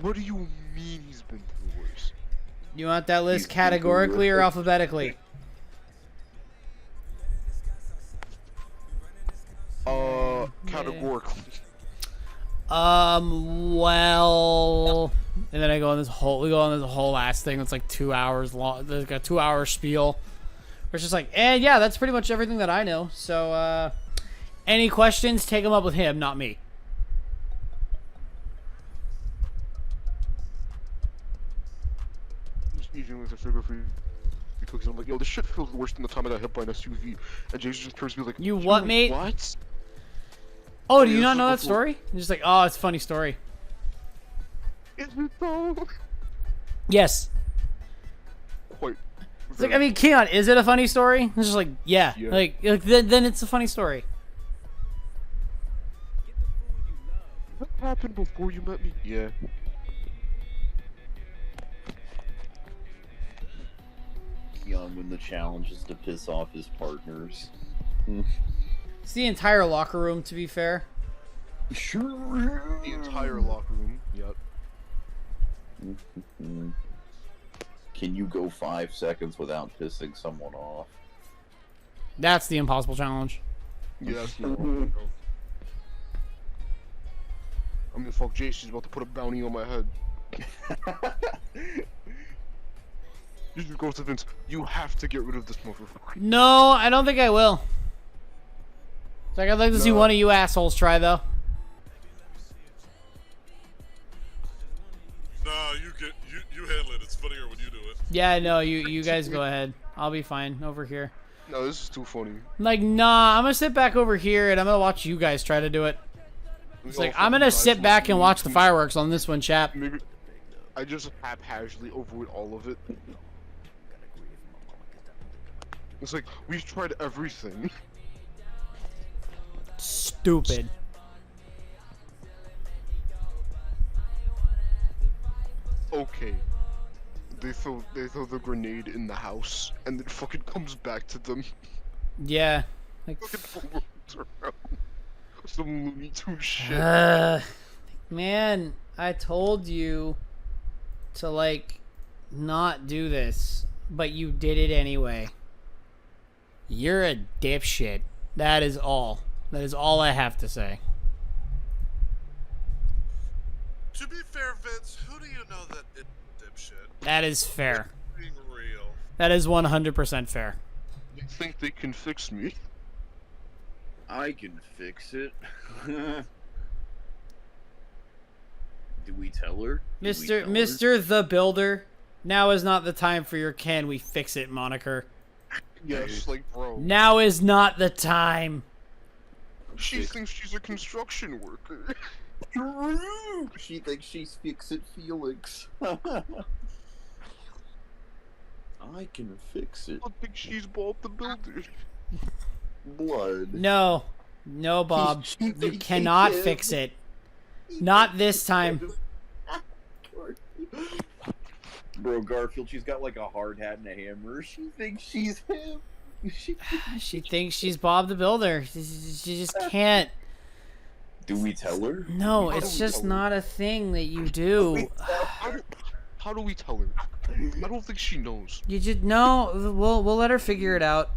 What do you mean he's been through worse? You want that list He's been categorically or through- alphabetically? Categorically. Well, and then we go on this whole last thing that's like 2 hours long. There's like a 2-hour spiel. Where it's just like, and yeah, that's pretty much everything that I know. So, any questions, take them up with him, not me. Just eating with a sugar-free cookies. I'm like, yo, this shit feels worse than the time I got hit by an SUV. And Jason just turns to me like, You what, mate? What? Oh, do you Yeah, not this know is that before- story? You're just like, oh, it's a funny story. Is it though? Yes. Quite. It's like, I mean, Keon, is it a funny story? It's just like, yeah. Yeah. Like then it's a funny story. What happened before you met me? Yeah. Keon when the challenge is to piss off his partners. It's the entire locker room, to be fair. Sure. The entire locker room. Yep. Can you go 5 seconds without pissing someone off? That's the impossible challenge. Yes. No. I mean, fuck, Jason's about to put a bounty on my head. You just go to Vince. You have to get rid of this motherfucker. No, I don't think I will. It's like, I'd like to see No. one of you assholes try, though. Nah, you handle it. It's funnier when you do it. Yeah, no, you guys go ahead. I'll be fine over here. No, this is too funny. Like, nah, I'm gonna sit back over here and I'm gonna watch you guys try to do it. It's like, I'm gonna sit back and watch the fireworks on this one, chap. Maybe I just haphazardly avoid all of it. It's like, we've tried everything. Stupid. Okay. They throw the grenade in the house, and it fucking comes back to them. Yeah. Like, Fucking rolls around. Some Looney Tunes shit. man, I told you to, like, not do this, but you did it anyway. You're a dipshit. That is all. That is all I have to say. To be fair, Vince, who do you know that is dipshit? That is fair. Being real. That is 100% fair. They think they can fix me. I can fix it. Do we tell her? Mr. The Builder, now is not the time for your can we fix it moniker. Yes, like, bro. Now is not the time. She thinks she's a construction worker. She thinks she's Fix It Felix. I can fix it. I think she's Bob the Builder. Blood. No. No, Bob. You cannot fix it. Not this time. Bro, Garfield, she's got like a hard hat and a hammer. She thinks she's him. She thinks she's Bob the Builder. She just can't. Do we tell her? No, How do it's we just tell her? not a thing that you do. How do we tell her? I don't think she knows. You just no. We'll let her figure it out.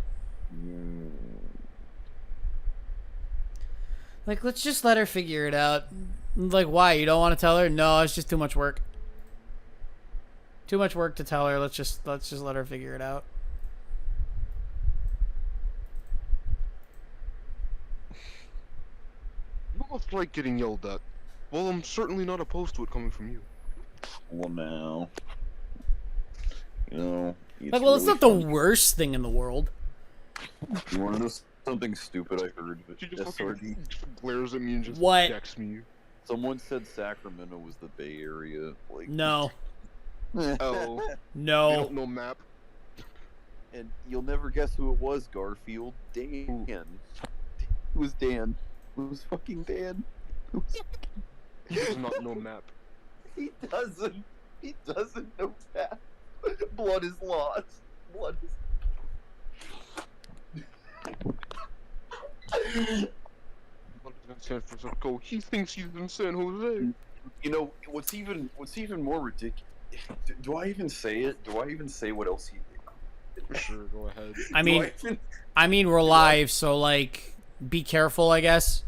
Like, let's just let her figure it out. Like, why? You don't want to tell her? No, it's just too much work. Too much work to tell her. Let's just let her figure it out. You must like getting yelled at. Well, I'm certainly not opposed to it coming from you. Well, now. You know. Like, well, it's not the worst thing in the world. You want to know something stupid I heard? She just SRD? fucking glares at me and just What? decks me. Someone said Sacramento was the Bay Area. Like, No. Oh. They No. don't know map. And you'll never guess who it was, Garfield. Dan. It was Dan. It was fucking Dan. It was... He does not know map. He doesn't. He doesn't know that. Blood is lost. Blood is... San Francisco. He thinks he's in San Jose. You know what's even more ridiculous? Do I even say it? Do I even say what else he did? Sure, go ahead. I mean, we're live, so like, be careful, I guess.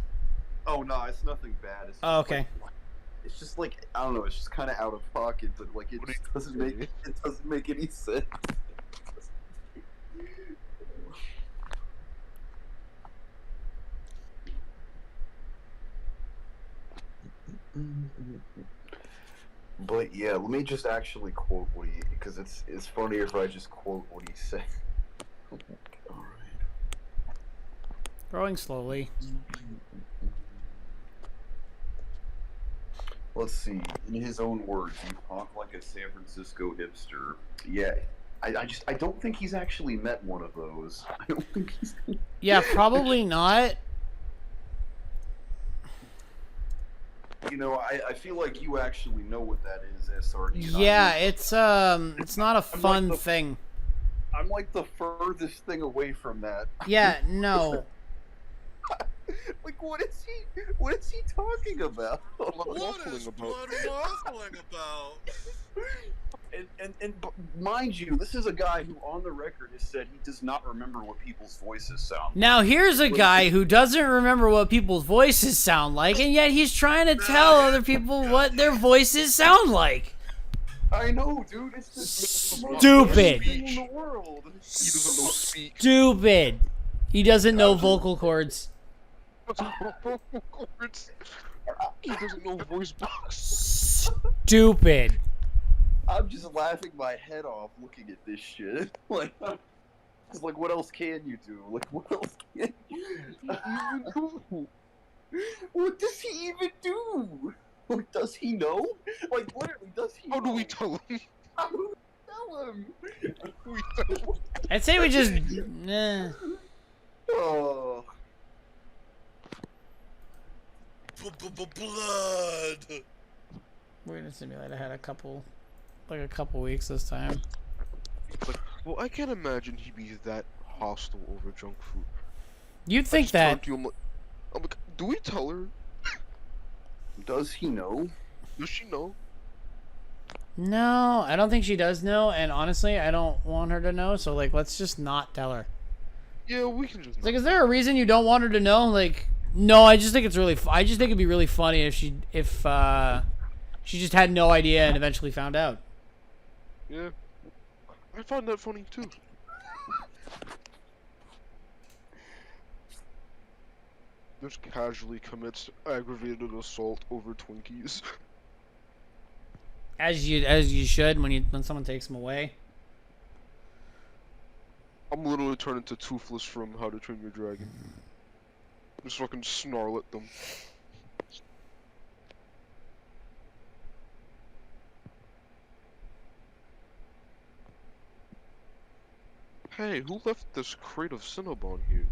Oh no, it's nothing bad. It's just Oh, okay. it's just like I don't know. It's just kind of out of pocket, but like it just doesn't make any sense. But yeah, let me just actually quote what he, because it's funnier if I just quote what he said. Alright. Growing slowly. Let's see. In his own words, you talk like a San Francisco hipster. Yeah, I don't think he's actually met one of those. I don't think he's. Yeah, probably not. You know, I feel like you actually know what that is, SRD. and Yeah, I'm it's not a fun thing. I'm like the furthest thing away from that. Yeah, no. Like, what is he talking about? What is Blood waffling about? And mind you, this is a guy who, on the record, has said he does not remember what people's voices sound. Now here's a guy who doesn't remember what people's voices sound like, and yet he's trying to tell other people what their voices sound like. I know, dude. It's just Stupid. thing in the world. He doesn't know speak. Stupid. He doesn't know vocal cords. He doesn't know vocal cords. He doesn't know voice box. Stupid. I'm just laughing my head off looking at this shit. Like, it's like, what else can you do? Like, what else can you even do? What does he even do? Like, does he know? Like, literally, does he How do know? we tell him? How do we tell him? We tell him. I'd say we just. Oh. Blood. We're gonna simulate. I had a couple weeks this time. Like, well, I can't imagine he'd be that hostile over junk food. You'd I think just turned that. to you, I'm like, do we tell her? Does he know? Does she know? No, I don't think she does know, and honestly, I don't want her to know. So like, let's just not tell her. Yeah, we can just. It's like, is there a reason you don't want her to know? Like, no, I just think it's really. I just think it'd be really funny if she just had no idea and eventually found out. Yeah, I find that funny too. Just casually commits aggravated assault over Twinkies. As you should when someone takes them away. I'm literally turning into Toothless from How to Train Your Dragon. Just fucking snarl at them. Hey, who left this crate of Cinnabon here?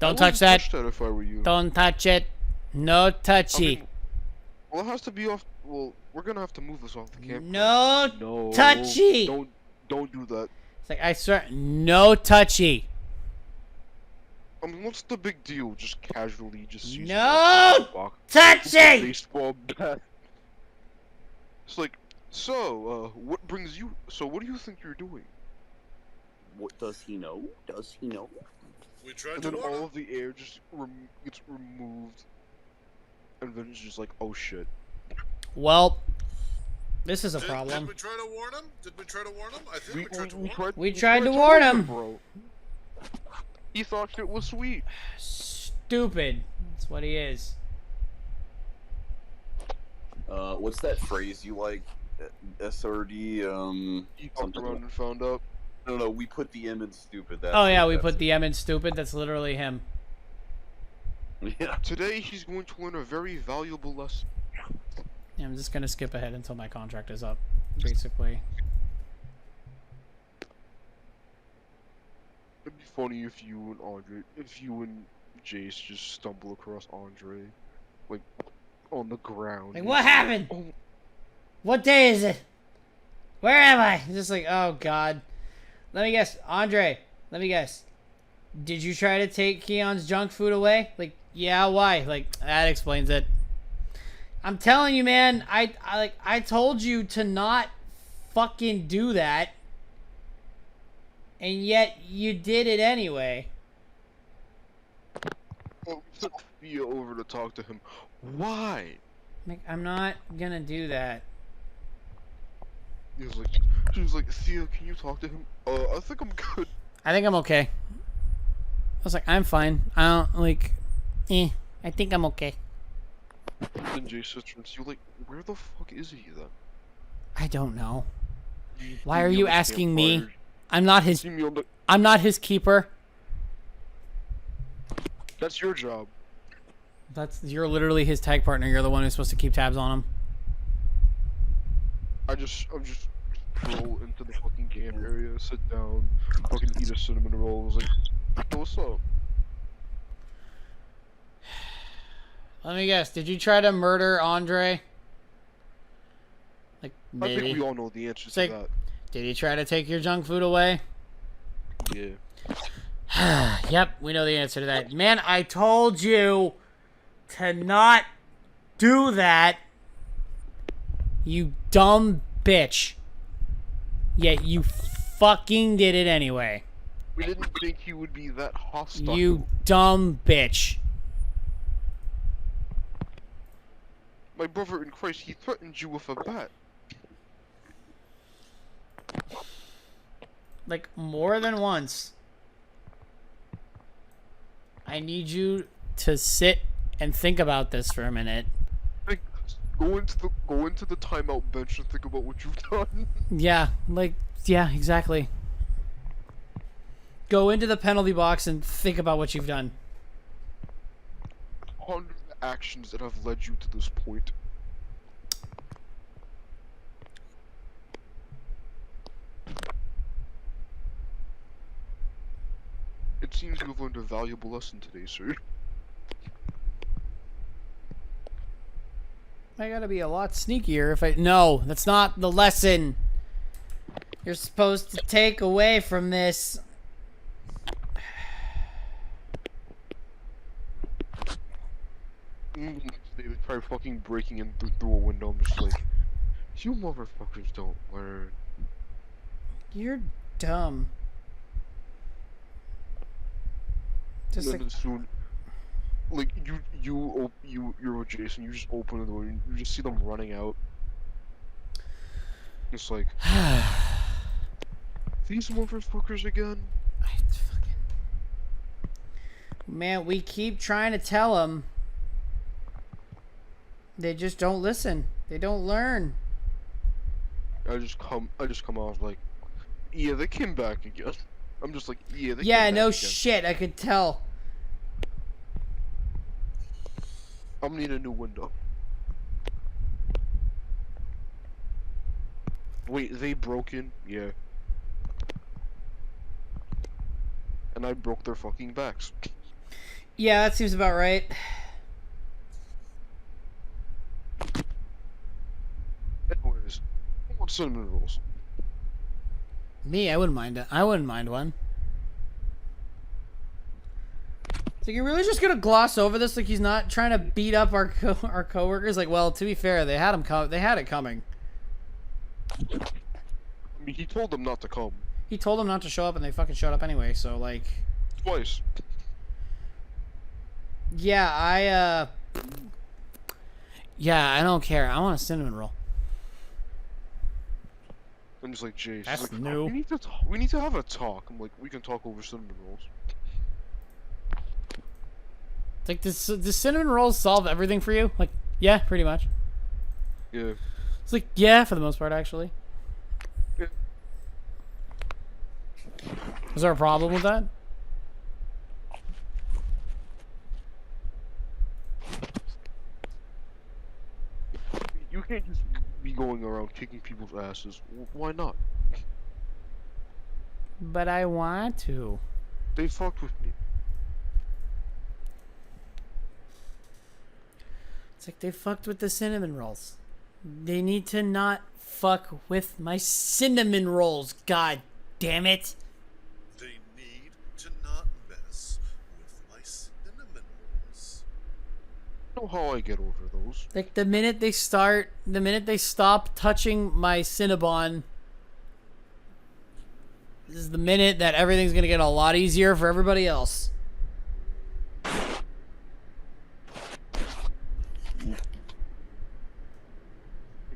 Don't I touch wouldn't that. touch that if I were you. Don't touch it. No touchy. I mean, well, it has to be off. Well, we're gonna have to move this off the campground. No No. touchy. Don't do that. It's like, I swear, no touchy. I mean, what's the big deal? Just casually, just sees No box, touching! baseball bat. It's like, so, what brings you? So, what do you think you're doing? What does he know? Does he know? We tried And to then warn all him. of the air just gets removed, and then it's just like, oh shit. Well, this is a Did problem. we try to warn him? Did we try to warn him? I think we tried to warn him. We tried to warn him. Bro. He thought shit was sweet. Stupid. That's what he is. What's that phrase you like? SRD, He fucked around and found out. No, we put the M in stupid. That's Oh yeah, it, we that's put it. the M in stupid. That's literally him. Yeah. Today he's going to learn a very valuable lesson. Yeah, I'm just gonna skip ahead until my contract is up, basically. It'd be funny if you and Jace just stumble across Andre, like, on the ground. Like, what happened? Oh, What day is it? Where am I? Just like, oh god. Let me guess, Andre. Let me guess. Did you try to take Keon's junk food away? Like, yeah, why? Like, that explains it. I'm telling you, man. I told you to not fucking do that, and yet you did it anyway. oh, took Thea over to talk to him. Why? Like, I'm not gonna do that. She was like, Thea, can you talk to him? I think I'm good. I think I'm okay. I was like, I'm fine. I don't, like, I think I'm okay. Then Jace turns to you like, where the fuck is he then? I don't know. Why See are me you on the asking me? campfire. I'm not his. See me on the... I'm not his keeper. That's your job. You're literally his tag partner. You're the one who's supposed to keep tabs on him. I'm just roll into the fucking camp area, sit down, fucking eat a cinnamon roll. I was like, hey, what's up? Let me guess. Did you try to murder Andre? Like, I think maybe. we all know the answer It's to like- that. Did he try to take your junk food away? Yeah. Yep, we know the answer to that. Man, I told you to not do that. You dumb bitch. Yet you fucking did it anyway. We didn't think he would be that hostile. You dumb bitch. My brother in Christ, he threatened you with a bat. Like, more than once. I need you to sit and think about this for a minute. Like, go into the timeout bench and think about what you've done. Yeah, like, yeah, exactly. Go into the penalty box and think about what you've done. 100 actions that have led you to this point. It seems you've learned a valuable lesson today, sir. I gotta be a lot sneakier if I... No, that's not the lesson. You're supposed to take away from this. They try fucking breaking in through a window. I'm just like, you motherfuckers don't learn. You're dumb. Just And like... then soon, like you're with Jason. You just open the door. And you just see them running out. It's like these motherfuckers again. Man, we keep trying to tell them. They just don't listen. They don't learn. I just come out like, yeah, they came back again. I'm just like, yeah, they Yeah, came no back again. shit. I could tell. I'm gonna need a new window. Wait, they broke in? Yeah. And I broke their fucking backs. Yeah, that seems about right. Anyways, I want cinnamon rolls. Me, I wouldn't mind it. I wouldn't mind one. So you're really just gonna gloss over this like he's not trying to beat up our our coworkers? Like, well, to be fair, they had it coming. I mean, he told them not to come. He told them not to show up, and they fucking showed up anyway. So like, Twice. yeah, I don't care. I want a cinnamon roll. I'm just like, Jace. That's He's like, new. We need to have a talk. I'm like, we can talk over cinnamon rolls. It's like, does cinnamon rolls solve everything for you? Like, yeah, pretty much. Yeah. It's like, yeah, for the most part, actually. Yeah. Is there a problem with that? You can't just be going around kicking people's asses. Why not? But I want to. They fucked with me. It's like they fucked with the cinnamon rolls. They need to not fuck with my cinnamon rolls. God damn it. They need to not mess with my cinnamon rolls. You know how I get over those. Like the minute they stop touching my Cinnabon, this is the minute that everything's gonna get a lot easier for everybody else.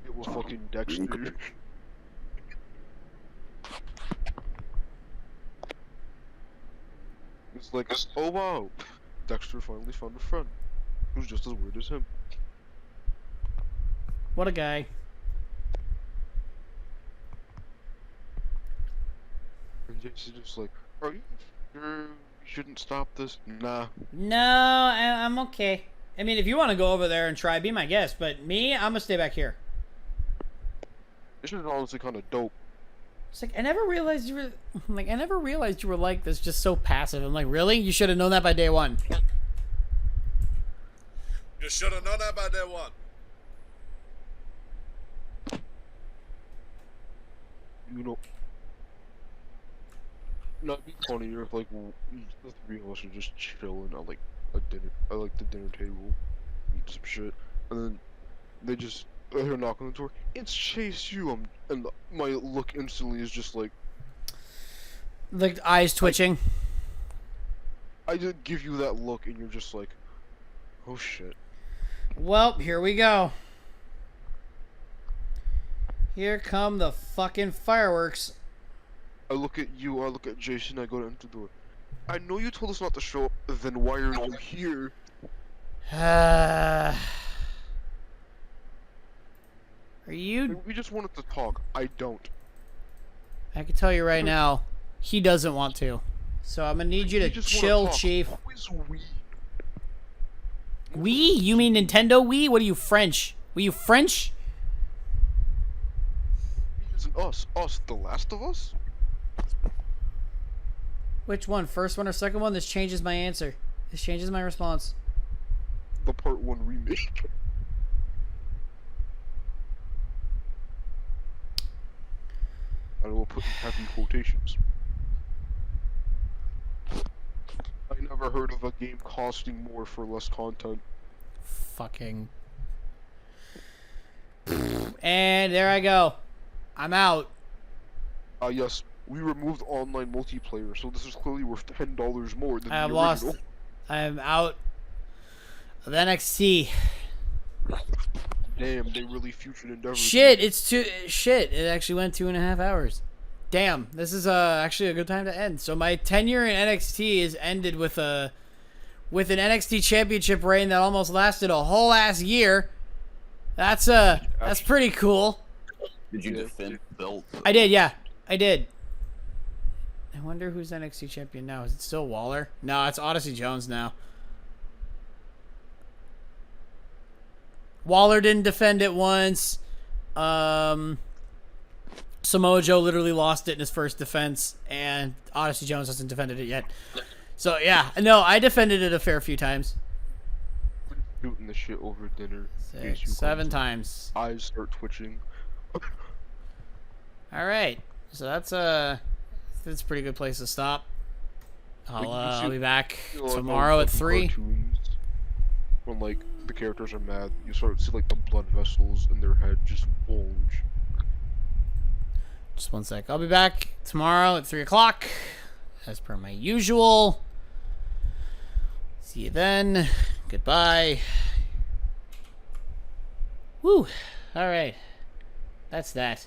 It was fucking Dexter. It's like, oh wow, Dexter finally found a friend who's just as weird as him. What a guy. And Jason's just like, are you sure you shouldn't stop this? Nah. No, I'm okay. I mean, if you want to go over there and try, be my guest. But me, I'm gonna stay back here. This is honestly kind of dope. It's like I never realized you were like this, just so passive. I'm like, really? You should have known that by day one. You should have known that by day one. You know. No, it'd be funnier if like the three of us are just chilling at like a dinner, the dinner table, eat some shit, and then they just hear a knock on the door. It's Chase, you. And my look instantly is just like eyes twitching. I just give you that look, and you're just like, oh shit. Well, here we go. Here come the fucking fireworks. I look at you, I look at Jason, I go down to the door. I know you told us not to show up, then why are you here? Are you... We just wanted to talk. I don't. I can tell you right now, he doesn't want to. So I'm gonna need you to chill, Chief. Who is we? We? You mean Nintendo Wii? What are you, French? Were you French? It isn't us. Us, The Last of Us? Which one? First one or second one? This changes my answer. This changes my response. The Part 1 remake. I will put in happy quotations. I never heard of a game costing more for less content. Fucking... And there I go. I'm out. Yes, we removed online multiplayer, so this is clearly worth $10 more than I have the lost. original. I am out of NXT. Damn, they really futured endeavor. Shit, it's too... Shit, it actually went 2.5 hours. Damn, this is actually a good time to end. So my tenure in NXT is ended with an NXT championship reign that almost lasted a whole ass year. That's pretty cool. Did you defend the belt? I did, yeah. I did. I wonder who's NXT champion now. Is it still Waller? No, it's Odyssey Jones now. Waller didn't defend it once. Samoa Joe literally lost it in his first defense, and Odyssey Jones hasn't defended it yet. So yeah, no, I defended it a fair few times. Shooting the shit over dinner. 6, 7 times. Eyes start twitching. All right, so that's a pretty good place to stop. I'll be back You know, like, tomorrow at fucking 3. cartoons, when like the characters are mad, you start to see like the blood vessels in their head just bulge. Just one sec. I'll be back tomorrow at 3 o'clock, as per my usual. See you then. Goodbye. Woo. All right. That's that.